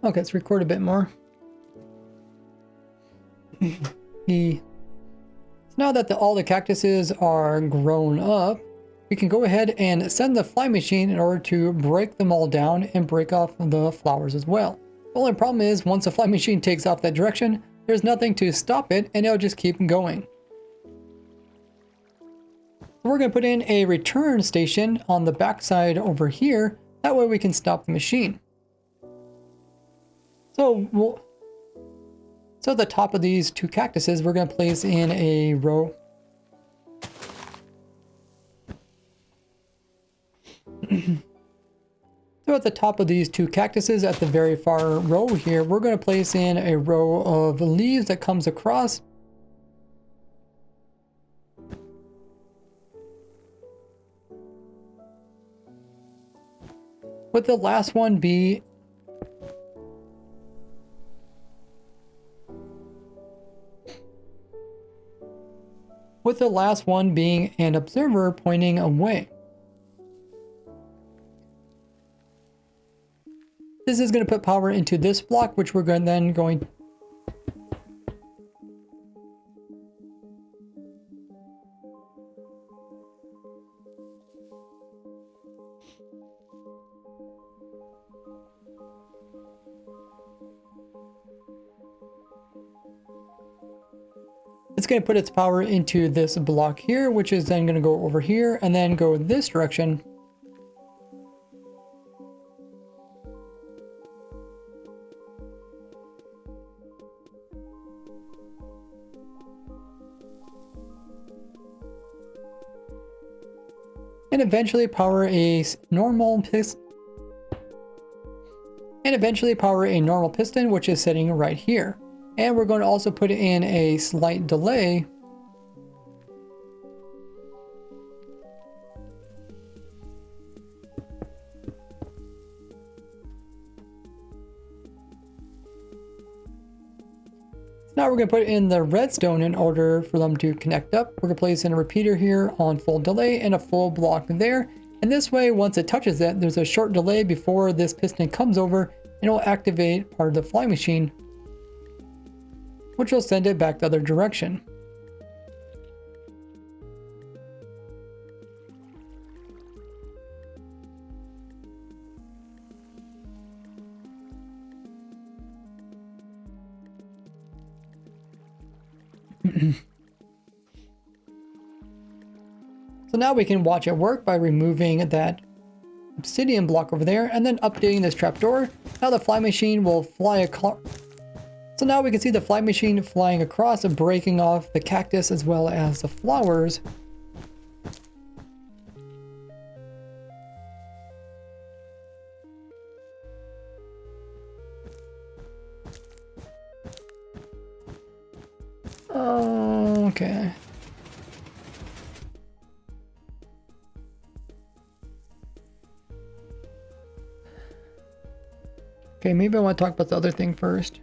Okay, let's record a bit more. Now that all the cactuses are grown up, we can go ahead and send the fly machine in order to break them all down and break off the flowers as well. The only problem is once the fly machine takes off that direction, there's nothing to stop it and it'll just keep going. So we're going to put in a return station on the back side over here. That way we can stop the machine. So at the top of these two cactuses, we're going to place in a row. So at the top of these two cactuses at the very far row here, we're going to place in a row of leaves that comes across. With the last one be being an observer pointing away. This is going to put power into this block, which we're then going. It's going to put its power into this block here, which is then going to go over here and then go this direction. And eventually power a normal piston. Which is sitting right here. And we're going to also put in a slight delay. Now we're going to put in the redstone in order for them to connect up. We're going to place in a repeater here on full delay and a full block there. And this way, once it touches it, there's a short delay before this piston comes over and it will activate part of the fly machine. which will send it back the other direction. So now we can watch it work by removing that obsidian block over there and then updating this trapdoor. Now the fly machine will fly across. So now we can see the fly machine flying across and breaking off the cactus as well as the flowers. Okay. Okay, maybe I want to talk about the other thing first.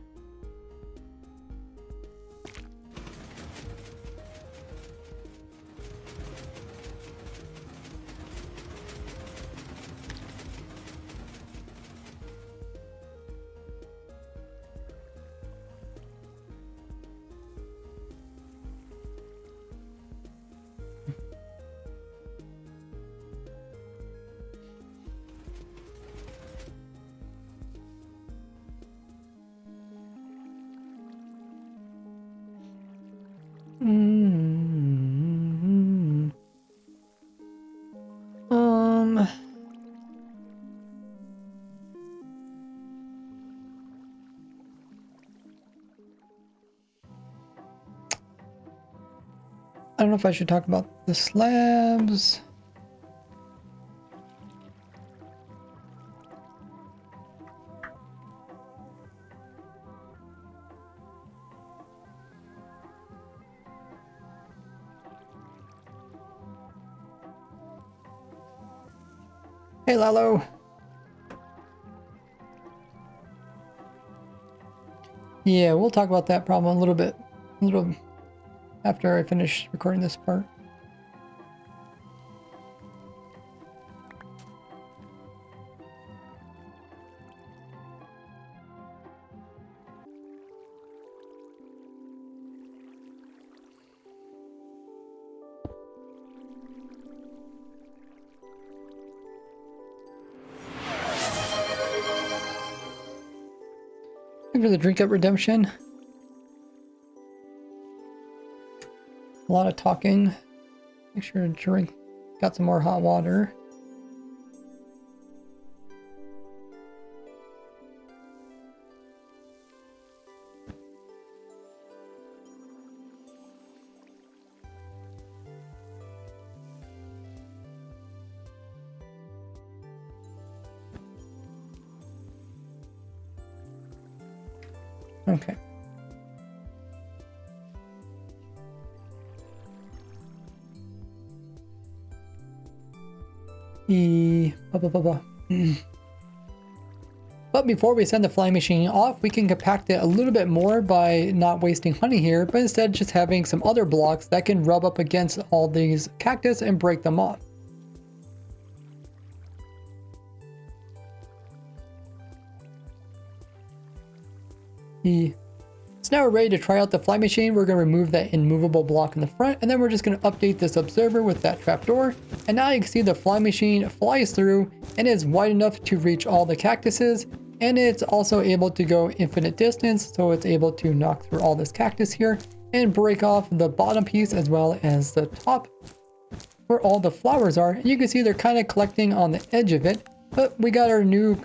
I don't know if I should talk about the slabs. Hey, Lalo. Yeah, we'll talk about that problem a little after I finish recording this part. Thank you for the drink up redemption. A lot of talking. Make sure to drink. Got some more hot water. Okay. But before we send the flying machine off, we can compact it a little bit more by not wasting honey here, but instead just having some other blocks that can rub up against all these cactus and break them off. So now we're ready to try out the fly machine. We're going to remove that immovable block in the front, and then we're just going to update this observer with that trapdoor. And now you can see the fly machine flies through and is wide enough to reach all the cactuses. And it's also able to go infinite distance, so it's able to knock through all this cactus here and break off the bottom piece as well as the top where all the flowers are. And you can see they're kind of collecting on the edge of it, but we got our new...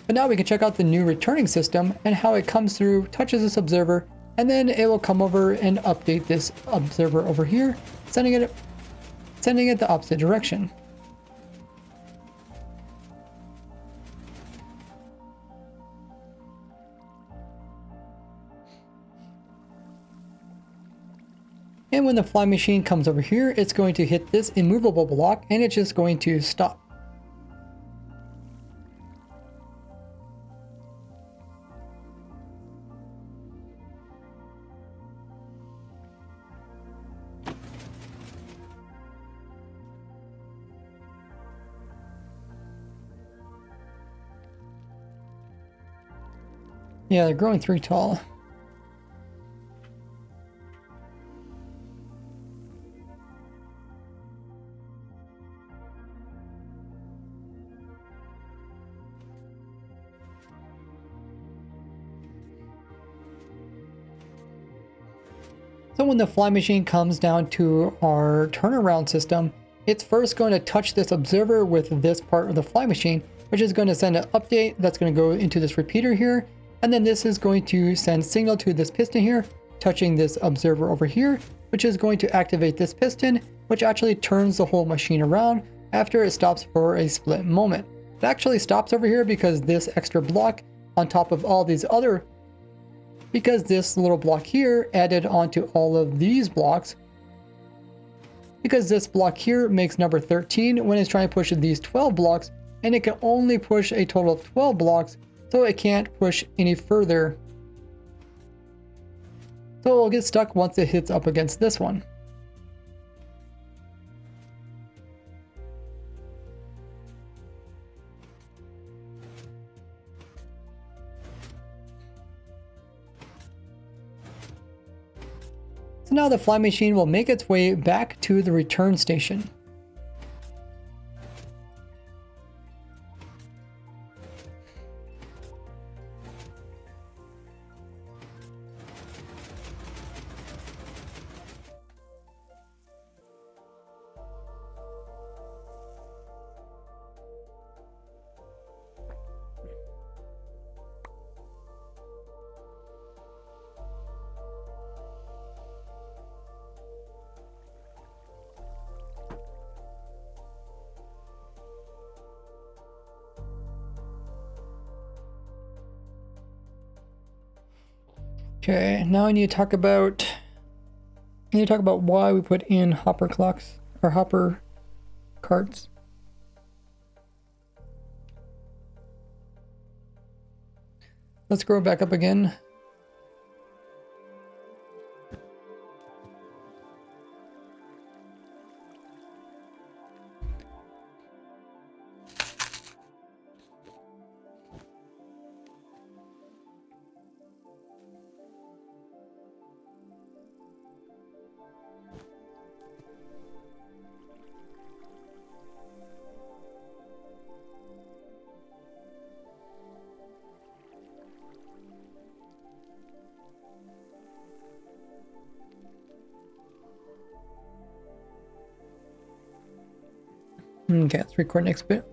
But now we can check out the new returning system and how it comes through, touches this observer, and then it will come over and update this observer over here, sending it the opposite direction. And when the fly machine comes over here, it's going to hit this immovable block and it's just going to stop. Yeah, they're growing 3 tall. So when the fly machine comes down to our turnaround system, it's first going to touch this observer with this part of the fly machine, which is going to send an update that's going to go into this repeater here. And then this is going to send signal to this piston here, touching this observer over here, which is going to activate this piston, which actually turns the whole machine around after it stops for a split moment. It actually stops over here because this extra block on top of all these other, because this little block here added onto all of these blocks, because this block here makes number 13 when it's trying to push these 12 blocks, and it can only push a total of 12 blocks, so it can't push any further. So it'll get stuck once it hits up against this one. So now the fly machine will make its way back to the return station. Okay, now I need to talk about why we put in hopper clocks or hopper carts. Let's scroll back up again. Okay, let's record next bit.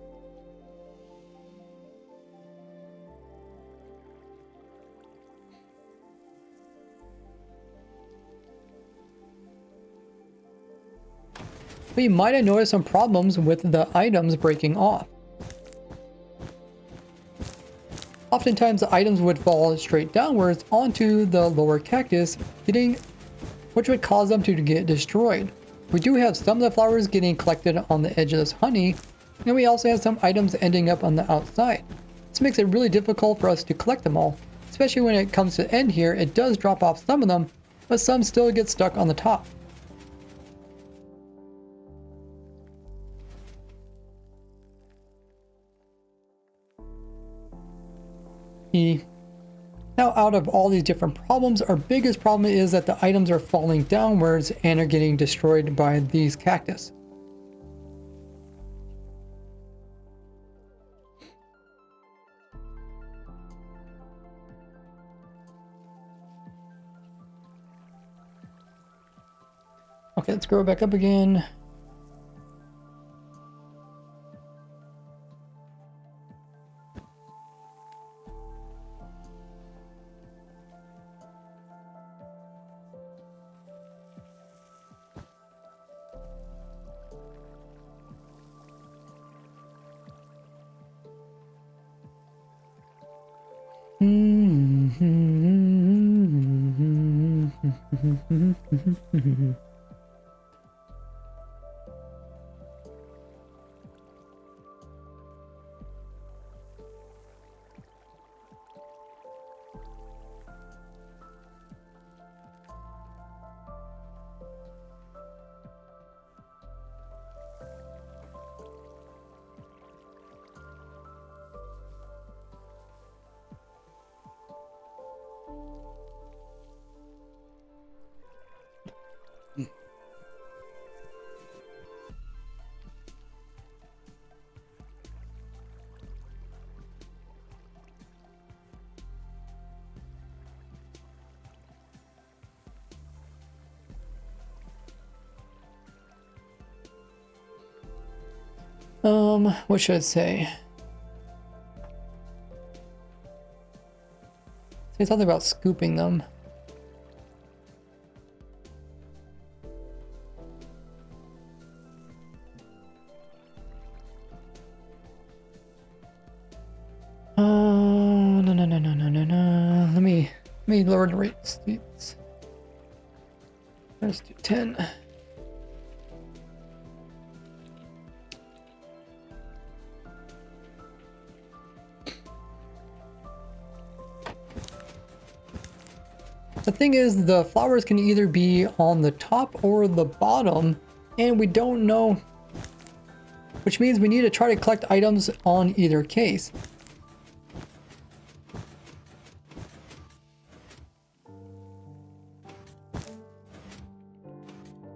But you might have noticed some problems with the items breaking off. Oftentimes the items would fall straight downwards onto the lower cactus, which would cause them to get destroyed. We do have some of the flowers getting collected on the edge of this honey, and we also have some items ending up on the outside. This makes it really difficult for us to collect them all, especially when it comes to the end here. It does drop off some of them, but some still get stuck on the top. Now, out of all these different problems, our biggest problem is that the items are falling downwards and are getting destroyed by these cactus. Okay, let's go back up again. What should I say? Say something about scooping them. No. Let me lower the rate speeds. Let's do 10. The thing is, the flowers can either be on the top or the bottom, and we don't know, which means we need to try to collect items on either case.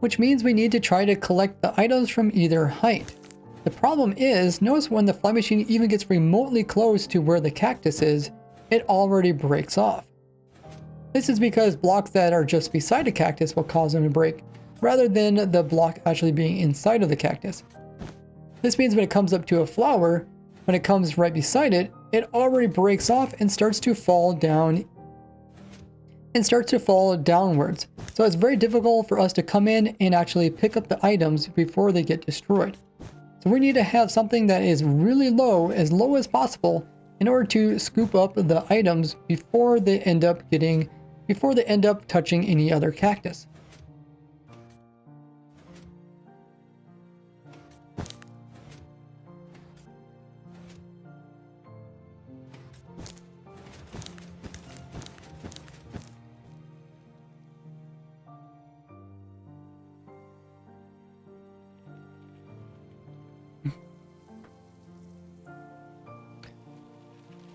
Which means we need to try to collect the items from either height. The problem is, notice when the fly machine even gets remotely close to where the cactus is, it already breaks off. This is because blocks that are just beside a cactus will cause them to break, rather than the block actually being inside of the cactus. This means when it comes up to a flower, when it comes right beside it, it already breaks off and starts to fall down downwards. So it's very difficult for us to come in and actually pick up the items before they get destroyed. So we need to have something that is really low as possible, in order to scoop up the items before they end up touching any other cactus.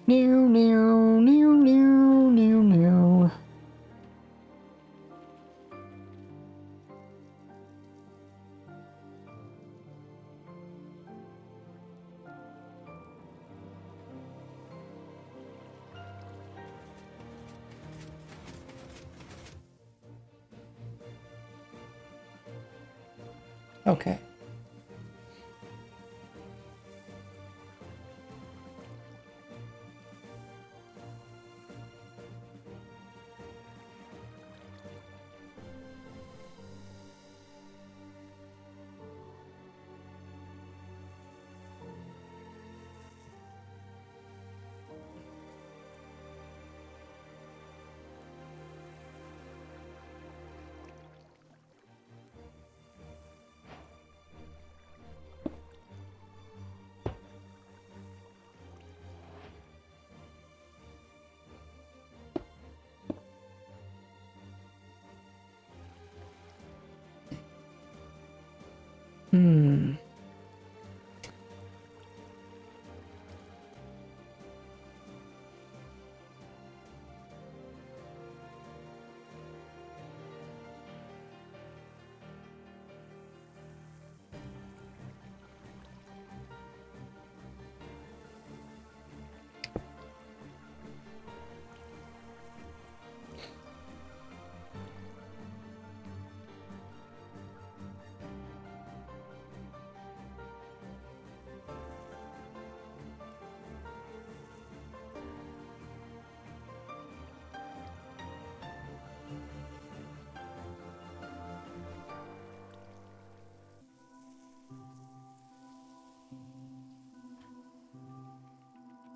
New. Okay.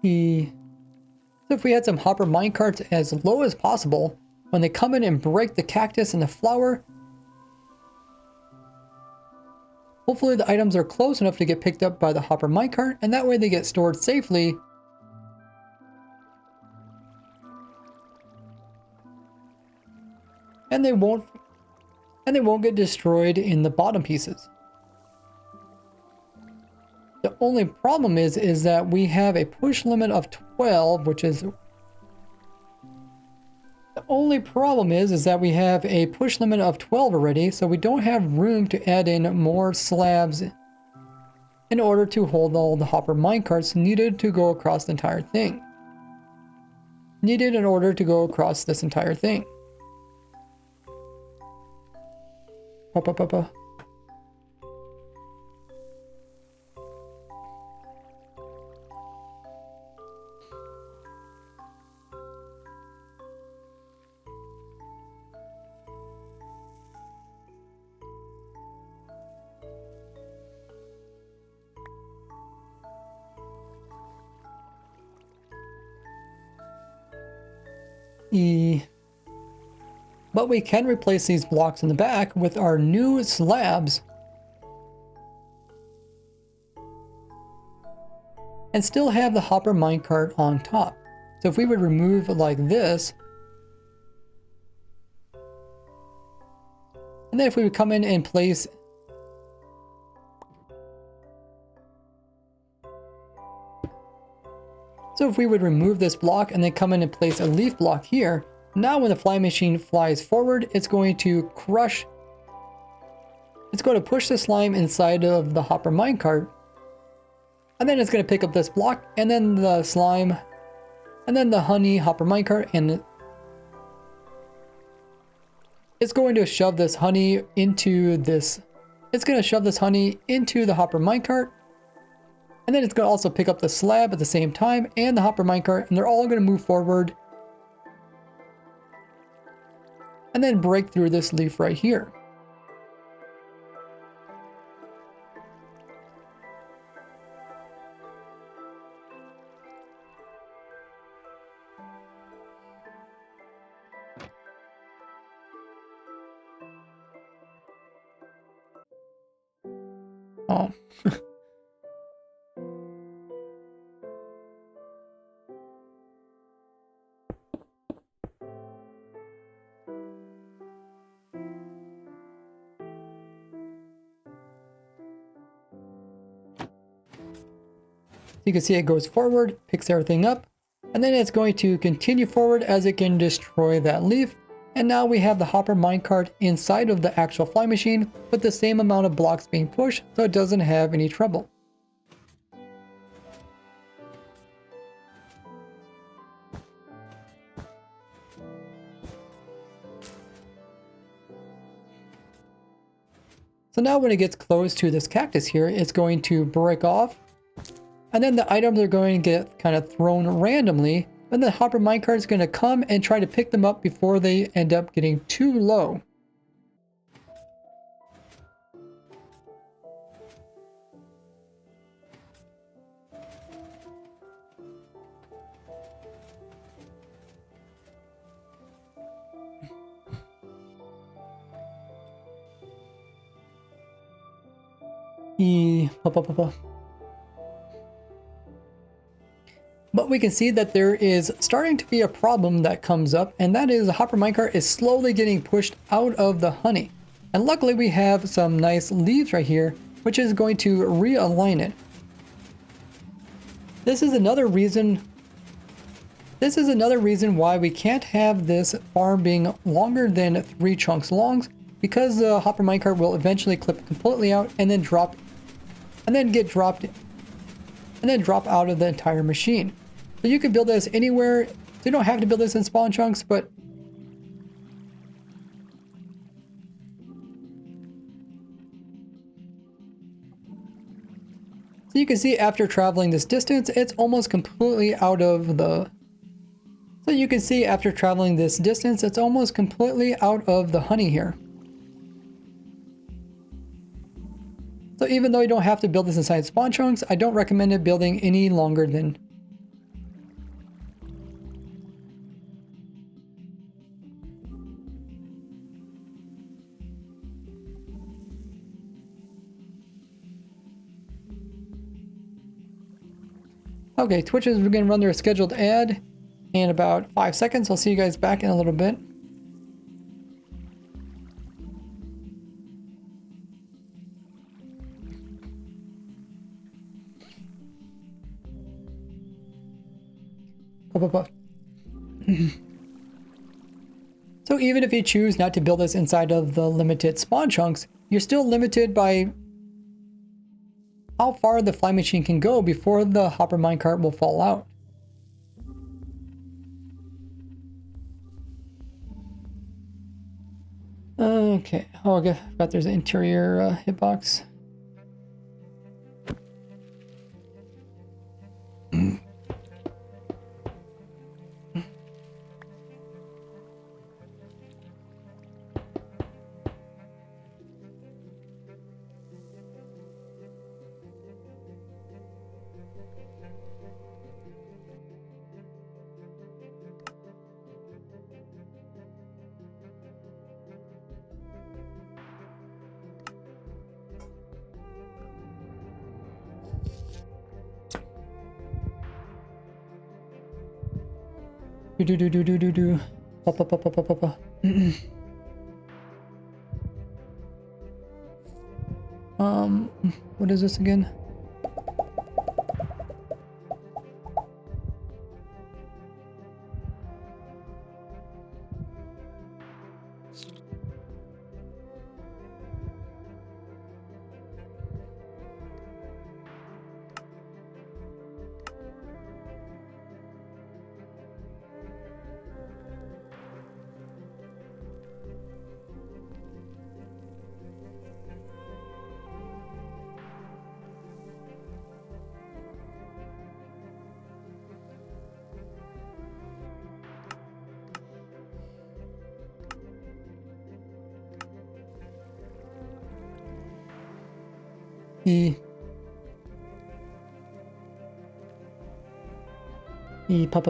So if we had some hopper minecarts as low as possible, when they come in and break the cactus and the flower, hopefully the items are close enough to get picked up by the hopper minecart, and that way they get stored safely. And they won't get destroyed in the bottom pieces. The only problem is that we have a push limit of 12, which is... The only problem is that we have a push limit of 12 already, so we don't have room to add in more slabs in order to hold all the hopper minecarts needed to go across the entire thing. Needed in order to go across this entire thing. But we can replace these blocks in the back with our new slabs and still have the hopper minecart on top. So if we would remove like this, and then if we would come in and place so if we would remove this block and then come in and place a leaf block here, now when the fly machine flies forward, it's going to push the slime inside of the hopper minecart. And then it's going to pick up this block and then the slime and then the honey hopper minecart, and it's going to shove this honey into this. It's going to shove this honey into the hopper minecart. And then it's going to also pick up the slab at the same time and the hopper minecart, and they're all going to move forward and then break through this leaf right here. Oh. You can see it goes forward, picks everything up, and then it's going to continue forward as it can destroy that leaf. And now we have the hopper minecart inside of the actual fly machine with the same amount of blocks being pushed, so it doesn't have any trouble. So now when it gets close to this cactus here, it's going to break off. And then the items are going to get kind of thrown randomly. Then the hopper minecart is going to come and try to pick them up before they end up getting too low. But we can see that there is starting to be a problem that comes up, and that is the hopper minecart is slowly getting pushed out of the honey. And luckily we have some nice leaves right here, which is going to realign it. This is another reason why we can't have this farm being longer than 3 chunks long, because the hopper minecart will eventually clip completely out and then drop out of the entire machine. So you can build this anywhere. So you don't have to build this in spawn chunks, but so you can see after traveling this distance, it's almost completely out of the honey here. So even though you don't have to build this inside spawn chunks, I don't recommend it building any longer than. Okay, Twitch is going to run their scheduled ad in about 5 seconds. I'll see you guys back in a little bit. So even if you choose not to build this inside of the limited spawn chunks, you're still limited by how far the fly machine can go before the hopper minecart will fall out. Okay, oh, I forgot there's an interior hitbox. Do. Pa. What is this again? Pa.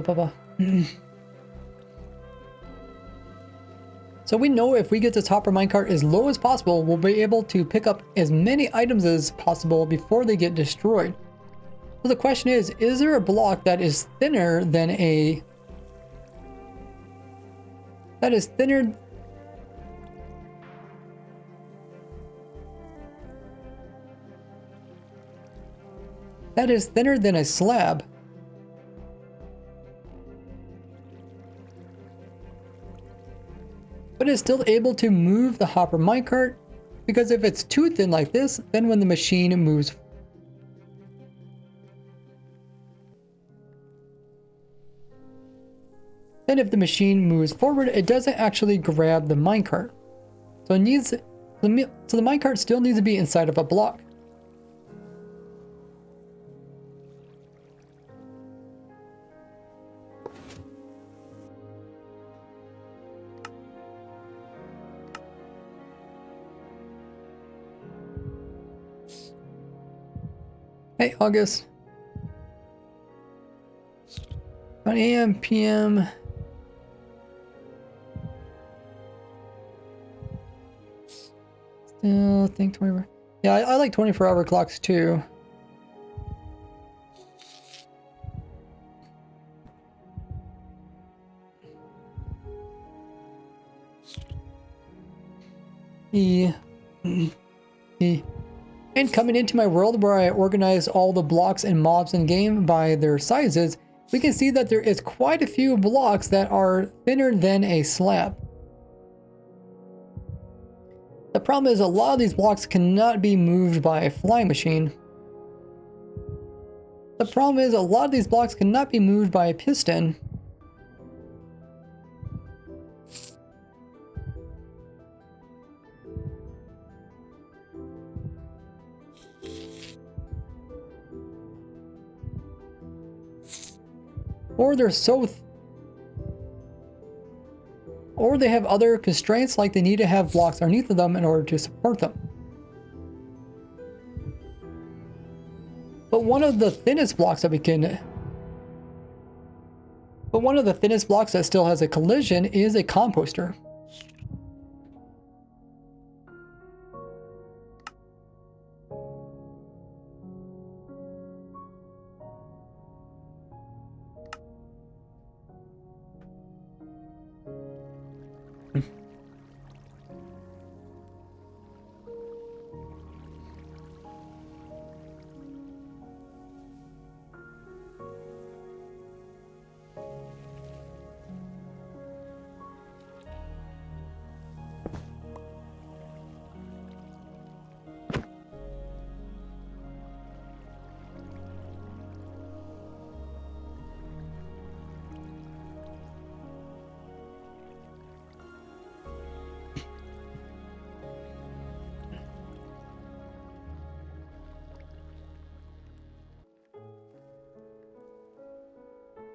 So we know if we get this hopper minecart as low as possible, we'll be able to pick up as many items as possible before they get destroyed. So the question is there a block that is thinner than a... That is thinner than a slab? But is still able to move the hopper minecart, because if it's too thin like this, then when the machine moves, if the machine moves forward, it doesn't actually grab the minecart. So it needs, so the minecart still needs to be inside of a block. Hey, August. 1 a.m. p.m. Still think 24. Yeah, I like 24-hour clocks too. And coming into my world where I organize all the blocks and mobs in game by their sizes, we can see that there is quite a few blocks that are thinner than a slab. The problem is a lot of these blocks cannot be moved by a flying machine. The problem is a lot of these blocks cannot be moved by a piston. Or they're so or they have other constraints, like they need to have blocks underneath of them in order to support them. But one of the thinnest blocks that still has a collision is a composter.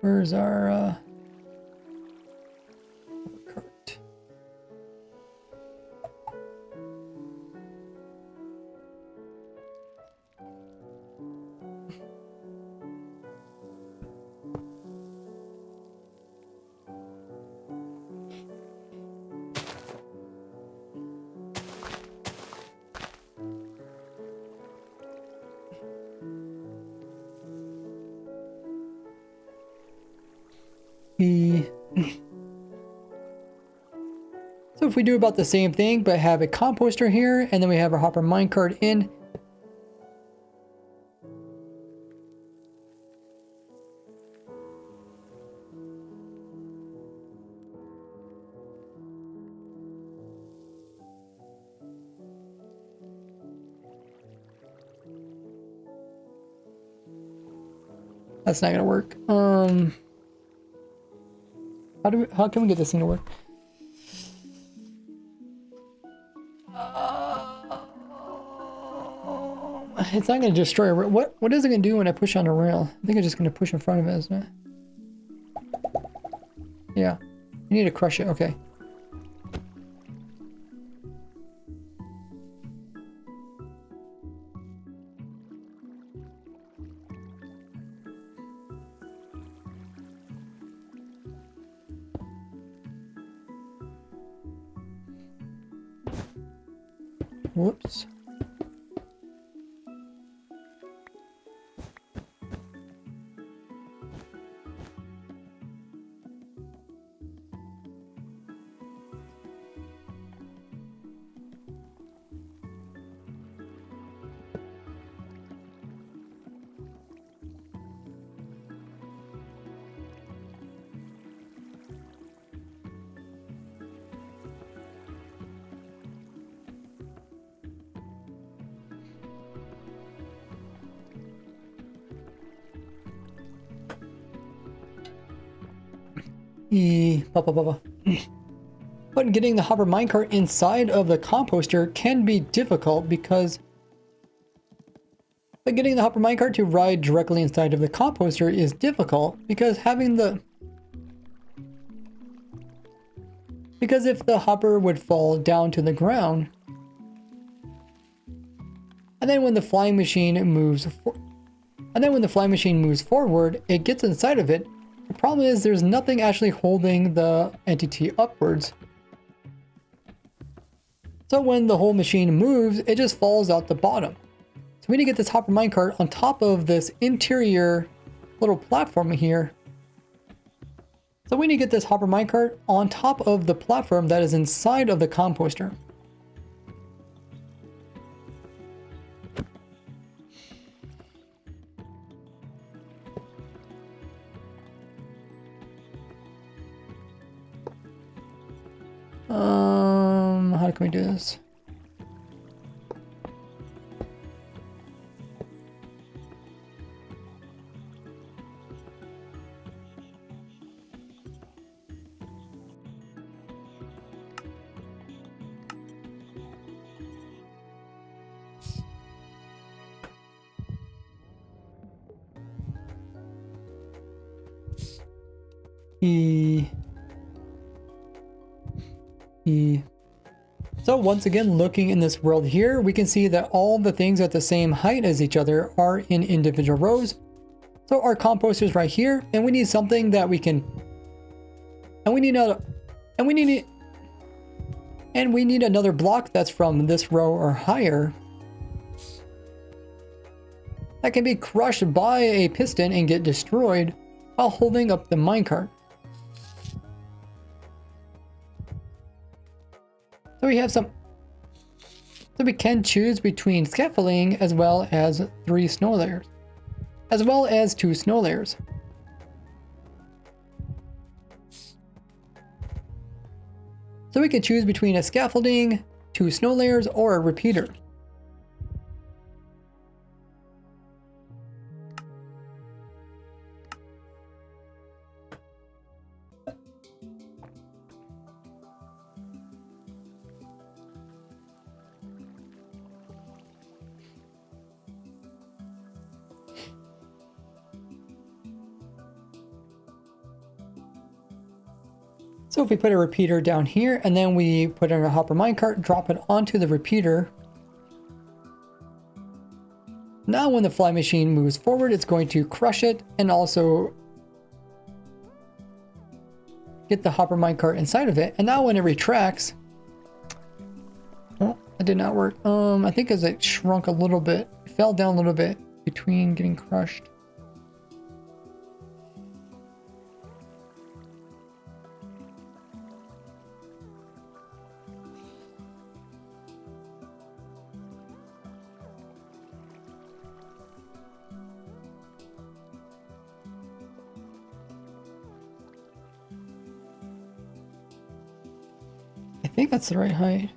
Where's our cart? So if we do about the same thing, but have a composter here, and then we have our hopper minecart in. That's not gonna work. How can we get this thing to work? It's not gonna destroy a rail. What is it gonna do when I push on a rail? I think it's just gonna push in front of it, isn't it? Yeah. You need to crush it, okay. Whoops. But getting the hopper minecart inside of the composter can be difficult because getting the hopper minecart to ride directly inside of the composter is difficult because because if the hopper would fall down to the ground, and then when the flying machine moves forward, it gets inside of it. The problem is there's nothing actually holding the entity upwards. So when the whole machine moves, it just falls out the bottom. So we need to get this hopper minecart on top of this interior little platform here. So we need to get this hopper minecart on top of the platform that is inside of the composter. How can we do this? So once again, looking in this world here, we can see that all the things at the same height as each other are in individual rows. So our composter is right here, and we need something that we can, and we need another block that's from this row or higher that can be crushed by a piston and get destroyed while holding up the minecart. So we have so we can choose between scaffolding as well as 3 snow layers, as well as 2 snow layers. So we can choose between a scaffolding, 2 snow layers, or a repeater. So if we put a repeater down here and then we put in a hopper minecart, drop it onto the repeater. Now when the fly machine moves forward, it's going to crush it and also get the hopper minecart inside of it. And now when it retracts, oh, that did not work. I think as it shrunk a little bit, it fell down a little bit between getting crushed. think that's the right height.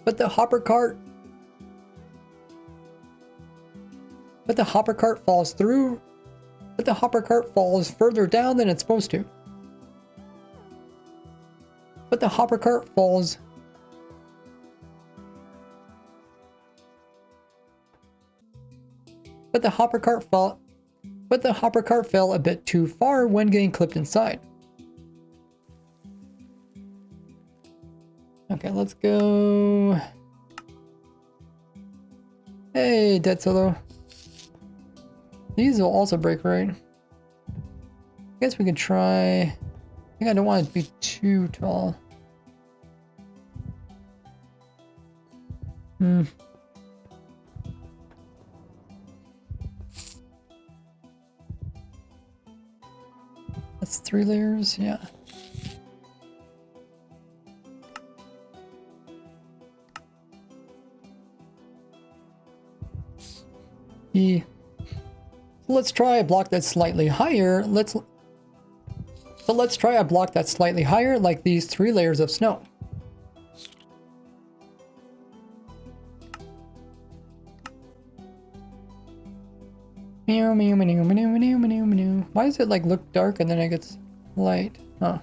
But the hopper cart falls through. But the hopper cart falls further down than it's supposed to. But the hopper cart falls. But the hopper cart fell. But the hopper cart fell a bit too far when getting clipped inside. Okay, let's go. Hey, Dead Solo. These will also break, right? I guess we could try. I think I don't want it to be too tall. That's 3 layers, yeah. Let's try a block that's slightly higher. Let's try a block that's slightly higher, like these 3 layers of snow. Meow, meow, meow, meow, meow, meow, meow. Why does it like look dark and then it gets light? Huh.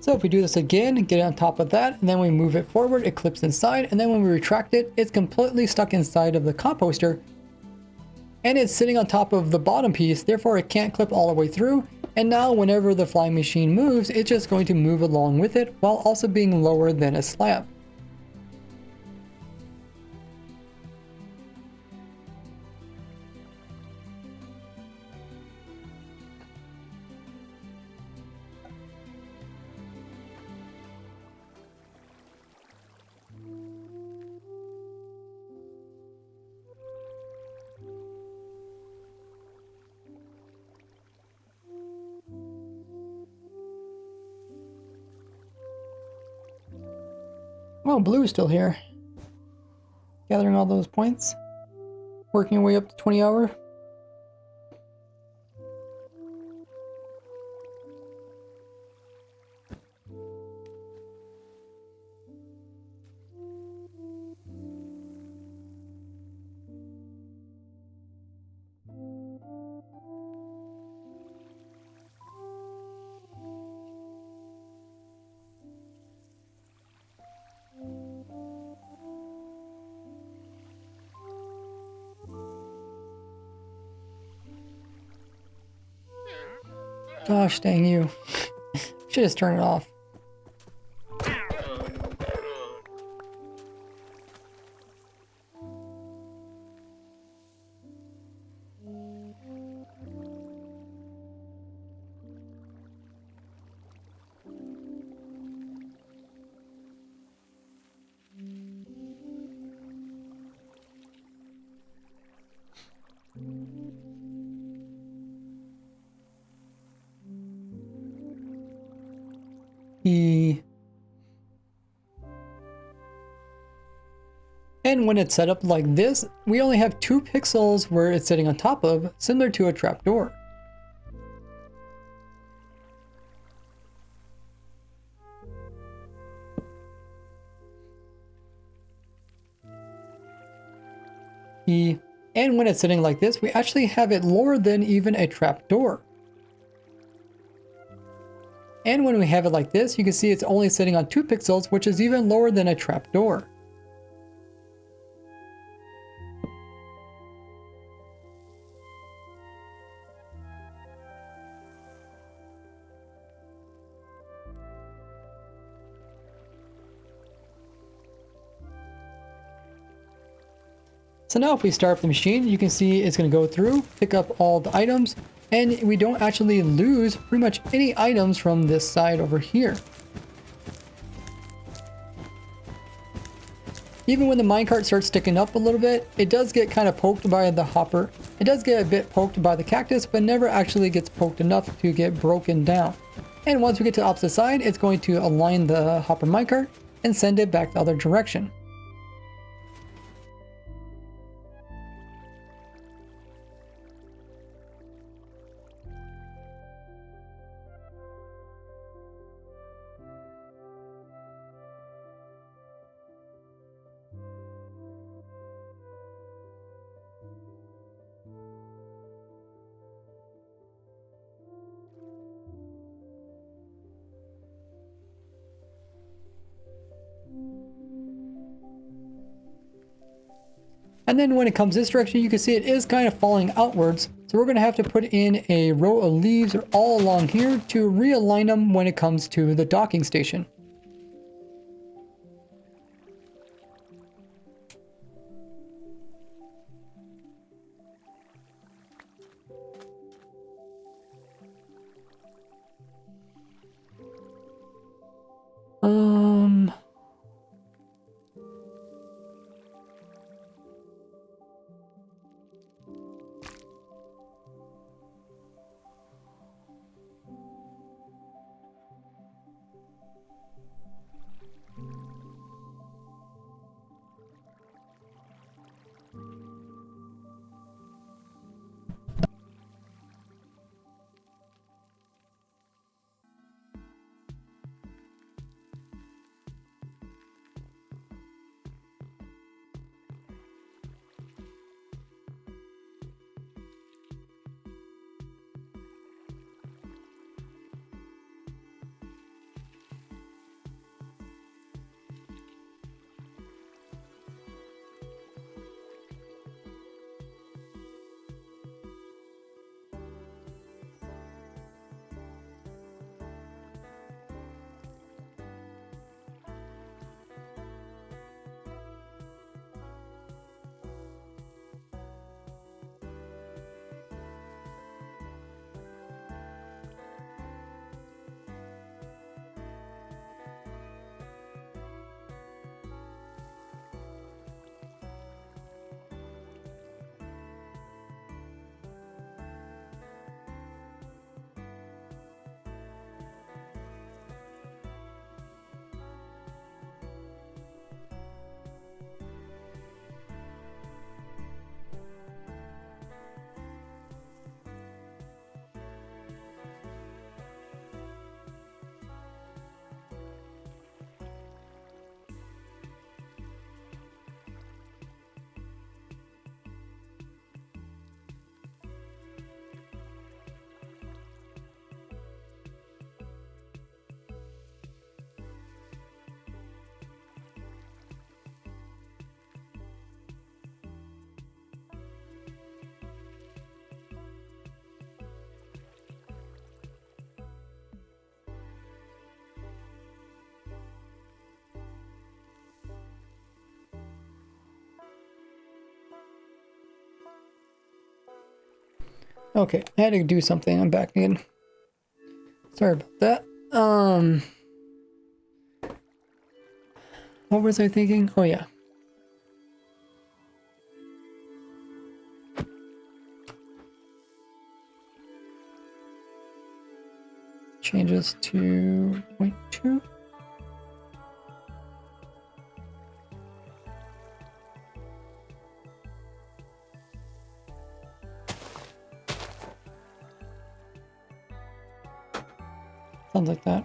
So if we do this again, get it on top of that, and then we move it forward, it clips inside, and then when we retract it, it's completely stuck inside of the composter, and it's sitting on top of the bottom piece, therefore it can't clip all the way through, and now whenever the flying machine moves, it's just going to move along with it, while also being lower than a slab. Oh, Blue's still here. Gathering all those points. Working our way up to 20 hour. Gosh dang you. Should just turn it off. And when it's set up like this, we only have 2 pixels where it's sitting on top of, similar to a trapdoor. And when it's sitting like this, we actually have it lower than even a trapdoor. And when we have it like this, you can see it's only sitting on 2 pixels, which is even lower than a trapdoor. So now if we start up the machine, you can see it's going to go through, pick up all the items, and we don't actually lose pretty much any items from this side over here. Even when the minecart starts sticking up a little bit, it does get kind of poked by the hopper. It does get a bit poked by the cactus, but never actually gets poked enough to get broken down. And once we get to the opposite side, it's going to align the hopper minecart and send it back the other direction. And then when it comes this direction, you can see it is kind of falling outwards. So we're going to have to put in a row of leaves all along here to realign them when it comes to the docking station. Okay, I had to do something. I'm back again. Sorry about that. What was I thinking? Oh yeah. Changes to 0.2. Sounds like that.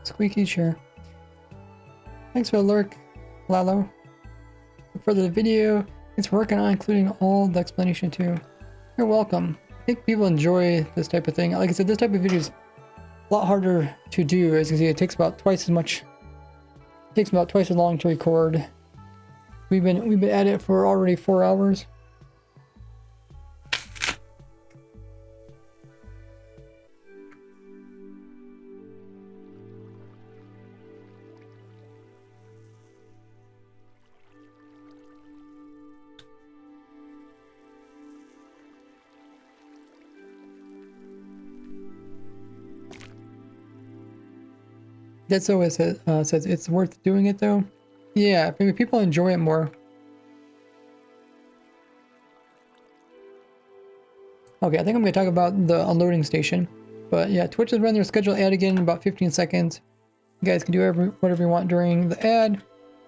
Squeaky chair. Thanks for the lurk, Lalo. Look further the video. It's working on including all the explanation too. You're welcome. I think people enjoy this type of thing. Like I said, this type of video is a lot harder to do. As you can see, it takes about twice as much. It takes about twice as long to record. We've been at it for already 4 hours. That's always says it's worth doing it though. Yeah, maybe people enjoy it more. Okay, I think I'm going to talk about the unloading station. But yeah, Twitch has run their scheduled ad again in about 15 seconds. You guys can do whatever you want during the ad.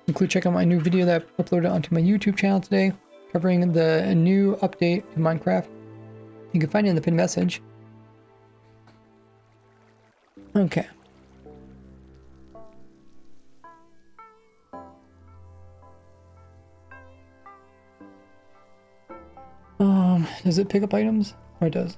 Include check out my new video that I uploaded onto my YouTube channel today, covering the new update to Minecraft. You can find it in the pinned message. Okay. Does it pick up items? Oh, it does.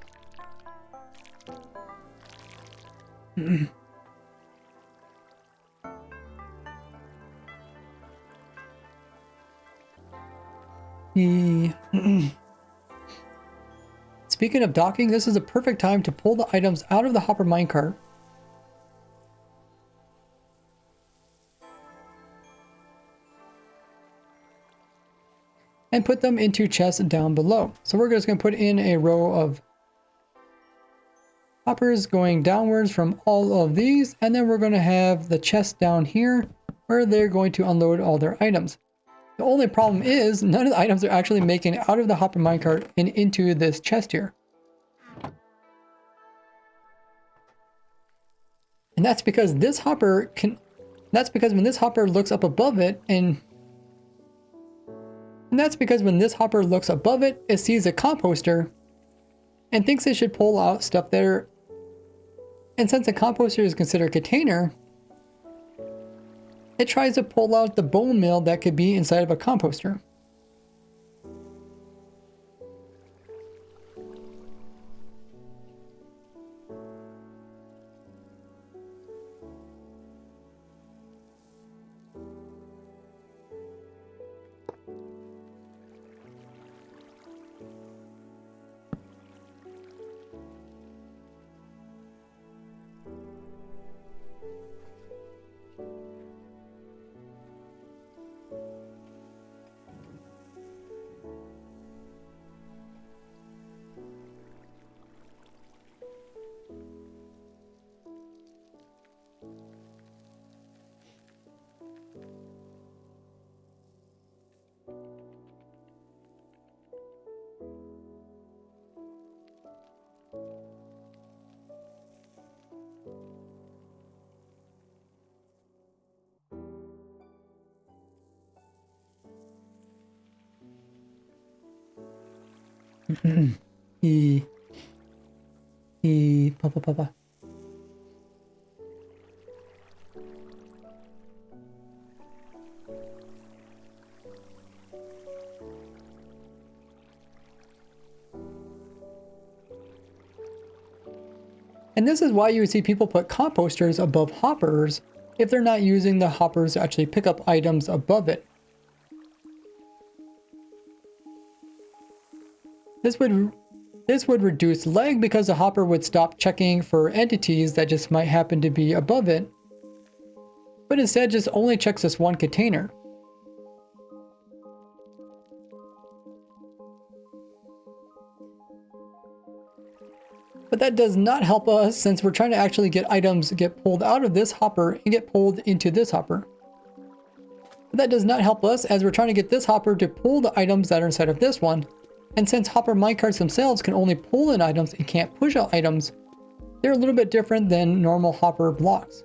Speaking of docking, this is a perfect time to pull the items out of the hopper minecart. And put them into chests down below. So we're just going to put in a row of hoppers going downwards from all of these, and then we're going to have the chest down here where they're going to unload all their items. The only problem is none of the items are actually making it out of the hopper minecart and into this chest here. And that's because this hopper that's because when this hopper looks up above it it sees a composter and thinks it should pull out stuff there. And since a composter is considered a container, it tries to pull out the bone meal that could be inside of a composter. Papa. And this is why you would see people put composters above hoppers if they're not using the hoppers to actually pick up items above it. This would reduce lag because the hopper would stop checking for entities that just might happen to be above it, but instead just only checks this one container. But that does not help us since we're trying to actually get items get pulled out of this hopper and get pulled into this hopper. But that does not help us as we're trying to get this hopper to pull the items that are inside of this one. And since hopper minecarts themselves can only pull in items and can't push out items, they're a little bit different than normal hopper blocks.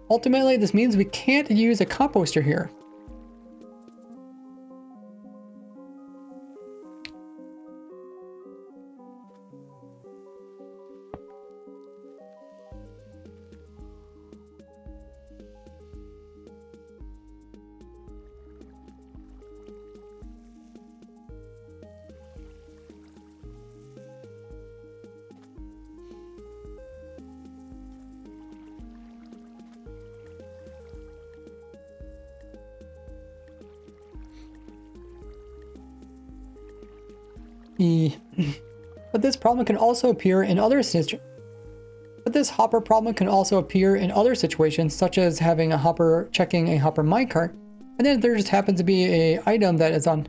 Ultimately, this means we can't use a composter here. But this problem can also appear in other hopper problem can also appear in other situations, such as having a hopper checking a hopper minecart, and then there just happens to be a item that is on.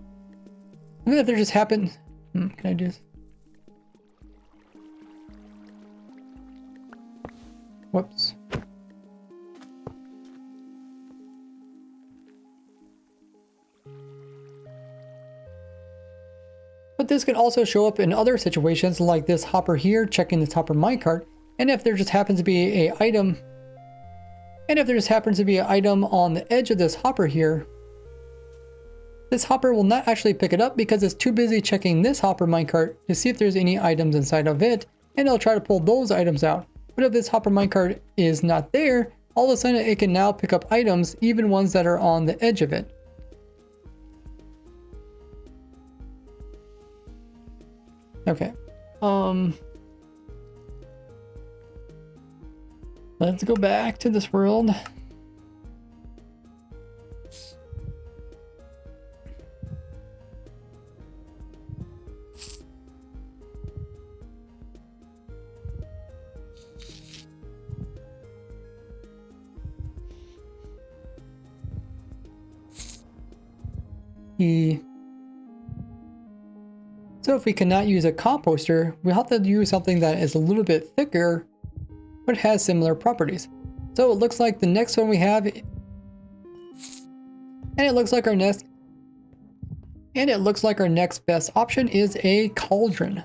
And then if there just happens, can I do this? Whoops. But this can also show up in other situations like this hopper here, checking this hopper minecart, and if there just happens to be an item on the edge of this hopper here, this hopper will not actually pick it up because it's too busy checking this hopper minecart to see if there's any items inside of it, and it'll try to pull those items out. But if this hopper minecart is not there, all of a sudden it can now pick up items, even ones that are on the edge of it. Okay. Let's go back to this world. So if we cannot use a composter, we have to use something that is a little bit thicker, but has similar properties. So it looks like the next one we have, and it looks like our next best option is a cauldron.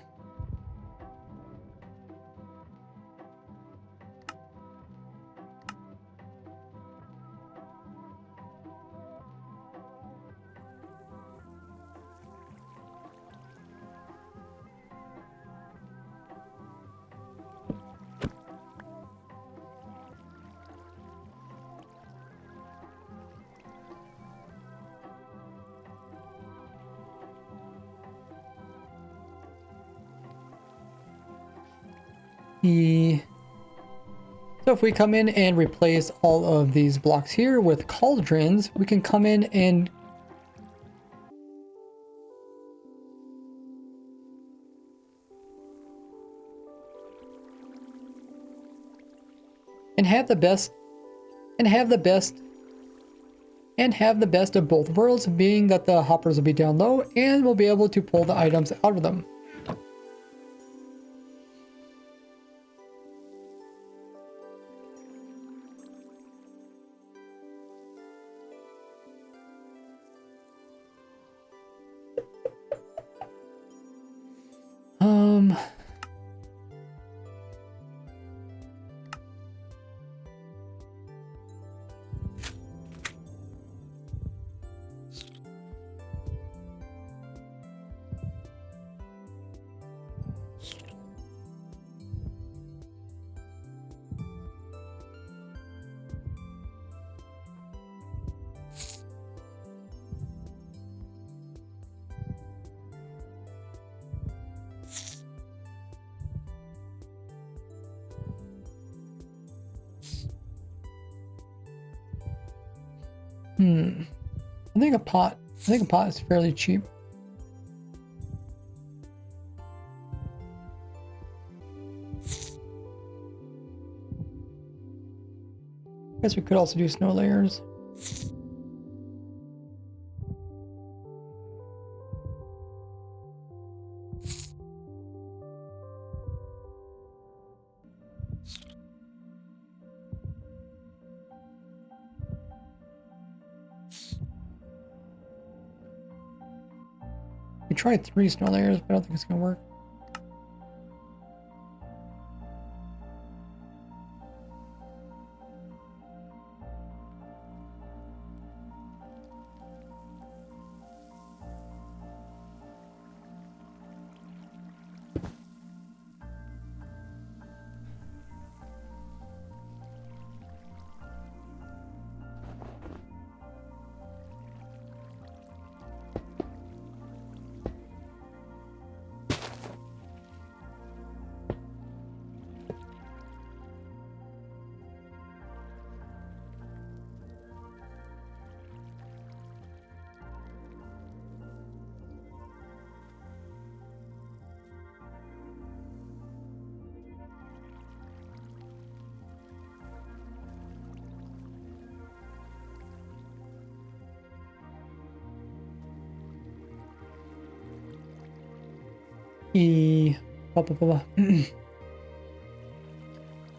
So if we come in and replace all of these blocks here with cauldrons, we can come in and have the best of both worlds, being that the hoppers will be down low and we'll be able to pull the items out of them. I think a pot is fairly cheap. Guess we could also do snow layers. We tried 3 snow layers, but I don't think it's gonna work.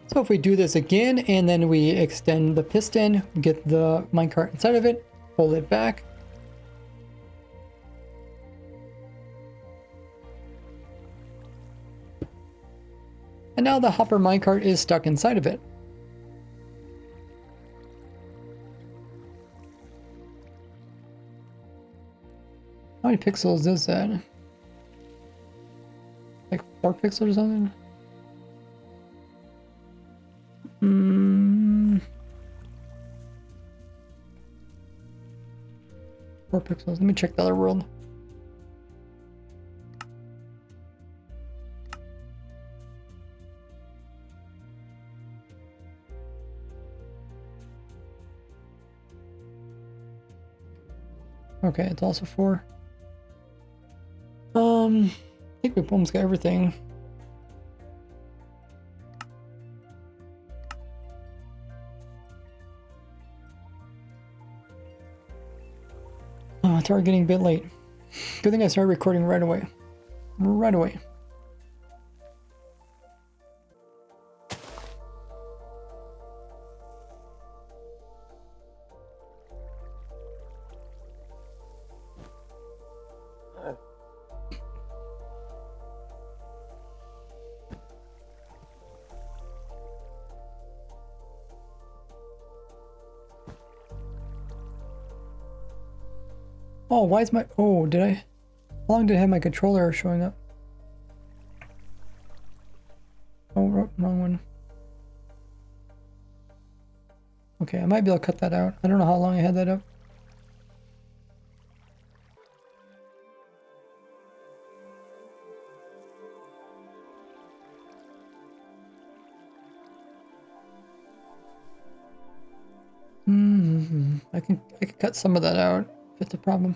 So So if we do this again and then we extend the piston, get the minecart inside of it, pull it back. And now the hopper minecart is stuck inside of it. How many pixels is that? Like 4 pixels or something? 4 pixels. Let me check the other world. Okay, it's also 4. I think we almost got everything. Oh, it's already getting a bit late. Good thing I started recording right away. Right away. Oh, why is my... Oh, did I... How long did I have my controller showing up? Oh, wrong one. Okay, I might be able to cut that out. I don't know how long I had that up. I can cut some of that out if it's a problem.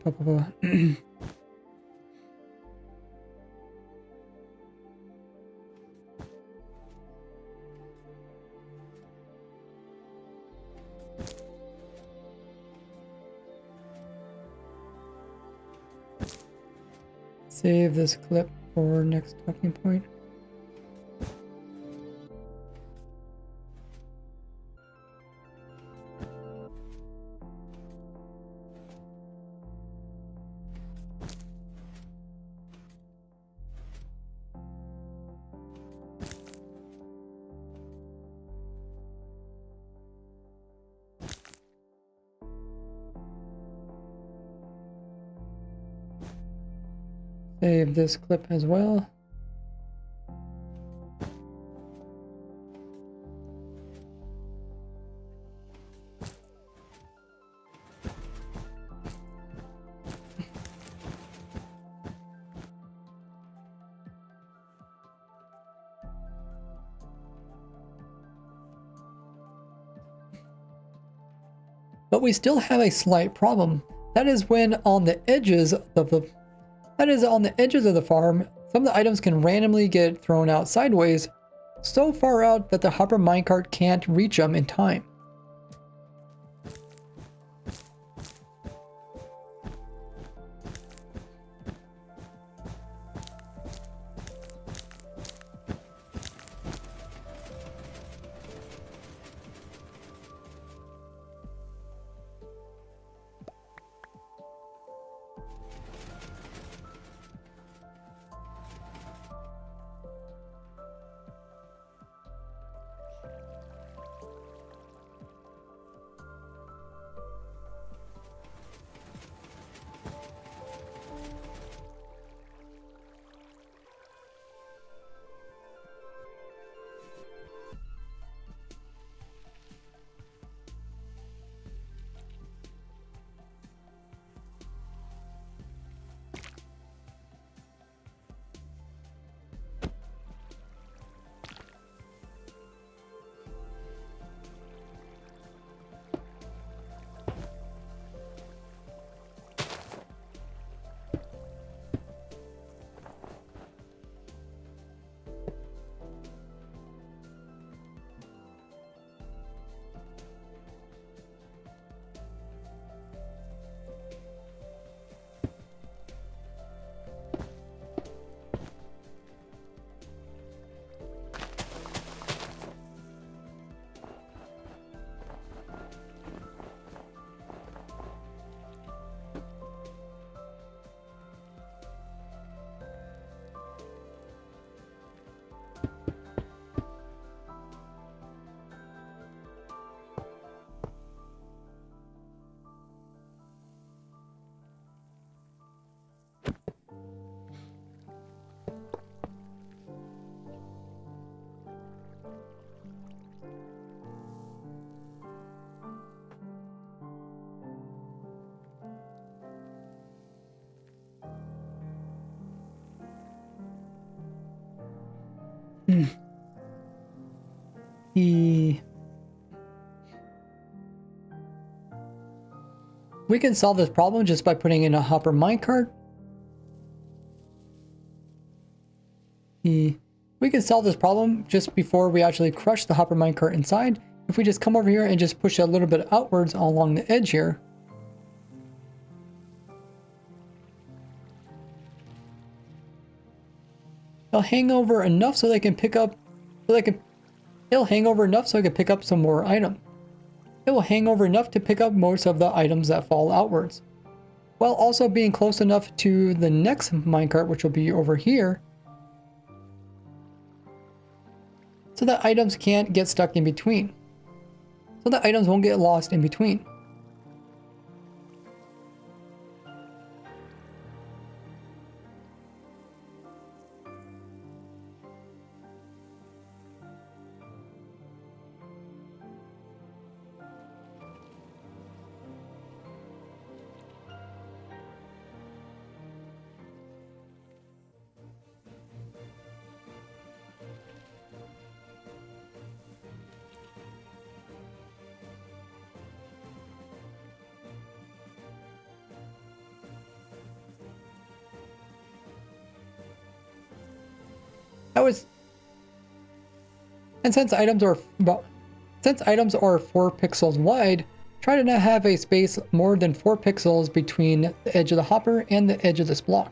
Blah, blah, blah. Save this clip for next talking point. Save this clip as well. But we still have a slight problem. That is when on the edges of the farm, some of the items can randomly get thrown out sideways, so far out that the hopper minecart can't reach them in time. We can solve this problem just by putting in a hopper minecart. We can solve this problem just before we actually crush the hopper minecart inside. If we just come over here and just push it a little bit outwards along the edge here. It'll hang over enough so they can pick up, it'll hang over enough so I can pick up some more items. It will hang over enough to pick up most of the items that fall outwards, while also being close enough to the next minecart, which will be over here, so that items can't get stuck in between. So that items won't get lost in between. And since items are 4 pixels wide, try to not have a space more than 4 pixels between the edge of the hopper and the edge of this block.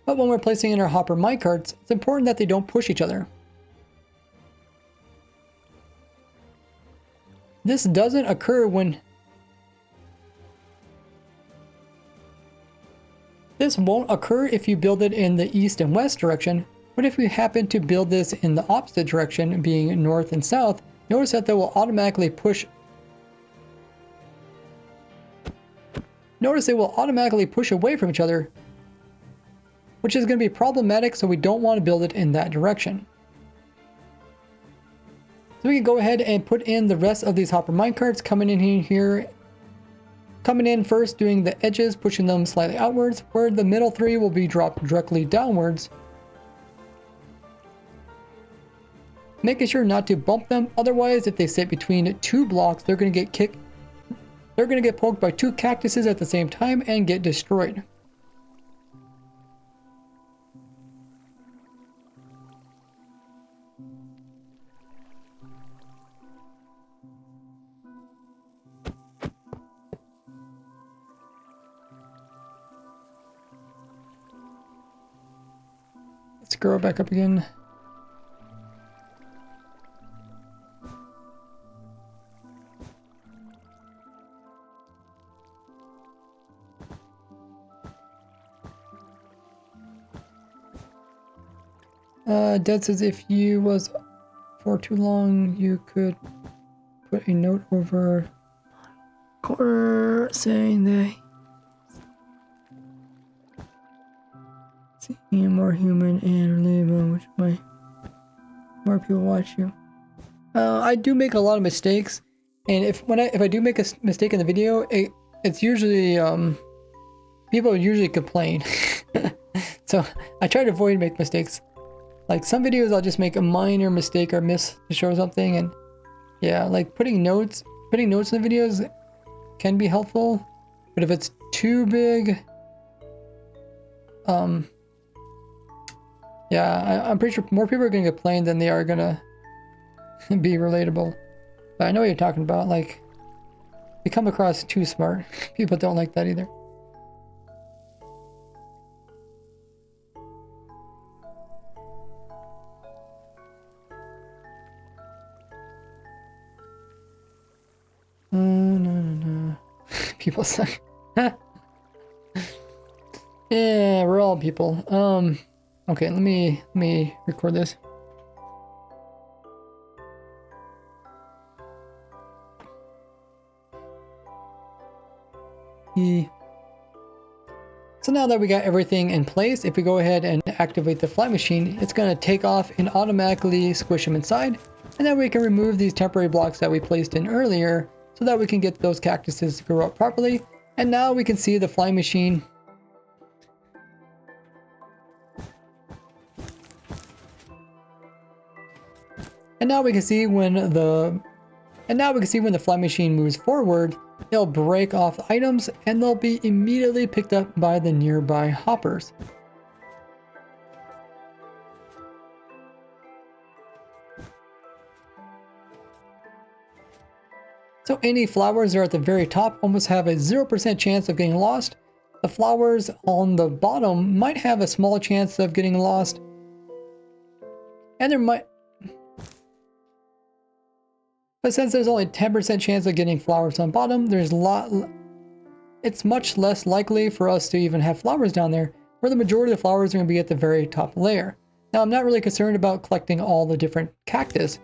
But when we're placing in our hopper minecarts, it's important that they don't push each other. This doesn't occur when This won't occur if you build it in the east and west direction, but if you happen to build this in the opposite direction, being north and south, notice that they will automatically push. Notice they will automatically push away from each other, which is going to be problematic, so we don't want to build it in that direction. So we can go ahead and put in the rest of these hopper minecarts coming in here. Coming in first, doing the edges, pushing them slightly outwards, where the middle 3 will be dropped directly downwards. Making sure not to bump them, otherwise if they sit between 2 blocks, they're going to get kicked. They're going to get poked by 2 cactuses at the same time and get destroyed. Scroll back up again. Dead says if you was for too long, you could put a note over corner saying that seeing more human and relatable, which might more people watch you. I do make a lot of mistakes, and if I do make a mistake in the video, it's usually people usually complain. So I try to avoid make mistakes. Like some videos I'll just make a minor mistake or miss to show something, and yeah, like putting notes in the videos can be helpful, but if it's too big, yeah, I'm pretty sure more people are going to complain than they are going to be relatable. But I know what you're talking about, like, they come across too smart. People don't like that either. No. People suck. Yeah, we're all people. Okay, let me record this. So now that we got everything in place, if we go ahead and activate the fly machine, it's going to take off and automatically squish them inside. And then we can remove these temporary blocks that we placed in earlier so that we can get those cactuses to grow up properly. And now we can see the flying machine. And now we can see when the flying machine moves forward, it'll break off items and they'll be immediately picked up by the nearby hoppers. So any flowers that are at the very top almost have a 0% chance of getting lost. The flowers on the bottom might have a small chance of getting lost. And there might... But since there's only 10% chance of getting flowers on bottom, it's much less likely for us to even have flowers down there, where the majority of the flowers are going to be at the very top layer. Now, I'm not really concerned about collecting all the different cactus.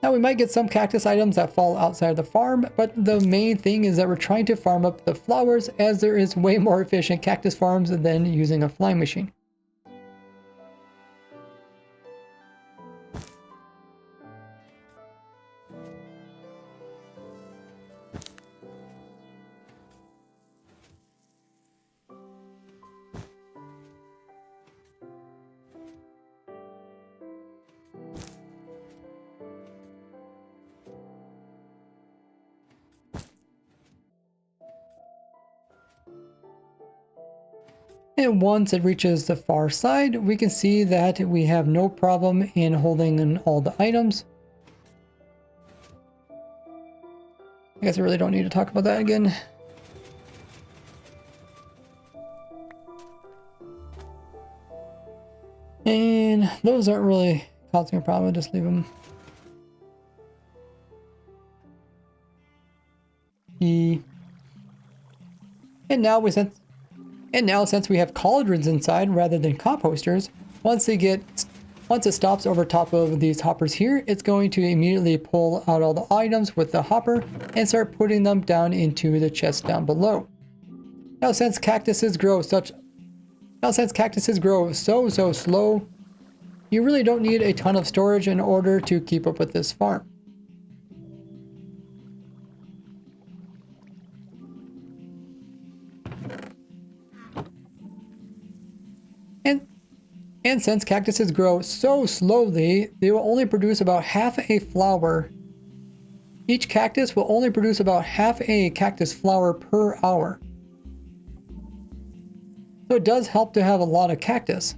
Now, we might get some cactus items that fall outside of the farm, but the main thing is that we're trying to farm up the flowers, as there is way more efficient cactus farms than using a flying machine. And once it reaches the far side, we can see that we have no problem in holding in all the items. I guess I really don't need to talk about that again. And those aren't really causing a problem, I'll just leave them. And now since we have cauldrons inside rather than composters, once it stops over top of these hoppers here, it's going to immediately pull out all the items with the hopper and start putting them down into the chest down below. Now since cactuses grow so slow, you really don't need a ton of storage in order to keep up with this farm. And since cactuses grow so slowly, they will only produce about half a flower. Each cactus will only produce about half a cactus flower per hour. So it does help to have a lot of cactus.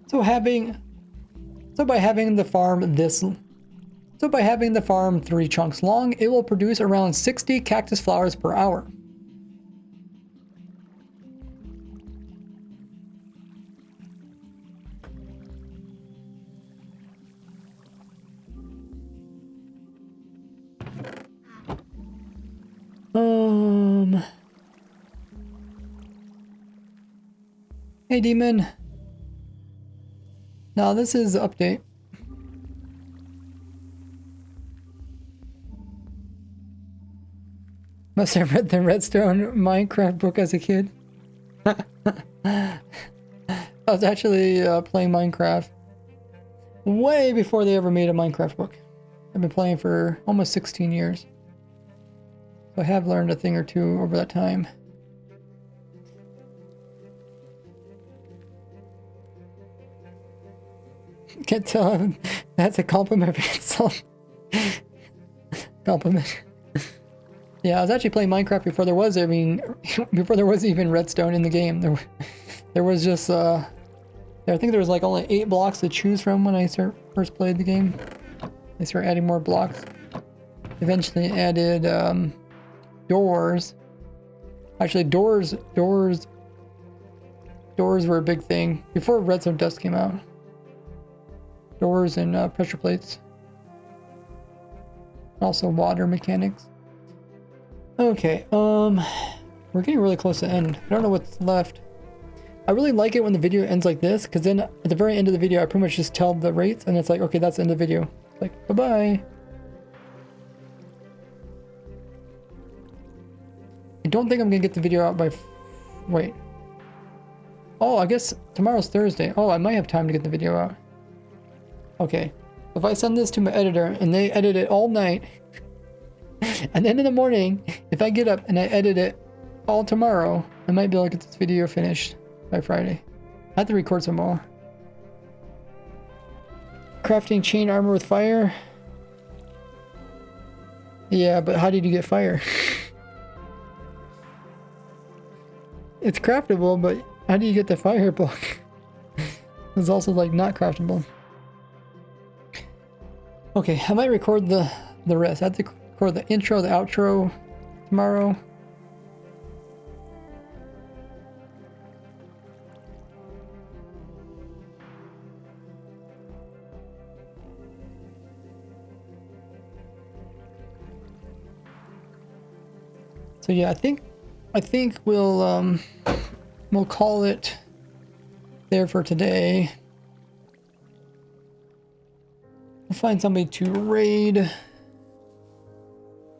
So by having the farm 3 chunks long, it will produce around 60 cactus flowers per hour. Hey demon. Now this is the update. Must have read the Redstone Minecraft book as a kid. I was actually playing Minecraft way before they ever made a Minecraft book. I've been playing for almost 16 years. So I have learned a thing or two over that time. Can't tell. That's a compliment for itself. Compliment. Yeah, I was actually playing Minecraft before there was, before there was even redstone in the game. There was just, I think there was like only 8 blocks to choose from when I first played the game. They started adding more blocks. Eventually added, doors. Actually, doors were a big thing before redstone dust came out. Doors and pressure plates. Also water mechanics. Okay, we're getting really close to the end. I don't know what's left. I really like it when the video ends like this, because then at the very end of the video I pretty much just tell the rates and it's like, okay, that's the end of the video. It's like, bye-bye. I don't think I'm gonna get the video out by... Wait. Oh, I guess tomorrow's Thursday. Oh, I might have time to get the video out. Okay. If I send this to my editor and they edit it all night, and then in the morning, if I get up and I edit it all tomorrow, I might be able to get this video finished by Friday. I have to record some more. Crafting chain armor with fire. Yeah, but how did you get fire? It's craftable, but how do you get the fire block? It's also like not craftable. Okay, I might record the rest. I have to record the intro, the outro tomorrow. So yeah, I think we'll call it there for today. We'll find somebody to raid. I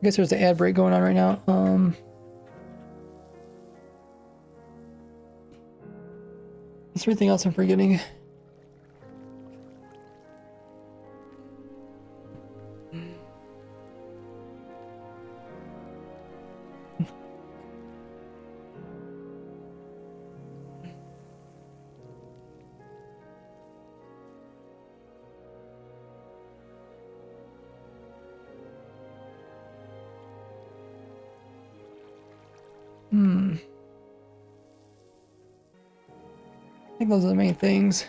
guess there's an ad break going on right now. Is there anything else I'm forgetting? I think those are the main things.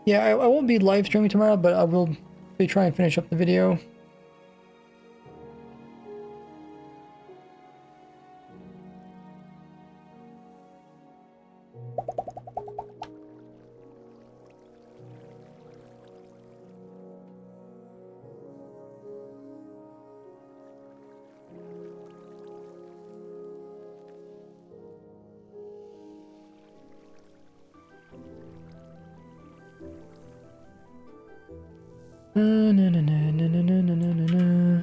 Yeah, I won't be live streaming tomorrow, but I will be trying to finish up the video. Na, na, na, na, na, na, na, na, na, na.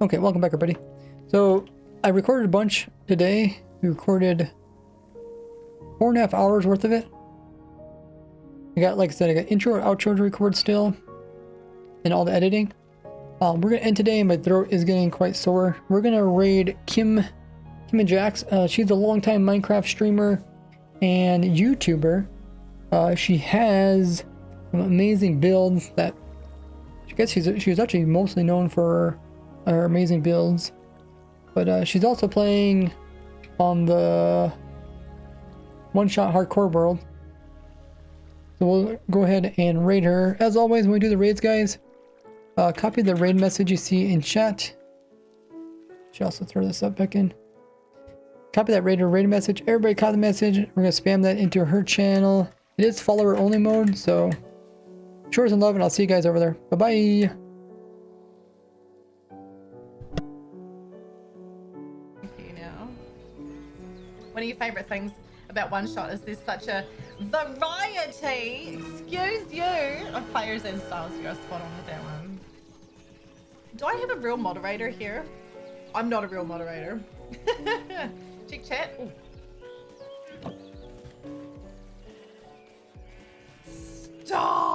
Okay, welcome back everybody. So I recorded a bunch today. We recorded 4.5 hours worth of it. I got, like I said, I got intro and outro to record still, and all the editing. We're gonna end today, and my throat is getting quite sore. We're gonna raid Kim and Jax. She's a longtime Minecraft streamer and YouTuber. She has some amazing builds that I guess she's actually mostly known for her amazing builds, but she's also playing on the one-shot hardcore world. So we'll go ahead and raid her. As always, when we do the raids, guys, copy the raid message you see in chat. Should also throw this up back in. Copy that raid message. Everybody copy the message. We're gonna spam that into her channel. It is follower only mode, so show some love, and I'll see you guys over there. Bye bye. One of your favourite things about One Shot is there's such a variety, excuse you, of players and styles. You're spot on with that one. Do I have a real moderator here? I'm not a real moderator. Check chat. Ooh. Stop!